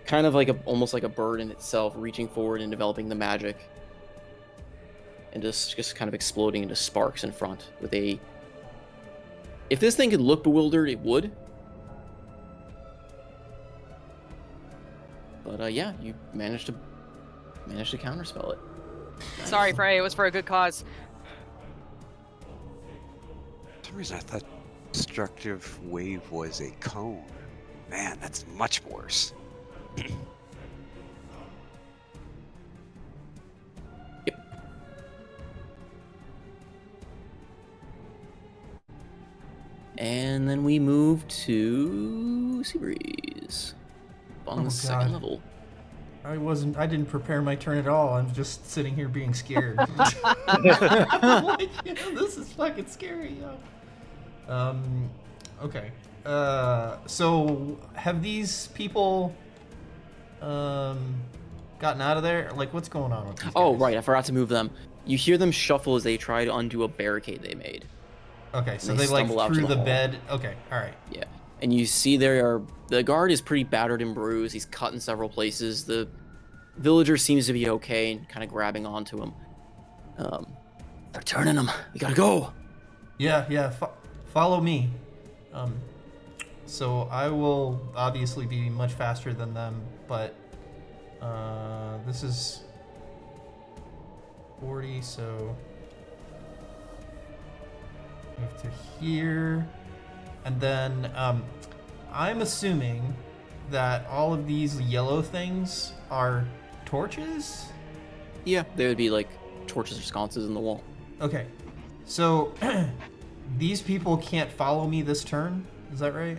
kind of like almost like a bird in itself, reaching forward and developing the magic. And just kind of exploding into sparks in front with a... If this thing could look bewildered, it would. But yeah, you managed to counterspell it. Sorry, Frey, it was for a good cause. For some reason, I thought destructive wave was a cone. Man, that's much worse. And then we move to Seabreeze on Oh, the second God. level. I didn't prepare my turn at all. I'm just sitting here being scared. I'm like, yeah, this is fucking scary, yo. Okay. So have these people gotten out of there? Like, what's going on with these Oh, guys? right, I forgot to move them. You hear them shuffle as they try to undo a barricade they made. Okay, so they they like stumble out to through the the hall. bed. Okay, all right. Yeah. And you see the guard is pretty battered and bruised. He's cut in several places. The villager seems to be okay and kind of grabbing onto him. They're turning him. We gotta go. Yeah. Follow me. So I will obviously be much faster than them, but this is 40, so move to here, and then I'm assuming that all of these yellow things are torches. Yeah, they would be like torches or sconces in the wall. Okay, so these people can't follow me this turn. Is that right?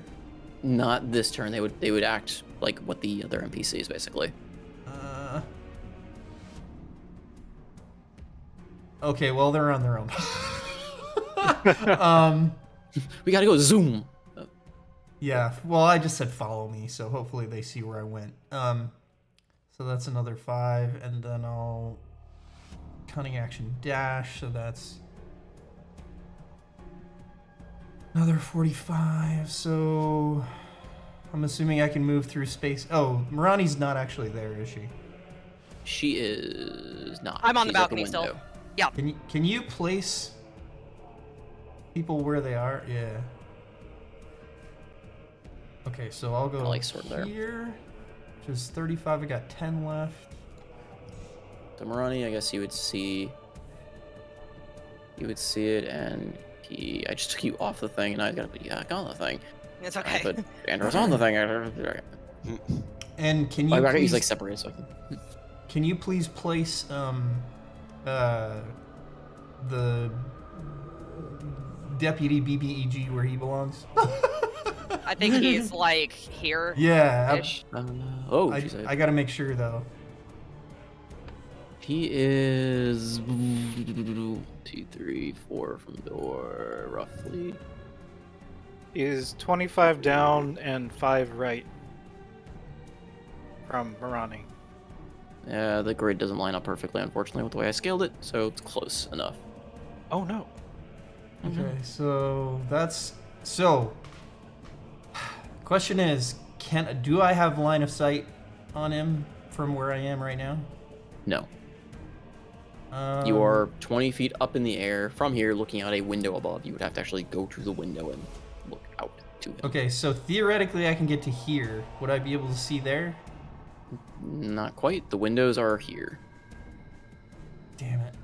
Not this turn. They would act like what the other NPCs basically. Okay, well they're on their own. We gotta go zoom. Yeah, well I just said follow me, so hopefully they see where I went. So that's another 5, and then I'll cunning action dash, so that's another 45. So I'm assuming I can move through space. Oh, Marani's not actually there, is she? She is not. I'm on the She's at balcony still. window. Yeah. Can you place people where they are? Yeah. Okay, so I'll go like sort of there. here, which is 35. I got 10 left. So Marani, I guess you would see it, and I just took you off the thing, and I gotta put you back on the thing. It's okay. But Andrew's on the thing. And can you I got please, he's like separated, so I can. can you please place the deputy BBEG where he belongs? I think he's like here. Yeah. Ish. I gotta make sure though. He is 2, 3, 4 from door, roughly. Is 25 down and 5 right from Marani. Yeah, the grid doesn't line up perfectly, unfortunately, with the way I scaled it, so it's close enough. Oh no. Okay, so that's question is, do I have line of sight on him from where I am right now? No. You are 20 feet up in the air. From here, looking out a window above. You would have to actually go to the window and look out to it. Okay, so theoretically I can get to here. Would I be able to see there? Not quite. The windows are here. Damn it.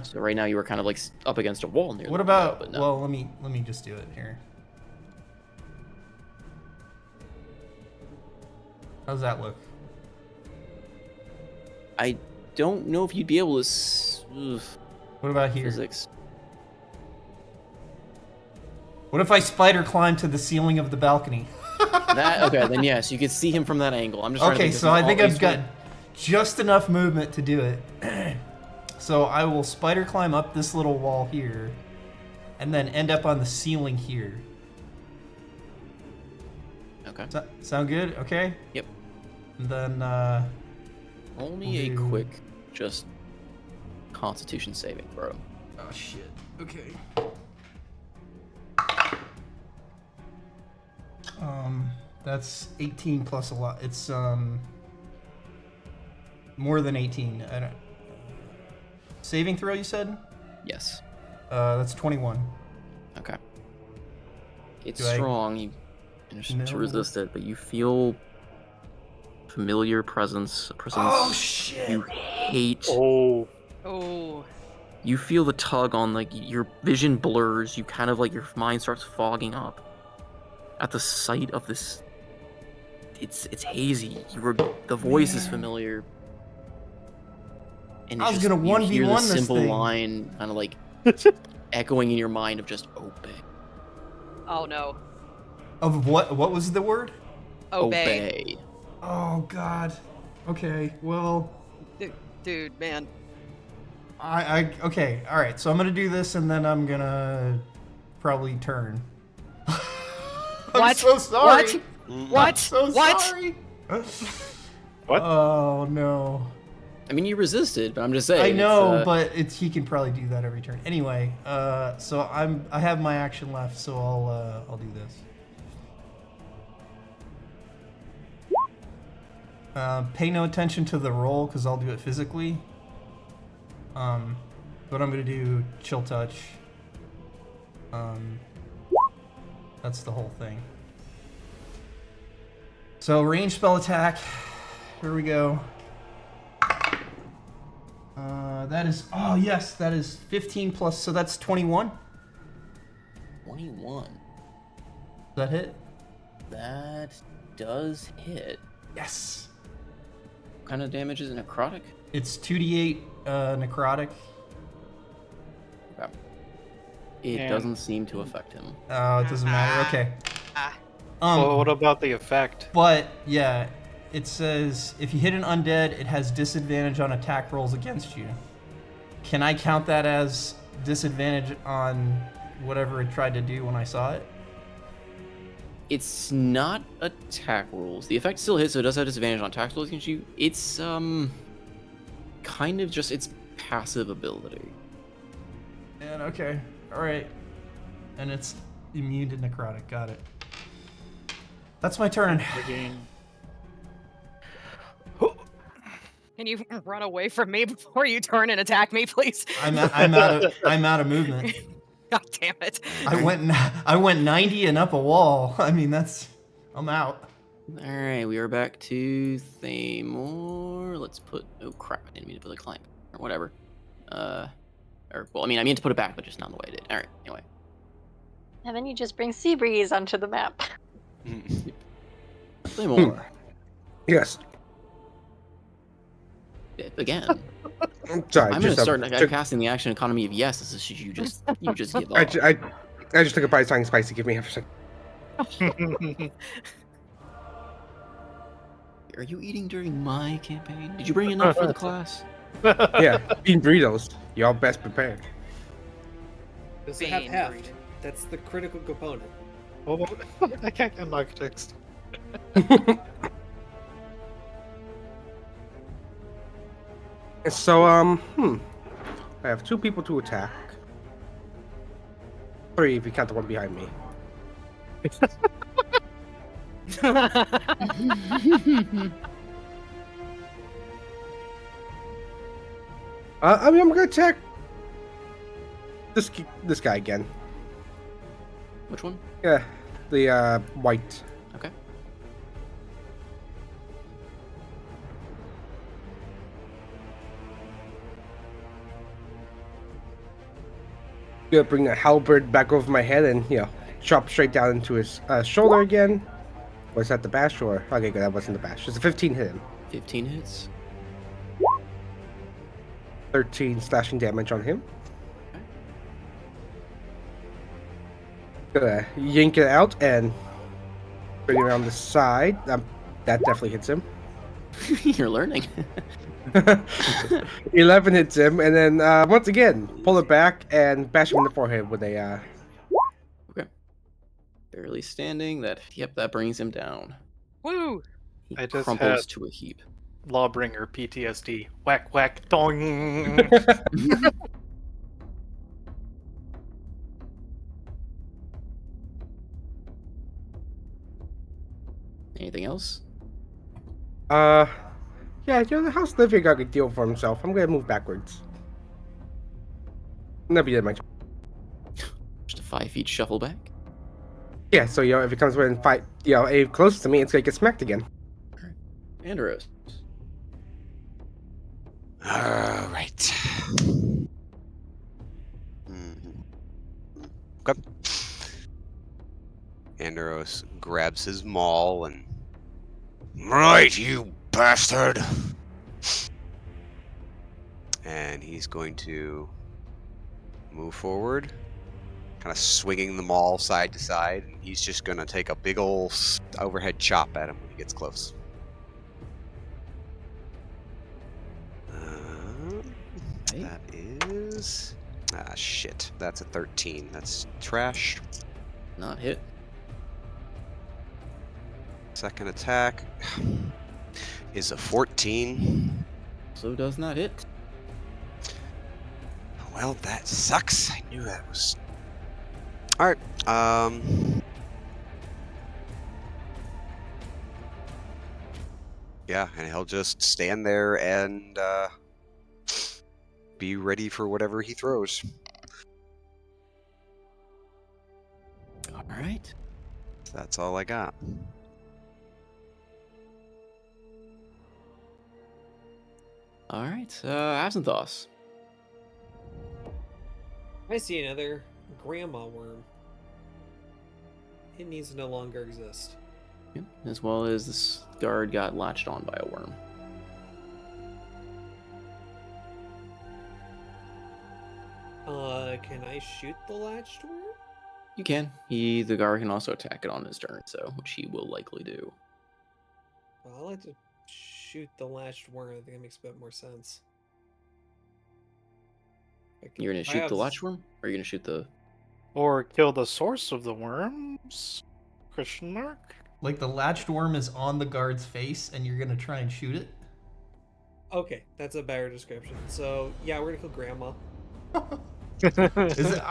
So right now you were kind of like up against a wall near What the about? window, but no. Well, let me just do it here. How's that look? I don't know if you'd be able to. What about here? Physics. What if I spider climb to the ceiling of the balcony? Okay, then yes, you can see him from that angle. I'm just trying to Okay, think so I think I've got one. just enough movement to do it. So I will spider climb up this little wall here, and then end up on the ceiling here. Okay. Sound good? Okay. Yep. And then Roll me a quick, just Constitution saving, bro. Oh shit. Okay. That's 18 plus a lot. It's more than 18. I don't. Saving throw, you said? Yes. That's 21. Okay. It's Do I- strong. You managed No. to resist it, but you feel familiar presence. A presence Oh shit. you hate. Oh. Oh. You feel the tug on, like, your vision blurs. You kind of, like, your mind starts fogging up at the sight of this. It's hazy. The voice is familiar. And I was it's gonna you hear 1v1 the this simple thing. line kind of like echoing in your mind of just obey. Oh no. Of what? What was the word? Obey. Oh god. Okay. Well, Dude, man. okay. All right. So I'm gonna do this, and then I'm gonna probably turn. I'm What? so sorry. What? I'm What? so What? sorry. What? Oh no. I mean, you resisted, but I'm just saying. I know, it's, but he can probably do that every turn. Anyway, so I have my action left, so I'll do this. Pay no attention to the roll because I'll do it physically. But I'm gonna do chill touch. That's the whole thing. So range spell attack. Here we go. That is, oh yes, that is 15 plus, so that's 21. 21. Does that hit? That does hit. Yes. What kind of damage is it? Necrotic? It's 2d8 necrotic. Okay. It And- doesn't seem to affect him. Oh, it doesn't matter. Okay. Well, what about the effect? But yeah, it says if you hit an undead, it has disadvantage on attack rolls against you. Can I count that as disadvantage on whatever it tried to do when I saw it? It's not attack rolls. The effect still hits, so it does have disadvantage on attack rolls against you. It's kind of just its passive ability. And okay, all right, and it's immune to necrotic. Got it. That's my turn. Can you run away from me before you turn and attack me, please? I'm out of movement. God damn it. I went 90 and up a wall. I mean, I'm out. All right, we are back to Thamor. Let's put. Oh crap! I didn't mean to put a climb or whatever. Well, I mean to put it back, but just not the way I did. All right. Anyway. And then you just bring Seabreeze onto the map. Thamor. Yes. Again. I'm sorry. I'm gonna start casting the action economy of yes. This is you just give up. I just took a bite of something spicy. Give me half a second. Are you eating during my campaign? Did you bring enough for the class? Yeah, bean burritos. Y'all best prepared. Does it have Bean heft? burrito. That's the critical component. Oh, I can't unlock text. So, I have 2 people to attack. 3 if you count the one behind me. I'm gonna attack this guy again. Which one? Yeah, the white. Okay. Gonna bring the halberd back over my head and chop straight down into his shoulder again. Was that the bash or? Okay, good. That wasn't the bash. It's a 15 hit him. 15 hits. 13 slashing damage on him. Gonna yank it out and bring it around the side. That definitely hits him. You're learning. 11 hits him, and then once again, pull it back and bash him in the forehead with a. Okay. Barely standing. That brings him down. Woo! He I just crumples had- to a heap. Lawbringer PTSD. Whack, whack, dong. Anything else? Yeah, how's Levia got a deal for himself? I'm gonna move backwards. That'll be my. Just a 5 feet shuffle back. Yeah, so if it comes within fight, close to me, it's gonna get smacked again. Andros. All right. Okay. Andros grabs his maul and. Right, you bastard! And he's going to move forward, kind of swinging the maul side to side, and he's just going to take a big ol' overhead chop at him when he gets close. That is... Ah, shit. That's a 13. That's trash. Not hit. Second attack is a 14. So does not hit. Well, that sucks. I knew that was... Alright, yeah, and he'll just stand there and, be ready for whatever he throws. Alright. That's all I got. Alright. Absinthoss. I see another grandma worm. It needs to no longer exist. Yep. As well as this guard got latched on by a worm. Can I shoot the latched worm? You can. The guard can also attack it on his turn, which he will likely do. Well, I'll like to shoot the latched worm. I think that makes a bit more sense. You're gonna shoot the latched worm? Or are you gonna shoot the... Or kill the source of the worms? Question mark? Like the latched worm is on the guard's face and you're gonna try and shoot it? Okay, that's a better description. So, yeah, we're gonna kill Grandma. Is it,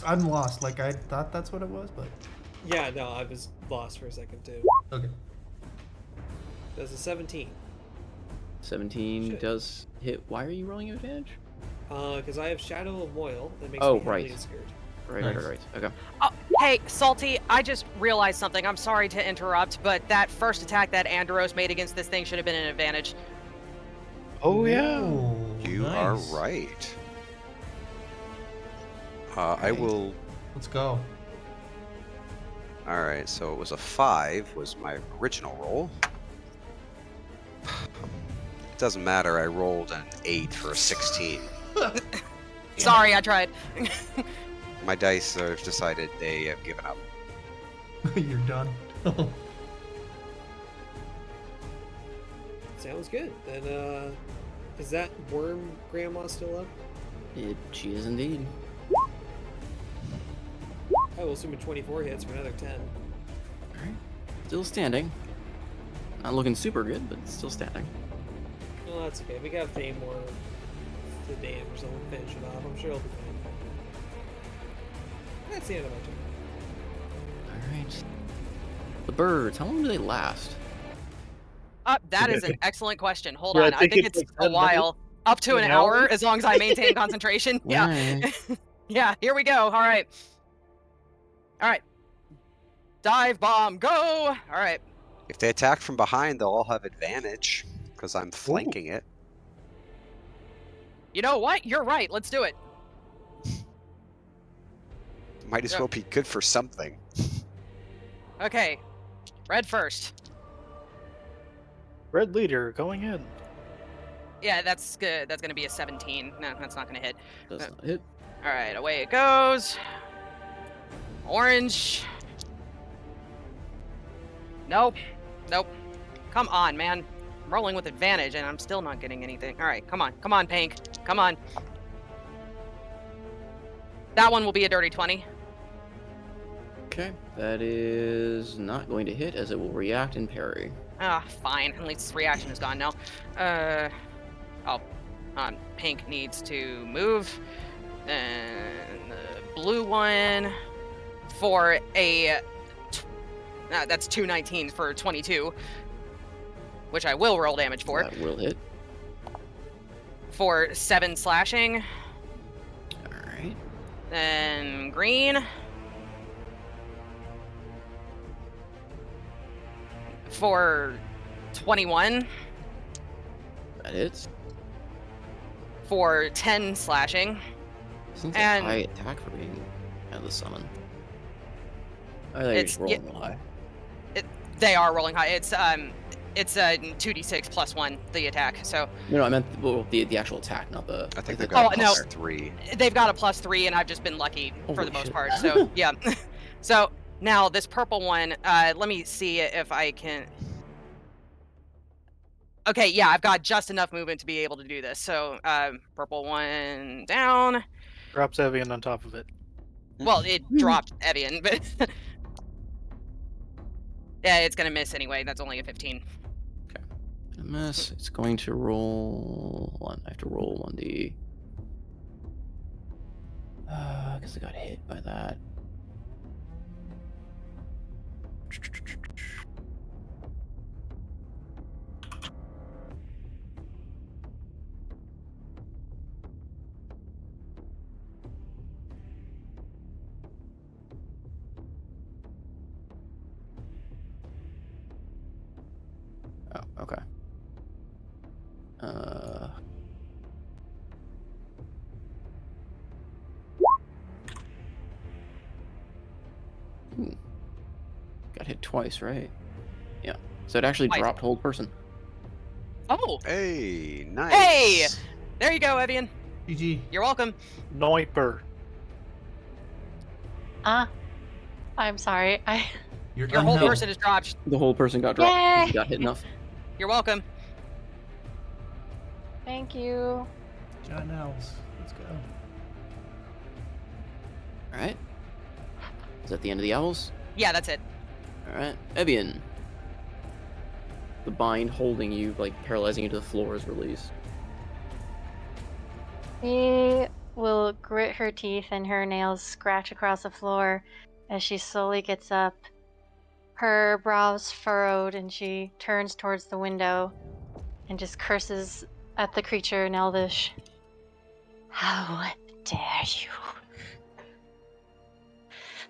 I'm lost. Like I thought that's what it was, but Yeah, no, I was lost for a second too. okay. That's a 17. 17 Shit. does hit. Why are you rolling advantage? Because I have Shadow of Moil that makes Oh, me heavily right. scared. Right. Okay. Oh, hey, Salty, I just realized something. I'm sorry to interrupt, but that first attack that Andros made against this thing should have been an advantage. Oh, yeah. Ooh, You nice. are right. I will... Let's go. Alright, so it was a 5 was my original roll. It doesn't matter, I rolled an 8 for a 16. Sorry, I tried. My dice have decided they have given up. You're done. Sounds good. Then, is that worm Grandma still up? She is indeed. I will assume a 24 hits for another 10. Alright. Still standing. Not looking super good, but still standing. No, that's okay. We got Famor to damage or something to finish it off. I'm sure it'll be fine. That's the end of my turn. Alright. The birds, how long do they last? That is an excellent question. Hold Yeah, on. I think it's like a 10 while. Up to an An hour, hour? as long as I maintain concentration. Yeah. Alright. Yeah, here we go. All right. All right. Dive bomb, go! All right. If they attack from behind, they'll all have advantage, because I'm flanking it. You know what? You're right. Let's do it. Might as Yeah. well be good for something. Okay. Red first. Red leader going in. Yeah, that's good. That's going to be a 17. No, that's not going to hit. Does not hit. All right, away it goes. Orange. Nope. Nope. Come on, man. I'm rolling with advantage and I'm still not getting anything. All right, come on. Come on, pink. Come on. That one will be a dirty 20. Okay, that is not going to hit as it will react and parry. Ah, fine. At least reaction is gone now. Oh, pink needs to move. And the blue one for a... that's 2 19s for 22. Which I will roll damage for. That will hit. For 7 slashing. Alright. Then green. For 21. That hits. For 10 slashing. Seems And- a high attack for being at the summon. I thought you were just rolling real high. They are rolling high. It's a 2d6 plus 1, the attack. So No, I meant the actual attack, not the. I think they've the got Oh, no. +3. they've got a +3, and I've just been lucky for Holy the most shit. part. So yeah. So now this purple one. Let me see if I can. Okay, yeah, I've got just enough movement to be able to do this. So purple one down. Drops Evian on top of it. Well, it dropped Evian, but yeah, it's gonna miss anyway. That's only a 15. A miss. It's going to roll. Hold on, I have to roll 1d. Because I got hit by that. Oh, okay. Got hit twice, right? Yeah. So it actually Twice. dropped hold person. Oh, Hey, nice. Hey! There you go, Evian. GG. You're welcome. Noiper. I'm sorry. Your whole unheld. person is dropped. The whole person got dropped because he Yay! got hit enough. You're welcome. Thank you. Giant owls. Let's go. Alright. Is that the end of the owls? Yeah, that's it. Alright. Evian. The bind holding you, like paralyzing you to the floor, is released. She will grit her teeth and her nails scratch across the floor as she slowly gets up, her brows furrowed, and she turns towards the window and just curses at the creature in Elvish. How dare you?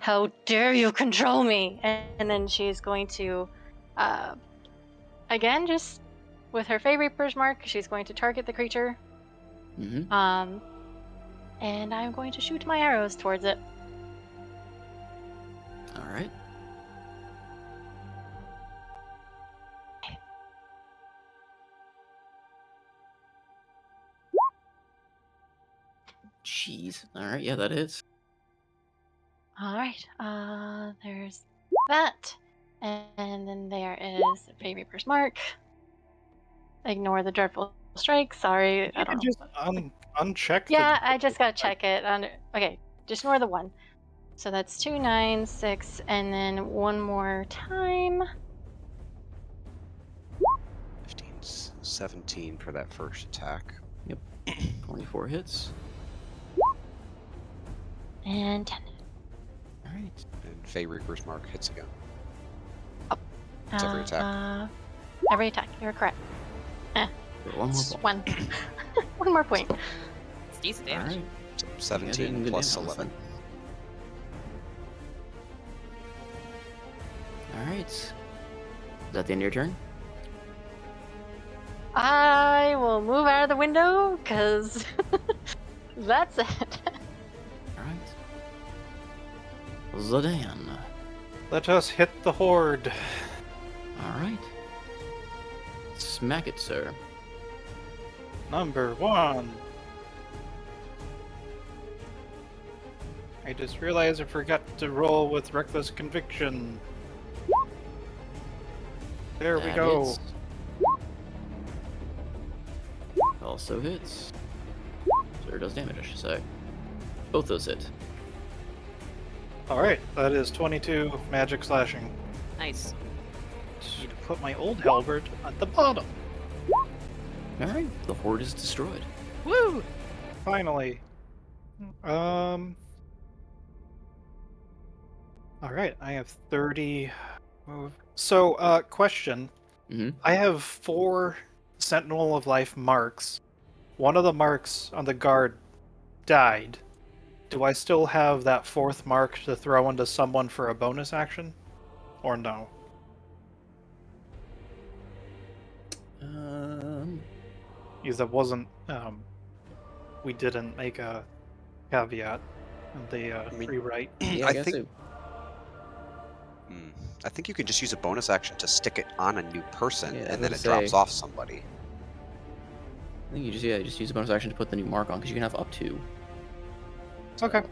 How dare you control me? And then she's going to, again, just with her favorite Reaper's Mark, she's going to target the creature. Mm-hmm. And I'm going to shoot my arrows towards it. Alright. Jeez. Alright, yeah, that is. Alright, there's that. And then there is Fey Reaper's Mark. Ignore the Dreadful Strike, sorry. You I can don't just know. uncheck. Yeah, I just gotta check it. Okay, just ignore the one. So that's 2, 9, 6, and then one more time. 15, 17 for that first attack. 24 hits. And 10. Alright. And Fey Reaper's Mark hits again. It's every attack. Every attack, you're correct. One more Just point. one. One more point. It's decent damage. Alright. So Yeah, 17 good plus damage on this 11. Alright. Is that the end of your turn? I will move out of the window, because that's it. Alright. Zidane. Let us hit the horde. Alright. Smack it, sir. Number 1. I just realized I forgot to roll with reckless conviction. There we That go. hits. Also hits. So it does damage, I should say. Both those hit. Alright, that is 22 magic slashing. Nice. Need to put my old halberd at the bottom. Alright, the horde is destroyed. Woo! Finally. Alright, I have 30 move. So, question. Mhm. I have 4 Sentinel of Life marks. One of the marks on the guard died. Do I still have that 4th mark to throw into someone for a bonus action? Or no? Because that wasn't, we didn't make a caveat in the mean, rewrite. Yeah, I I guess think I think you can just use a bonus action to stick it on a new person, Yeah, I was and then gonna it drops say. off somebody. I think you just use a bonus action to put the new mark on, because you can have up to. Okay.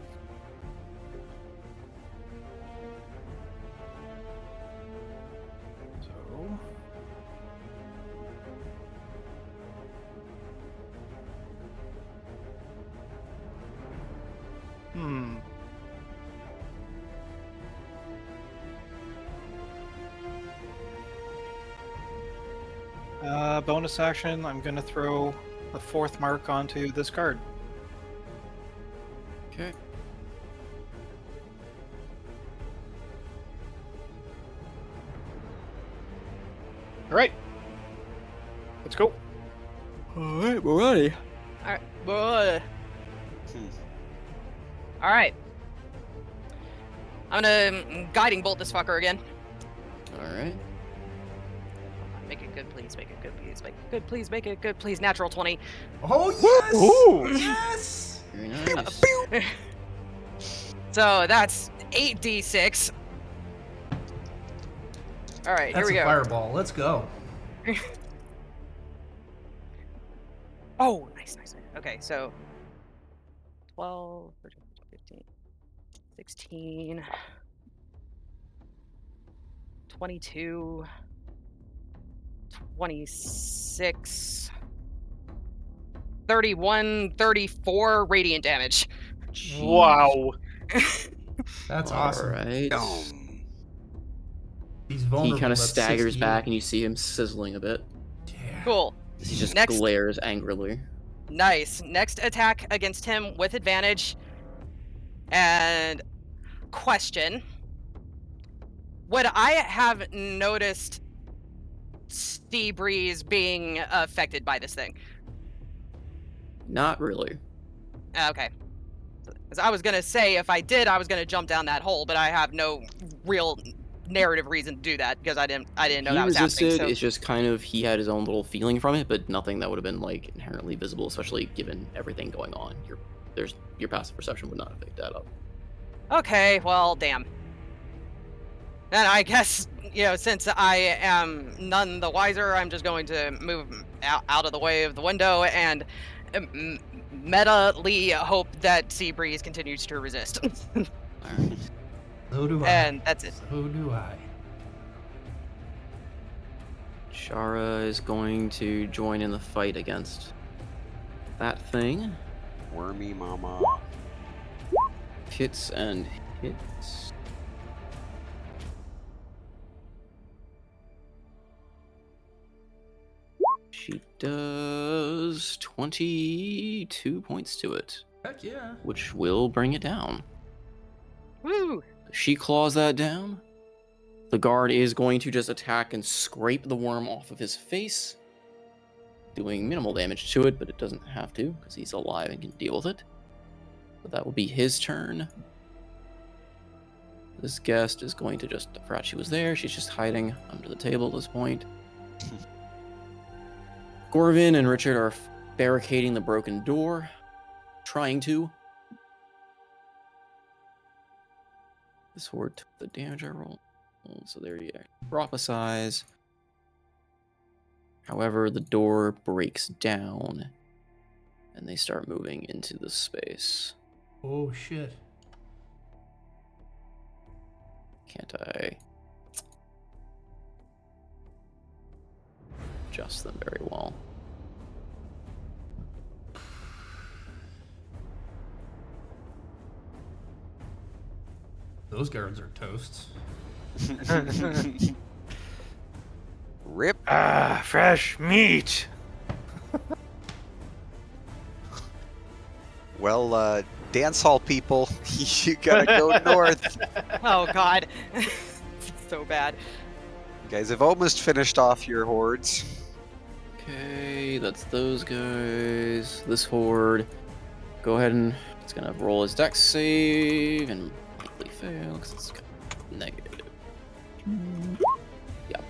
So... bonus action, I'm gonna throw the 4th mark onto this card. Okay. Alright. Let's go. Alright, we're ready. Alright. Boy. Hmm. Alright. I'm gonna guiding bolt this fucker again. Alright. Make it good, please. Make it good, please. Make it good, please. Make it good, please. Natural 20. Oh yes! Ooh. Yes! Very nice. So that's 8d6. Alright, here That's we a go. fireball. Let's go. Oh, nice. Okay, so 12, 13, 15, 16, 22, 26, 31, 34 radiant damage. Jeez. Wow. That's awesome. Alright. He's He vulnerable. kind of That's staggers 68. back, and you see him sizzling a bit. Yeah. Cool. He just Next. glares angrily. Nice. Next attack against him with advantage. And question. Would I have noticed sea breeze being affected by this thing? Not really. Okay. 'Cause I was gonna say if I did, I was gonna jump down that hole, but I have no real narrative reason to do that because I didn't know He that was happening. resisted. So It's just kind of he had his own little feeling from it, but nothing that would have been like inherently visible, especially given everything going on. Your passive perception would not have picked that up. okay, well, damn. Then I guess, since I am none the wiser, I'm just going to move out of the way of the window and meta-ly hope that Sea Breeze continues to resist. Alright. So do I. And that's it. So do I. Shara is going to join in the fight against that thing. Wormy mama. Hits and hits. She does 22 points to it, Heck yeah. which will bring it down. Woo! She claws that down. The guard is going to just attack and scrape the worm off of his face, doing minimal damage to it, but it doesn't have to because he's alive and can deal with it. But that will be his turn. This guest is going to just, I forgot she was there. She's just hiding under the table at this point. Gorvin and Richard are barricading the broken door, trying to. This horde took the damage I rolled, so there you go. Prophesize. However, the door breaks down, and they start moving into the space. Oh shit. Can't I adjust them very well? Those guards are toast. Rip. Ah, fresh meat. Well, dance hall people, you gotta go north. Oh God, so bad. You guys have almost finished off your hordes. Okay, that's those guys. This horde. Go ahead and it's gonna roll his dex save and likely fail because it's negative. Yeah.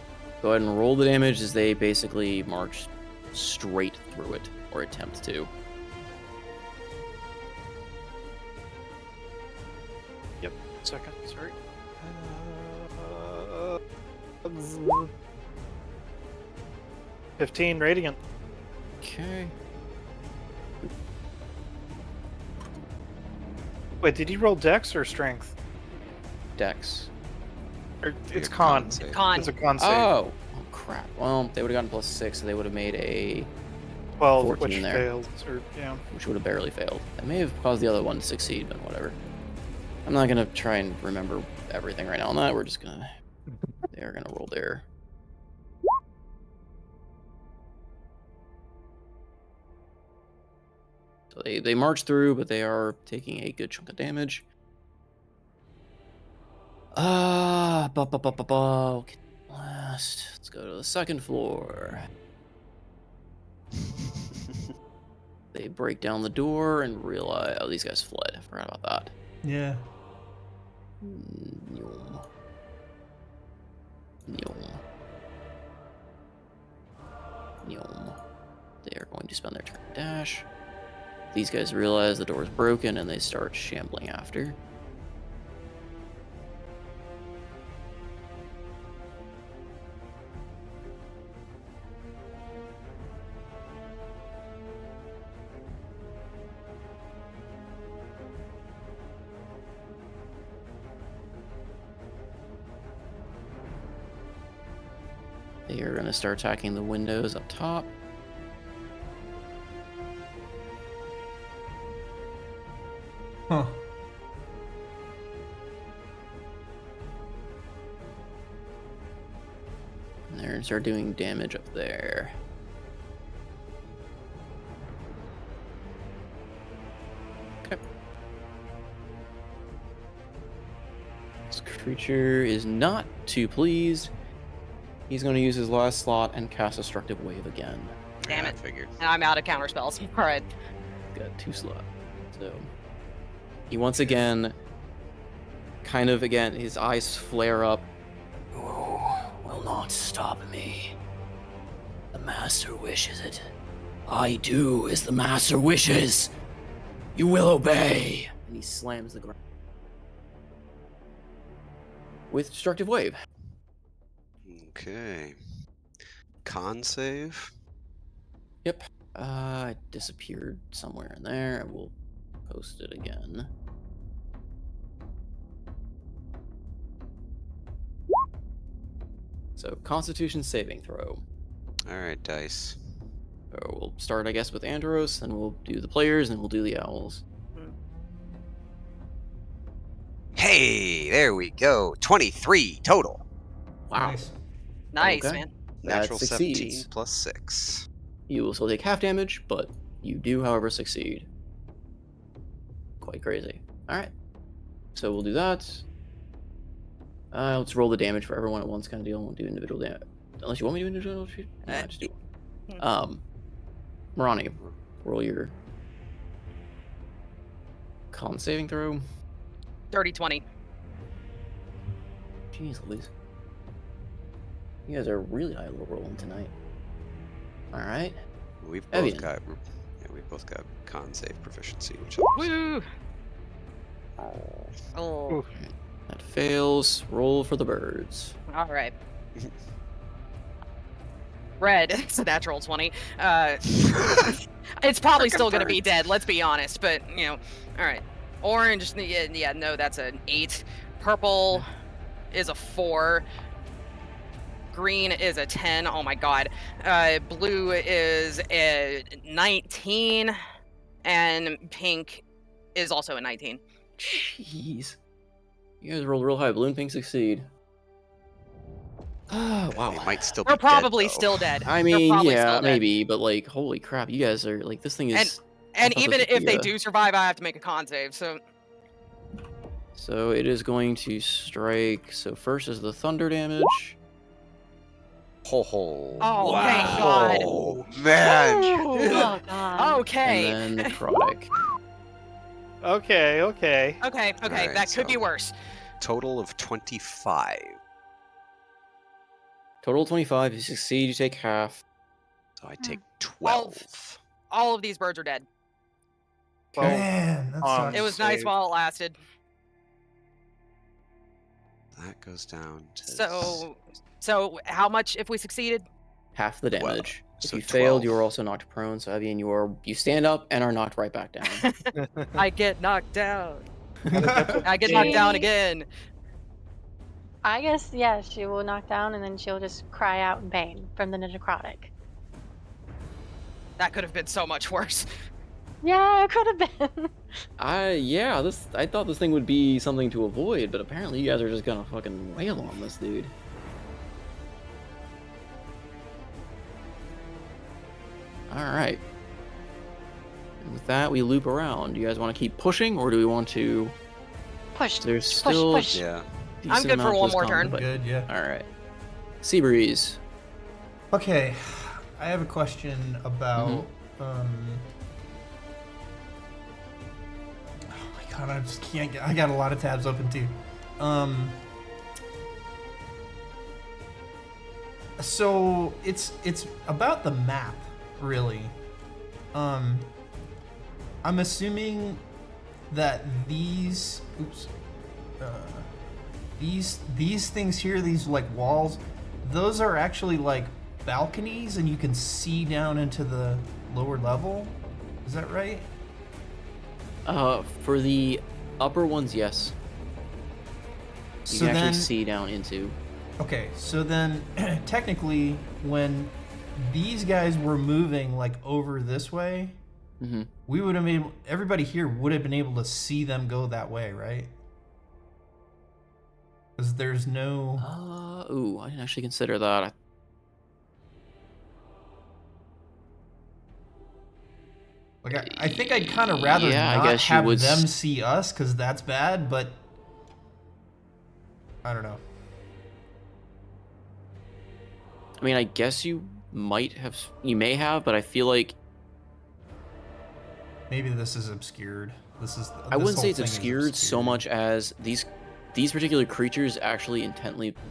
Go ahead and roll the damage as they basically march straight through it or attempt to. Second, sorry. 15 radiant. Okay. Wait, did he roll dex or strength? Dex. Or it's Your con. save. Con. It's a con save. Oh crap. Well, they would have gotten +6, so they would have made a 12, 14 which there. failed. Or, yeah. which would have barely failed. That may have caused the other one to succeed, but whatever. I'm not gonna try and remember everything right now on that. We're just gonna they're gonna roll their so they march through, but they are taking a good chunk of damage. Okay, last. Let's go to the second floor. They break down the door and realize, oh, these guys fled. I forgot about that. Yeah. Nyom. Nyom. Nyom. They are going to spend their turn to dash. These guys realize the door is broken and they start shambling after. They are going to start attacking the windows up top. Huh. And they're going to start doing damage up there. Okay. This creature is not too pleased. He's going to use his last slot and cast Destructive Wave again. Damn Yeah, it. I figured. And I'm out of counter spells. All right. Got 2 slots. So he once again, kind of again, his eyes flare up. You will not stop me. The master wishes it. I do as the master wishes. You will obey. And he slams the ground with Destructive Wave. Okay. Con save. Yep. It disappeared somewhere in there. I will post it again. So, Constitution saving throw. All right, dice. So we'll start, I guess, with Andros, then we'll do the players, and we'll do the owls. Hey, there we go. 23 total. Wow. Nice. Nice, Okay. man. That Natural 17 succeeds. plus 6. You will still take half damage, but you do, however, succeed. Quite crazy. Alright. So we'll do that. Let's roll the damage for everyone at once kind of deal. We'll do individual damage. Unless you want me to do individual damage? Yeah, just do one. Marani, roll your con saving throw. Dirty 20. Jeez Louise. You guys are really high low rolling tonight. Alright. We've Evian. both got con save proficiency, which helps. Woo! Oh. That fails. Roll for the birds. All right. Red, it's a natural 20. It's probably still going to be dead, let's be honest, but, you know, all right. Orange, yeah, no, that's an 8. Purple, is a 4. Green is a 10. Oh my god. Blue is a 19. And pink is also a 19. Jeez. You guys rolled real high. Blue and pink succeed. Ah, wow. They might still be They're probably dead, though. still dead. I They're mean, probably yeah, still dead. maybe, but like, holy crap, you guys are like, this thing is. I And thought even this would if be they a- do survive, I have to make a con save. So it is going to strike. So first is the thunder damage. Ho ho. Oh, Wow. thank God. Oh, man. Oh god. Okay. And then necrotic. Okay. Okay, Alright, that could be so- worse. Total of 25. Total 25. If you succeed, you take half. So I take 12. All of these birds are dead. Well, Man, that sucks. It was nice Save. while it lasted. That goes down to So how much if we succeeded? Half the 12. damage. If So you failed, 12. you are also knocked prone. So Evian, you stand up and are knocked right back down. I get knocked down. I get knocked down again. I guess, yeah, she will knock down and then she'll just cry out in pain from the necrotic. That could have been so much worse. Yeah, it could have been. I thought this thing would be something to avoid, but apparently you guys are just gonna fucking wail on this dude. Alright. And with that, we loop around. Do you guys want to keep pushing, or do we want to... Push. There's Push, still... push. Yeah. I'm good for one more turn. Good, yeah. Alright. Seabreeze. Okay, I have a question about. Oh my god, I just can't get. I got a lot of tabs open too. So it's about the map, really. I'm assuming that these. Oops. These things here, these like walls, those are actually like balconies, and you can see down into the lower level. Is that right? For the upper ones, yes. You So can actually then, see down into... okay, so then technically, when these guys were moving like over this way, Mhm. we would have been able, everybody here would have been able to see them go that way, right? Because there's no. Ooh, I didn't actually consider that. Like I think I'd kind of rather Yeah, I not guess you have would them see us, because that's bad. But I don't know. I mean, I guess you might have... You may have, but I feel like... Maybe this is obscured. This is. I wouldn't whole say it's thing is obscured so much as these particular creatures actually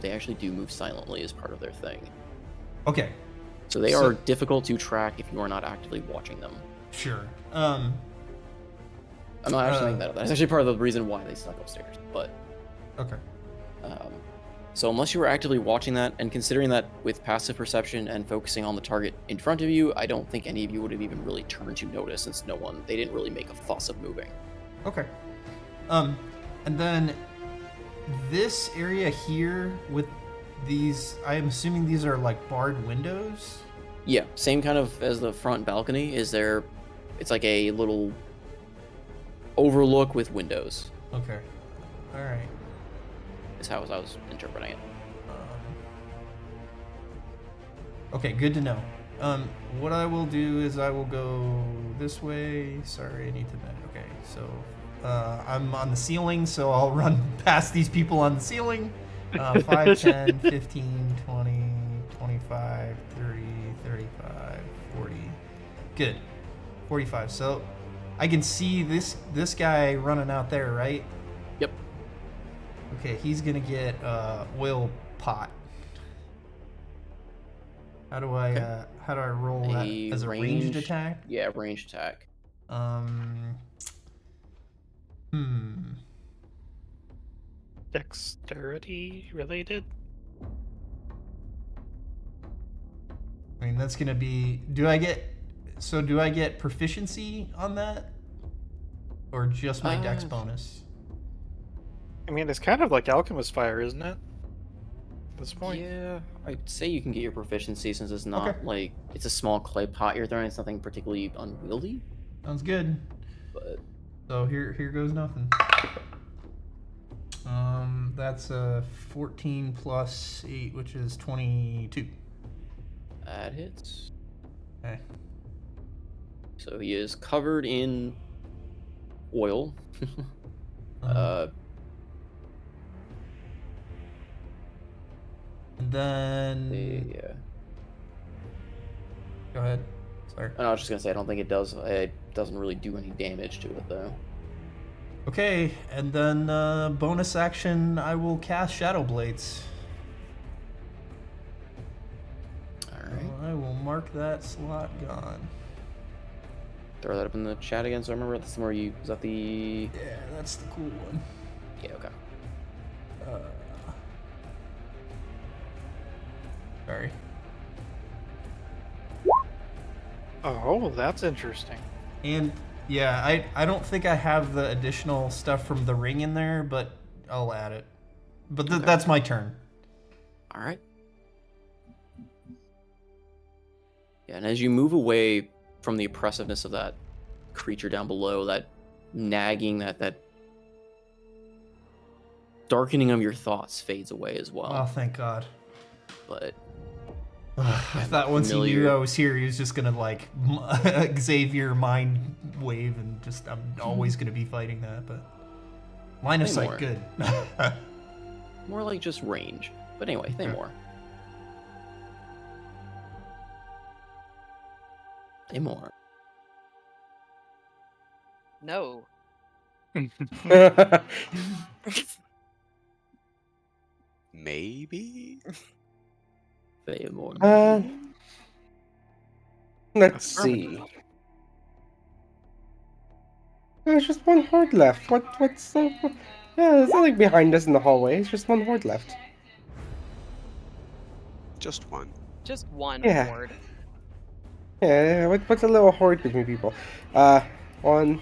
they actually do move silently as part of their thing. Okay, So they So- are difficult to track if you are not actively watching them. sure. I'm not actually saying that. That's actually part of the reason why they snuck upstairs. But Okay. so unless you were actively watching that and considering that with passive perception and focusing on the target in front of you, I don't think any of you would have even really turned to notice, since they didn't really make a fuss of moving. Okay. And then this area here with these, I'm assuming these are like barred windows. Yeah, same kind of as the front balcony. It's like a little overlook with windows. Okay. All right. Is how I was interpreting it. Okay, good to know. What I will do is I will go this way. Sorry, I need to bend. Okay, so I'm on the ceiling, so I'll run past these people on the ceiling. 5, 10, 15, 20, 25, 30, 35, 40. Good. 45. So I can see this guy running out there, right? Yep. Okay, he's gonna get oil pot. How do I roll that as a ranged attack? Yeah, ranged attack. Dexterity related? I mean, that's gonna be. Do I get proficiency on that, or just my dex bonus? I mean, it's kind of like Alchemist Fire, isn't it? this point. Yeah, I'd say you can get your proficiency since it's not Okay. like it's a small clay pot you're throwing. It's nothing particularly unwieldy, Sounds good. but So here goes nothing. That's a 14 plus 8, which is 22. that hits. Okay. So he is covered in oil. And then Yeah. go ahead. Sorry. And I was just gonna say I don't think it does. It doesn't really do any damage to it though. Okay, and then bonus action, I will cast Shadow Blades. All right. I will mark that slot gone. Throw that up in the chat again. So I remember that's where you was that the. Yeah, that's the cool one. Yeah. Okay. Sorry. Oh, that's interesting. And yeah, I don't think I have the additional stuff from the ring in there, but I'll add it. But that's my turn. All right. Yeah, and as you move away from the oppressiveness of that creature down below, that nagging, that darkening of your thoughts fades away as well. Oh, thank God. But I thought once he knew familiar. I was here, he was just gonna like Xavier mind wave and just I'm always gonna be fighting that. But line of Say sight, more. good. More like just range. But anyway, Okay. Thamor. Thamor. No. Maybe? Thamor. Let's see. There's just one horde left. What's so? Yeah, there's nothing behind us in the hallway. It's just one horde left. Just one. Just one Yeah. horde. Yeah, what's a little horde between people? 1,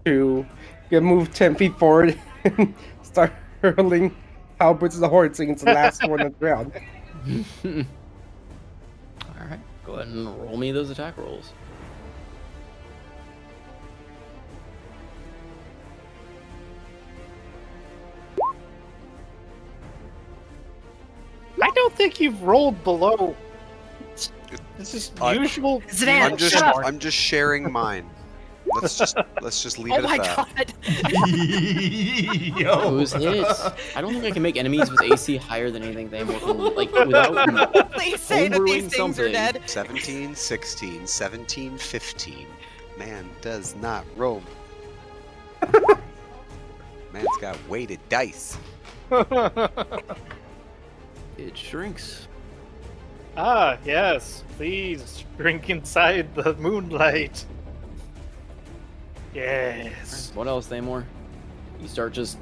2. You move 10 feet forward and start hurling halberds at the horde, so it's the last one on the ground. All right. Go ahead and roll me those attack rolls. I don't think you've rolled below. This is usual. I'm just sharing mine. Let's just leave Oh it my at that. god. Yo. Those hits. I don't think I can make enemies with AC higher than anything Thamor can, like without. Please say that Homebrewing these things are something. dead. 17, 16, 17, 15. Man does not roll. Man's got weighted dice. It shrinks. Ah, yes. Please drink inside the moonlight. Yes. What else, Thamor? You start just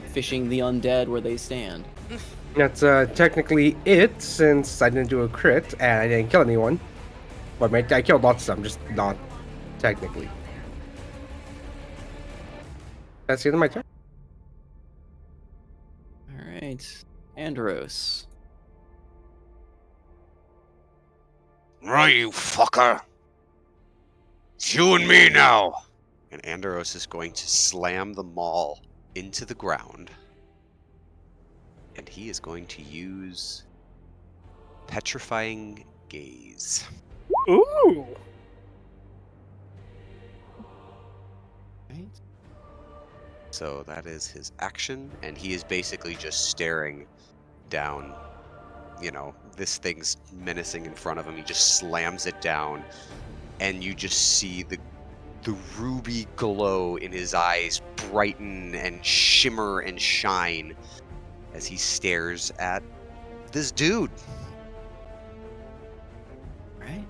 fishing the undead where they stand. That's technically it, since I didn't do a crit and I didn't kill anyone. But I killed lots of them, just not technically. That's the end of my turn. All right, Andros. Right, you fucker. It's you and me now. And Andros is going to slam the maul into the ground. And he is going to use Petrifying Gaze. Ooh. Right. So that is his action, and he is basically just staring down. You know, this thing's menacing in front of him. He just slams it down, and you just see the ruby glow in his eyes brighten and shimmer and shine as he stares at this dude. All right.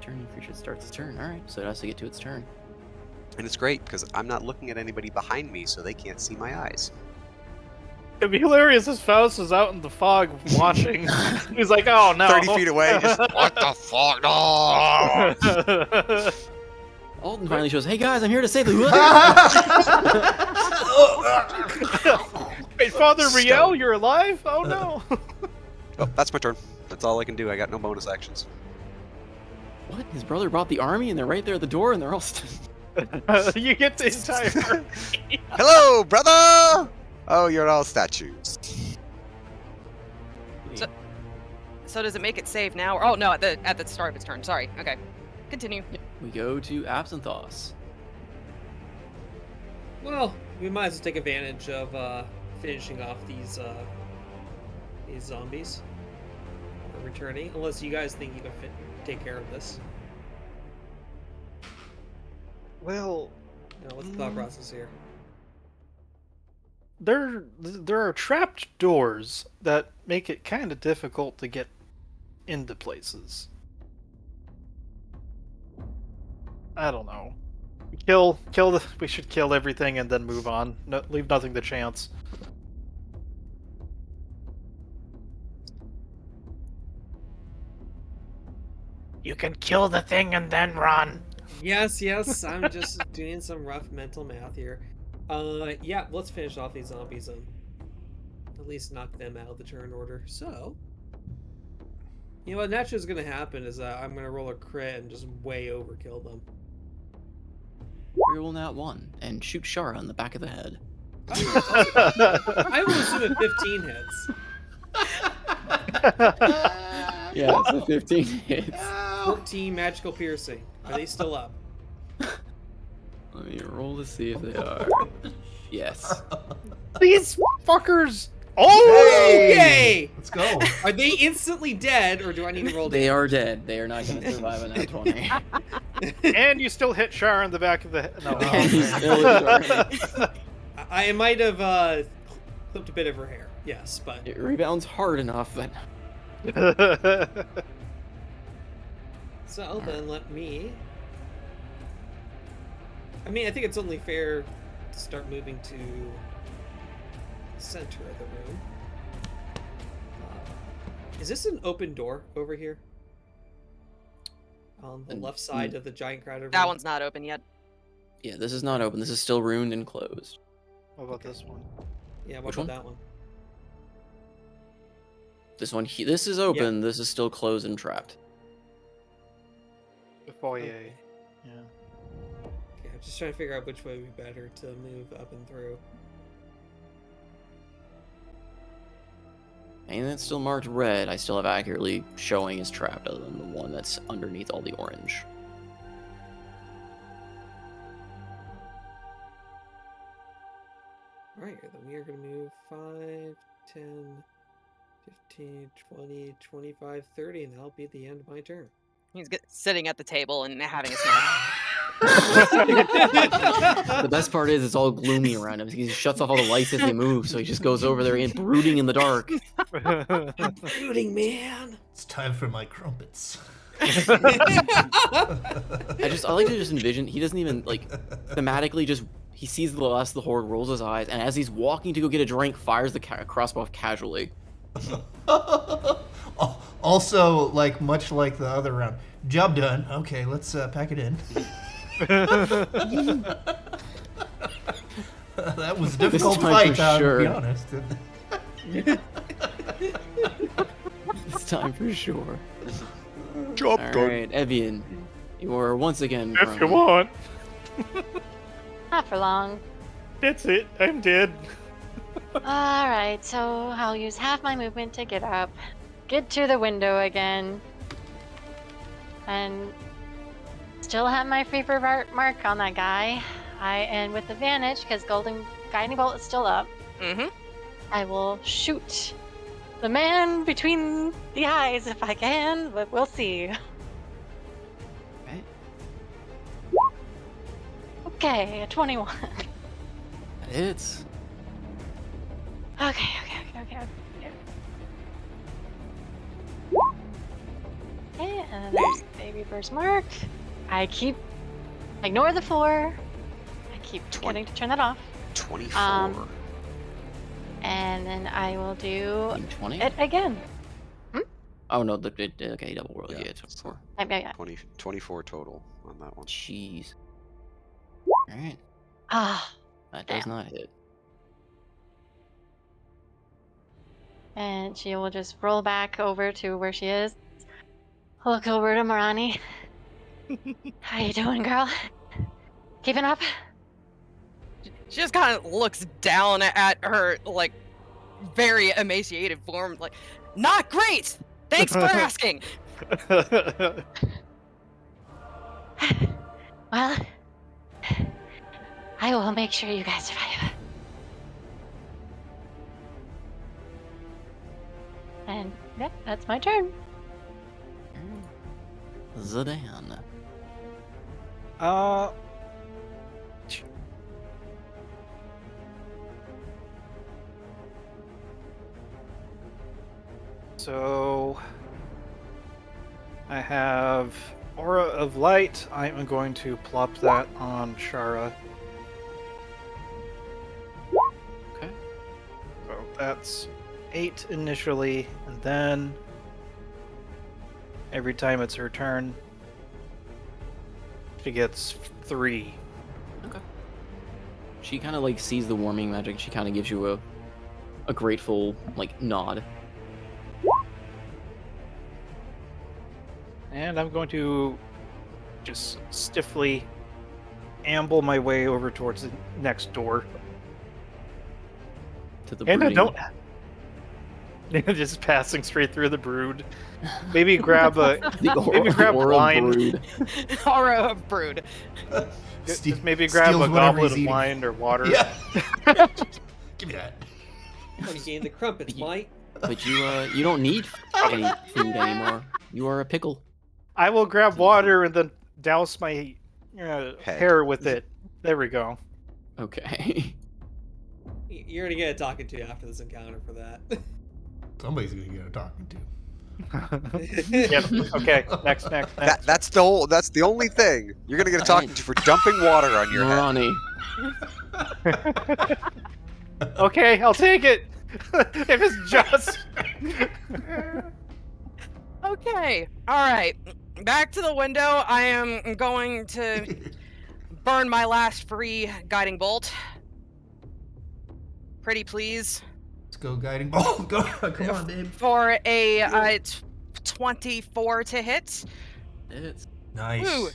Turning creature starts its turn. All right, so it has to get to its turn. And it's great because I'm not looking at anybody behind me, so they can't see my eyes. It'd be hilarious if Faust is out in the fog watching. He's like, oh no. 30 feet away, just, what the fuck? No! Alden finally shows, "Hey guys, I'm here to save the." Wait, Father Stone. Riel, you're alive? Oh no! Oh, that's my turn. That's all I can do. I got no bonus actions. What? His brother brought the army, and they're right there at the door, and they're all. You get the entire. Hello, brother! Oh, you're all statues. So does it make it save now? Oh no, at the start of its turn. Sorry. Okay. Continue. We go to Absinthos. Well, we might as well take advantage of finishing off these zombies. Or returning, unless you guys think you can take care of this. Well, What's the thought process here? there are trapped doors that make it kind of difficult to get into places. I don't know. We should kill everything and then move on. No, leave nothing to chance. You can kill the thing and then run. Yes, I'm just doing some rough mental math here. Yeah, let's finish off these zombies and at least knock them out of the turn order. So, you know what naturally is going to happen is I'm going to roll a crit and just way overkill them. Reroll that 1 and shoot Shara in the back of the head. I will assume it 15 hits. Yeah, so 15 hits. 14 magical piercing. Are they still up? Let me roll to see if they are. Yes. These fuckers! Oh! Yay! Let's go. Are they instantly dead, or do I need to roll? They are dead. They are not going to survive on that 20. And you still hit Shara in the back of the head. No. And he's still is I might have clipped a bit of her hair. Yes, but It rebounds hard enough that. so then let me. I mean, I think it's only fair to start moving to the center of the room. Is this an open door over here? On the left side of the giant crowded room? That one's not open yet. Yeah, this is not open. This is still ruined and closed. What about this one? Yeah, what Which about one? that one? This one, this is open. This is still closed and trapped. The foyer. Okay. Yeah. Okay, I'm just trying to figure out which way would be better to move up and through. And it's still marked red. I still have accurately showing is trapped, other than the one that's underneath all the orange. Alright, then we are going to move 5, 10, 15, 20, 25, 30, and that'll be the end of my turn. He's sitting at the table and having a snack. The best part is it's all gloomy around him. He shuts off all the lights as they move, so he just goes over there and brooding in the dark. Brooding, man! It's time for my crumpets. I like to just envision, he doesn't even, like, thematically just, he sees the last of the horde, rolls his eyes, and as he's walking to go get a drink, fires the crossbow off casually. Also, like, much like the other round. Job done. Okay, let's pack it in. That was a difficult time fight, for to be sure. honest. It's time for sure. Job done. Alright, Evian, you are once again If you prone. want. Not for long. That's it. I'm dead. Alright, so I'll use half my movement to get up, get to the window again, and still have my Reaper mark on that guy. And with advantage, because Golden Guiding Bolt is still up, Mm-hmm. I will shoot the man between the eyes if I can, but we'll see. Right. Okay, a 21. That hits. Okay. Okay, and there's Baby Bird's mark. Ignore the 4. I keep forgetting to turn that off. 24. And then I will do 20? it again. Oh no, okay, double roll. Yeah, Yeah. 24. Yeah. 24 total on that one. Jeez. Alright, Ah, that does Damn. not hit. And she will just roll back over to where she is. Look over to Marani. How you doing, girl? Keeping up? She just kind of looks down at her, like, very emaciated form, like, not great! Thanks for asking! Well, I will make sure you guys survive. And yeah, that's my turn. Zidane. So I have Aura of Light. I'm going to plop that on Shara. Okay. So that's 8 initially, and then every time it's her turn, she gets 3. Okay. She kind of like sees the warming magic. She kind of gives you a grateful like nod. And I'm going to just stiffly amble my way over towards the next door. To the And I brooding. don't. Just passing straight through the brood. Maybe grab a the grab aura wine. brood. Aura of brood. Just maybe grab a goblet of wine or water. Yeah. Give me that. When you gain the crumpets, Mike. But you don't need any food anymore. You are a pickle. I will grab water and then douse my hair with it. There we go. Okay. You're gonna get a talking to after this encounter for that. Somebody's gonna get a talking to. Yep. Okay. Next. That's the only thing you're gonna get a talking to for dumping water on your head. Ronnie. Okay, I'll take it. If it's just. Okay, alright. Back to the window. I am going to burn my last free guiding bolt. Pretty please. Let's go, guiding bolt. Go. Come on, babe. For a 24 to hit. It's Nice. Woo.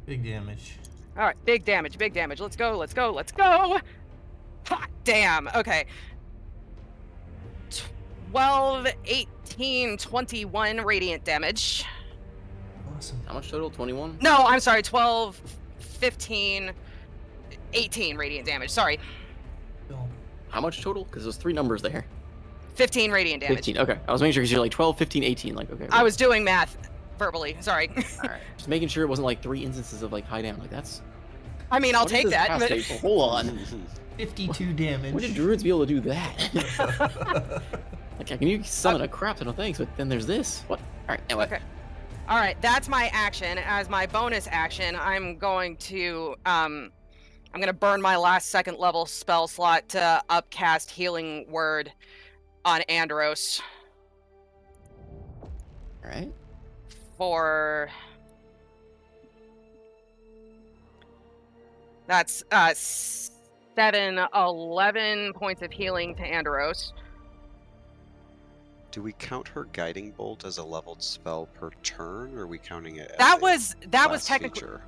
Big damage. Alright, big damage. Let's go. Hot damn. Okay. 12, 18, 21 radiant damage. Awesome. how much total? 21? No, I'm sorry. 12, 15, 18 radiant damage. Sorry. Cool. How much total? Because there's 3 numbers there. 15 radiant damage. 15. Okay. I was making sure because you're like 12, 15, 18. Like, okay. I was doing math verbally. Sorry. Alright. Just making sure it wasn't like 3 instances of like high damage. Like, that's. I mean, I'll what does take this that. cast But... take? Hold on. 52 damage. When did druids be able to do that? Like, can you summon a crap ton of things, but then there's this? What? Alright, anyway. Okay. All right, that's my action. As my bonus action, I'm going to burn my last 2nd level spell slot to upcast Healing Word on Andros Alright. for that's 11 points of healing to Andros. Do we count her guiding bolt as a leveled spell per turn, or are we counting it? That as was technically. feature?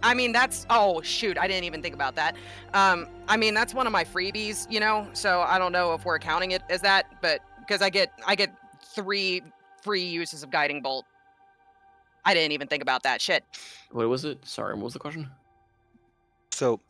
I mean, that's shoot, I didn't even think about that. I mean, that's one of my freebies, you know. So I don't know if we're counting it as that, but because I get 3 free uses of guiding bolt. I didn't even think about that shit. What was it? Sorry, what was the question? So,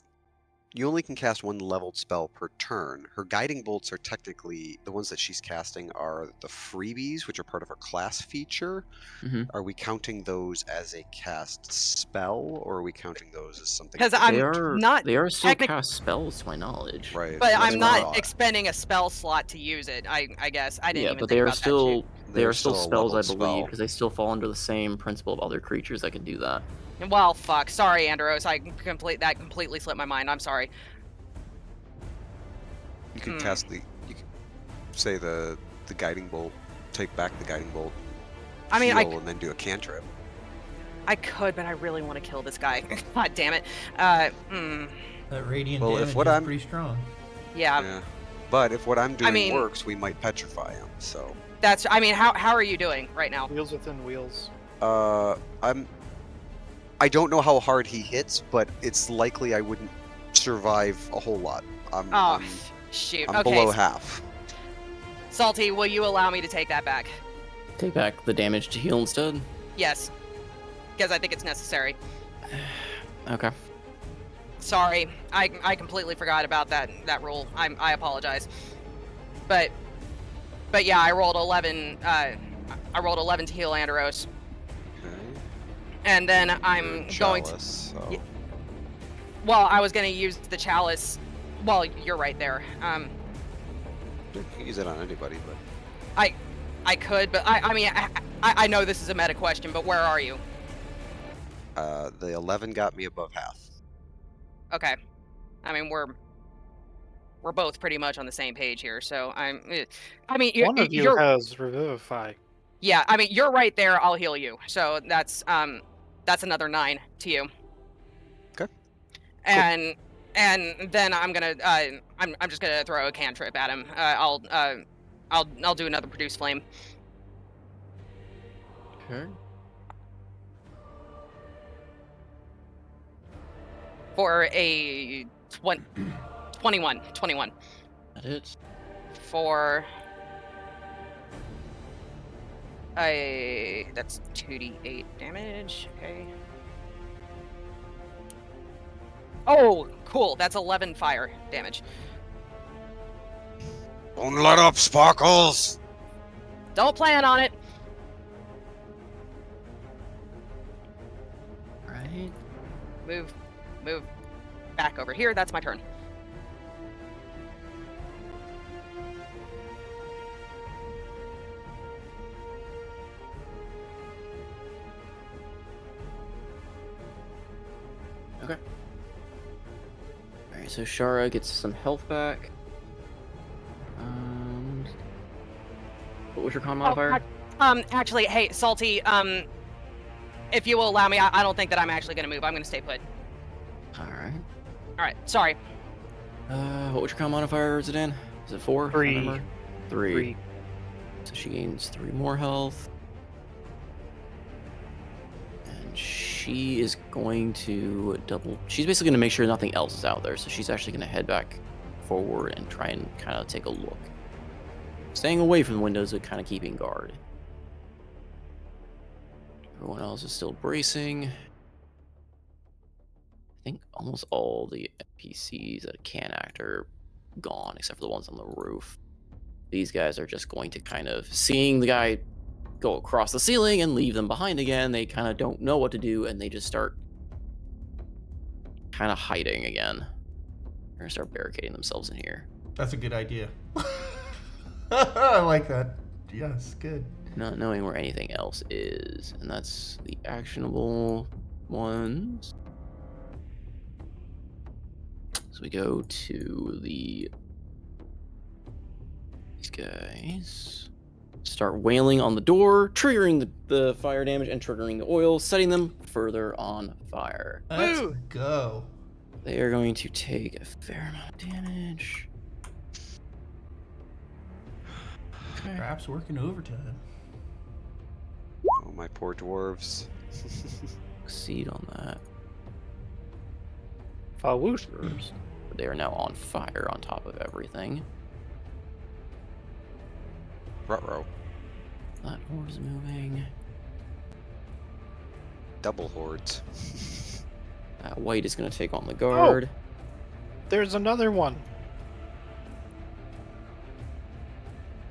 you only can cast 1 leveled spell per turn. Her guiding bolts are technically the ones that she's casting are the freebies, which are part of her class feature. Mm-hmm. Are we counting those as a cast spell, or are we counting those as something? Because They I'm are not They are still technic- cast spells, to my knowledge. Right. but that's I'm what I not thought. expending a spell slot to use it. I guess I didn't Yeah, even but think they are about still they They're are still still a spells, I leveled believe, spell. because they still fall under the same principle of other creatures that can do that. that shit. Well, fuck. Sorry, Andros. That completely slipped my mind. I'm sorry. You could cast you could say the guiding bolt, take back the guiding bolt, I mean, heal, and then do a cantrip. I could, but I really want to kill this guy. God damn it. That radiant Well, if damage what is I'm- pretty strong. Yeah. Yeah. But if what I'm doing mean- works, we might petrify him. So That's. I mean, how are you doing right now? Wheels within wheels. I don't know how hard he hits, but it's likely I wouldn't survive a whole lot. Oh, shoot. I'm Okay, below half. Salty, will you allow me to take that back? Take back the damage to heal instead. Yes, because I think it's necessary. Okay. Sorry, I completely forgot about that rule. I apologize. But yeah, I rolled 11. I rolled 11 to heal Andros, Okay. and then I'm going to. Chalice, so. Yeah. Well, I was going to use the chalice. Well, you're right there. You can use it on anybody, but I could, but I mean, I know this is a meta question, but where are you? the 11 got me above half. Okay. I mean, we're both pretty much on the same page here, so I mean, One of you has Revivify. Yeah, I mean, you're right there. I'll heal you. So that's another 9 to you. Okay. And then I'm gonna I'm just gonna throw a cantrip at him. I'll do another produce flame. Okay. For a 21. That hits. For that's 2d8 damage. Okay. Oh, cool. That's 11 fire damage. Don't let up, Sparkles! Don't plan on it. Right. Move back over here. That's my turn. Okay. Alright, so Shara gets some health back. What was your con modifier? Actually, hey, Salty, if you will allow me, I don't think that I'm actually gonna move. I'm gonna stay put. Alright. Alright, sorry. What was your con modifier, is it in? Is it 4? 3. 3. So she gains 3 more health. And she is going to she's basically going to make sure nothing else is out there. So she's actually going to head back forward and try and kind of take a look. Staying away from the windows, but kind of keeping guard. Everyone else is still bracing. I think almost all the NPCs that can act are gone, except for the ones on the roof. These guys are just going to kind of, seeing the guy go across the ceiling and leave them behind again, they kind of don't know what to do, and they just start kind of hiding again. They're going to start barricading themselves in here. That's a good idea. I like that. Yes, good. Not knowing where anything else is, and that's the actionable ones. So we go to these guys. Start wailing on the door, triggering the fire damage and triggering the oil, setting them further on fire. Let's Woo! go. They are going to take a fair amount of damage. Okay. Perhaps working overtime. Oh, my poor dwarves. Succeed on that. Fawooshers. They are now on fire on top of everything. Ruh-roh. That horde is moving. Double hordes. White is going to take on the guard. There's another one.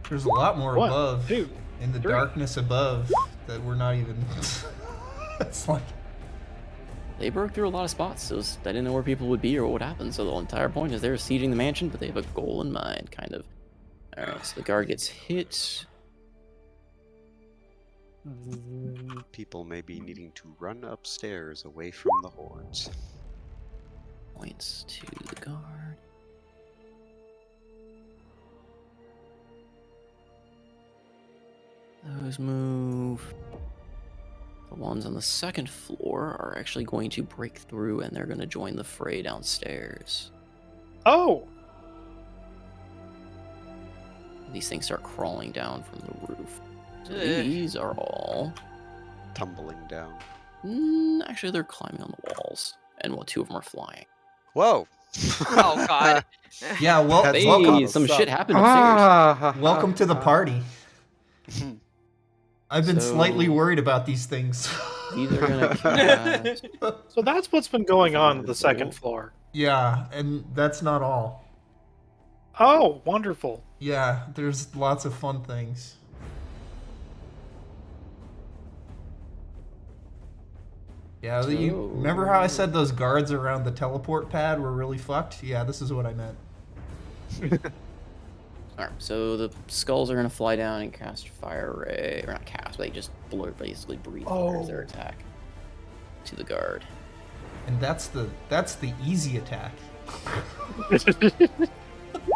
There's a lot more 1, above. 2. In the 3. darkness above that we're not even. It's like. They broke through a lot of spots, so they didn't know where people would be or what would happen. So the entire point is they're sieging the mansion, but they have a goal in mind, kind of. All right, so the guard gets hit. People may be needing to run upstairs away from the hordes. Points to the guard. Those move. The ones on the second floor are actually going to break through and they're going to join the fray downstairs. Oh! These things start crawling down from the roof. So Ugh. these are all... Tumbling down. Actually, they're climbing on the walls. And 2 of them are flying. Whoa. Oh god. Yeah, well, That's Hey, welcome, some shit happened Ah, upstairs. welcome to the party. I've been slightly So- worried about these things. These are gonna cast... So that's what's been going on at the second floor. Yeah, and that's not all. Oh, wonderful. Yeah, there's lots of fun things. Yeah, you remember how I said those guards around the teleport pad were really fucked? Yeah, this is what I meant. Alright, so the skulls are gonna fly down and cast Fire Ray. Or not cast, but they just basically breathe fire as their attack to the guard. And that's the easy attack.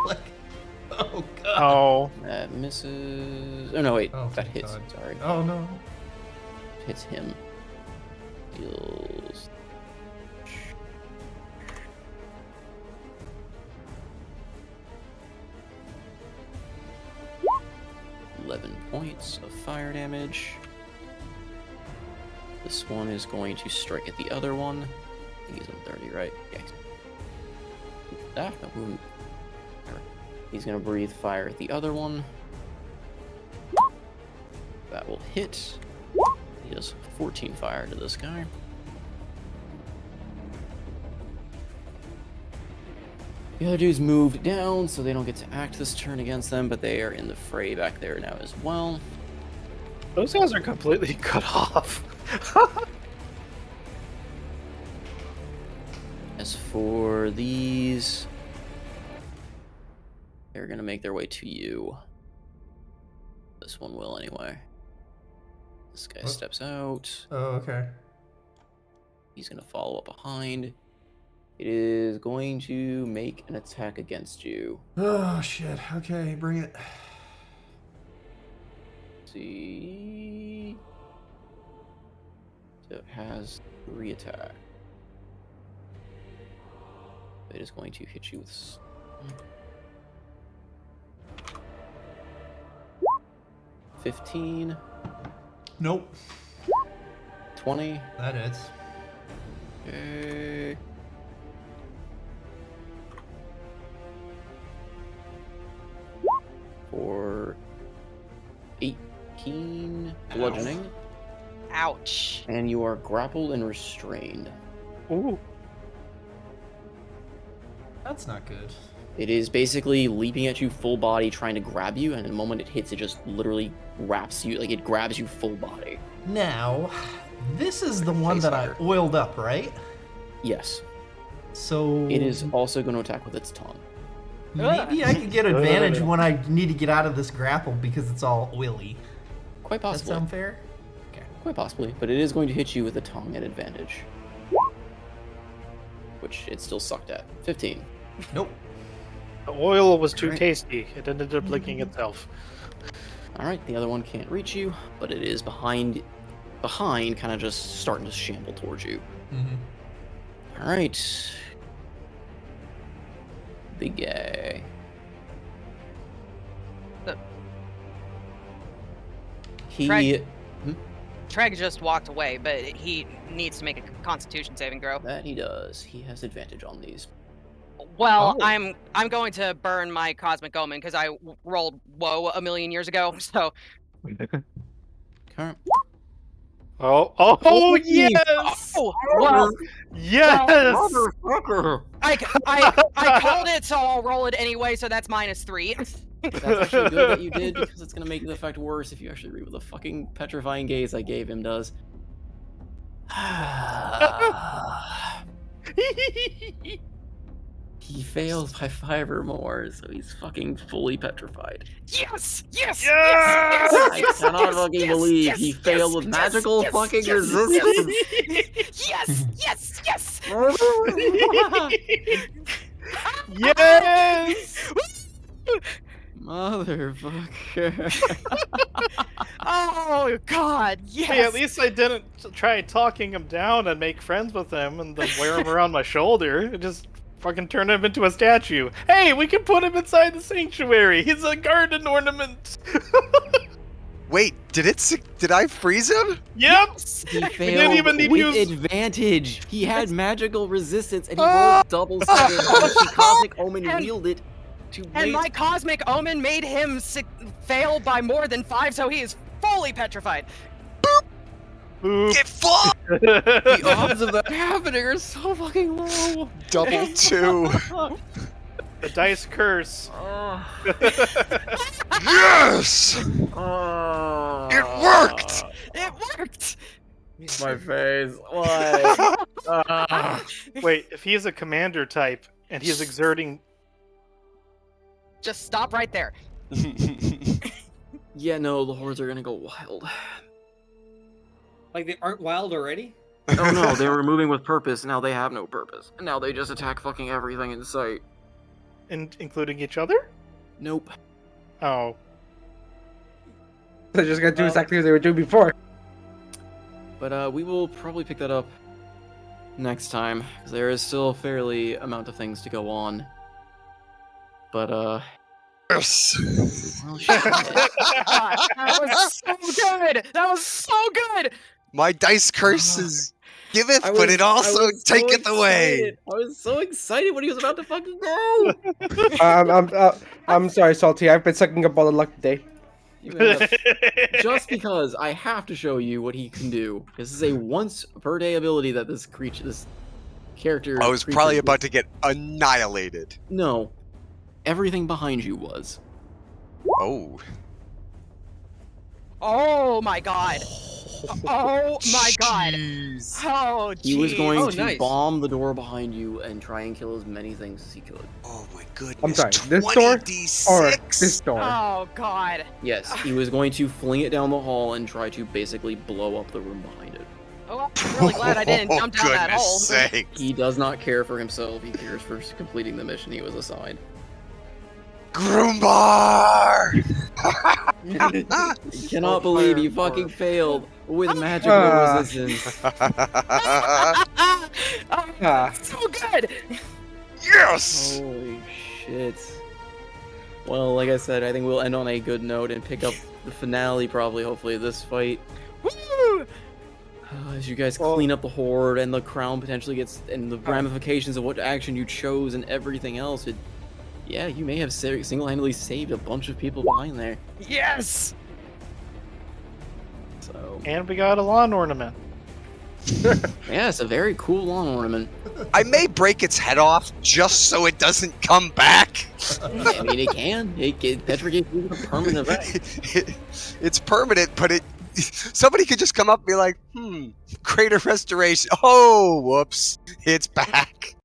Like, oh god. Oh. That misses... Oh no, wait. Oh, that thank hits. God. Sorry. Oh no. Hits him. Deals... 11 points of fire damage. This one is going to strike at the other one. I think he's on 30, right? Yeah. No, ooh. He's gonna breathe fire at the other one. That will hit. He does 14 fire to this guy. The other dudes moved down, so they don't get to act this turn against them, but they are in the fray back there now as well. Those guys are completely cut off. As for these, they're gonna make their way to you. This one will anyway. This guy What? steps out. Oh, okay. He's gonna follow up behind. It is going to make an attack against you. Oh shit. Okay, bring it. Let's see. So it has 3 attack. It is going to hit you with 15, Nope. 20. That is. Okay. For 18 bludgeoning, Ouch. and you are grappled and restrained. Ooh. That's not good. It is basically leaping at you full body, trying to grab you, and the moment it hits, it just literally wraps you, like it grabs you full body. Now, this is the one face that I hugger. oiled up, right? Yes. So It is also going to attack with its tongue. maybe I could get advantage when I need to get out of this grapple because it's all oily. Quite Does that possibly. sound fair? Okay. Quite possibly. But it is going to hit you with the tongue at advantage. Which it still sucked at. 15. Nope. The oil was too Alright. tasty. It ended up licking itself. Alright, the other one can't reach you, but it is behind, kind of just starting to shamble towards you. Mm-hmm. Alright. Big guy. He... Treg- Treg just walked away, but he needs to make a Constitution saving throw. That he does. He has advantage on these. Well, Oh. I'm going to burn my Cosmic Omen because I rolled woe a million years ago. So Current. Oh, yes! oh, well, Yes! I called it, so I'll roll it anyway. So that's -3. That's actually good that you did, because it's gonna make the effect worse if you actually read what the fucking petrifying gaze I gave him does. He fails by 5 or more, so he's fucking fully petrified. Yes! Yes! Yes! I cannot fucking believe he failed with magical fucking resistance. Yes! Yes! Yes! Yes! Motherfucker. Oh God! Yes! Hey, at least I didn't try talking him down and make friends with him and then wear him around my shoulder. I just Fucking turn him into a statue. Hey, we can put him inside the sanctuary. He's a garden ornament. Wait, did I freeze him? Yep. He didn't failed even need to with use- advantage. He had magical resistance, and he rolled double 7, and the Cosmic Omen And- wielded to And raise- my Cosmic Omen made him fail by more than 5, so he is fully petrified. Boop. Get fucked! The odds of that happening are so fucking low. Double 2. The dice curse. Yes! It worked! It worked! My face. Why? Wait, if he is a commander type and he is exerting, Just stop right there. Yeah, no, the hordes are gonna go wild. Like they aren't wild already? Oh no, they were moving with purpose. Now they have no purpose. And now they just attack fucking everything in sight. including each other? Nope. Oh. They're just gonna do exactly what they were doing before. But we will probably pick that up next time, because there is still a fairly amount of things to go on. But Yes! well, shit. Gosh, that was so good! That was so good! My dice curse is giveth, I but was- it I also was so taketh away. excited. I was so excited when he was about to fucking go. I'm sorry, Salty. I've been sucking up all the luck today. You have- Just because I have to show you what he can do. This is a once per day ability that this character. I was creature probably was- about to get annihilated. No, everything behind you was. Oh. Oh my god. Oh my god. Jeez. Oh, He was jeez. going Oh, to nice. bomb the door behind you and try and kill as many things as he could. Oh my goodness. I'm sorry, this door 20d6? Or this door. Oh god. Yes, he was going to fling it down the hall and try to basically blow up the room behind it. Oh, I'm really glad I didn't jump down that goodness hole. Sake. He does not care for himself, he cares for completing the mission he was assigned. Groombar! I cannot believe he fucking failed with magical Ah. resistance. Oh, Ah. so good. Yes! Holy shit. Well, like I said, I think we'll end on a good note and pick up the finale probably, hopefully, of this fight. Woo! As you guys clean up the horde and the crown potentially gets, and the ramifications of what action you chose and everything else, yeah, you may have single-handedly saved a bunch of people behind there. Yes. So, And we got a lawn ornament. yeah, it's a very cool lawn ornament. I may break its head off just so it doesn't come back. I mean, it can. Petrification is a permanent effect. It's permanent, but somebody could just come up and be like, greater restoration. Oh, whoops. It's back.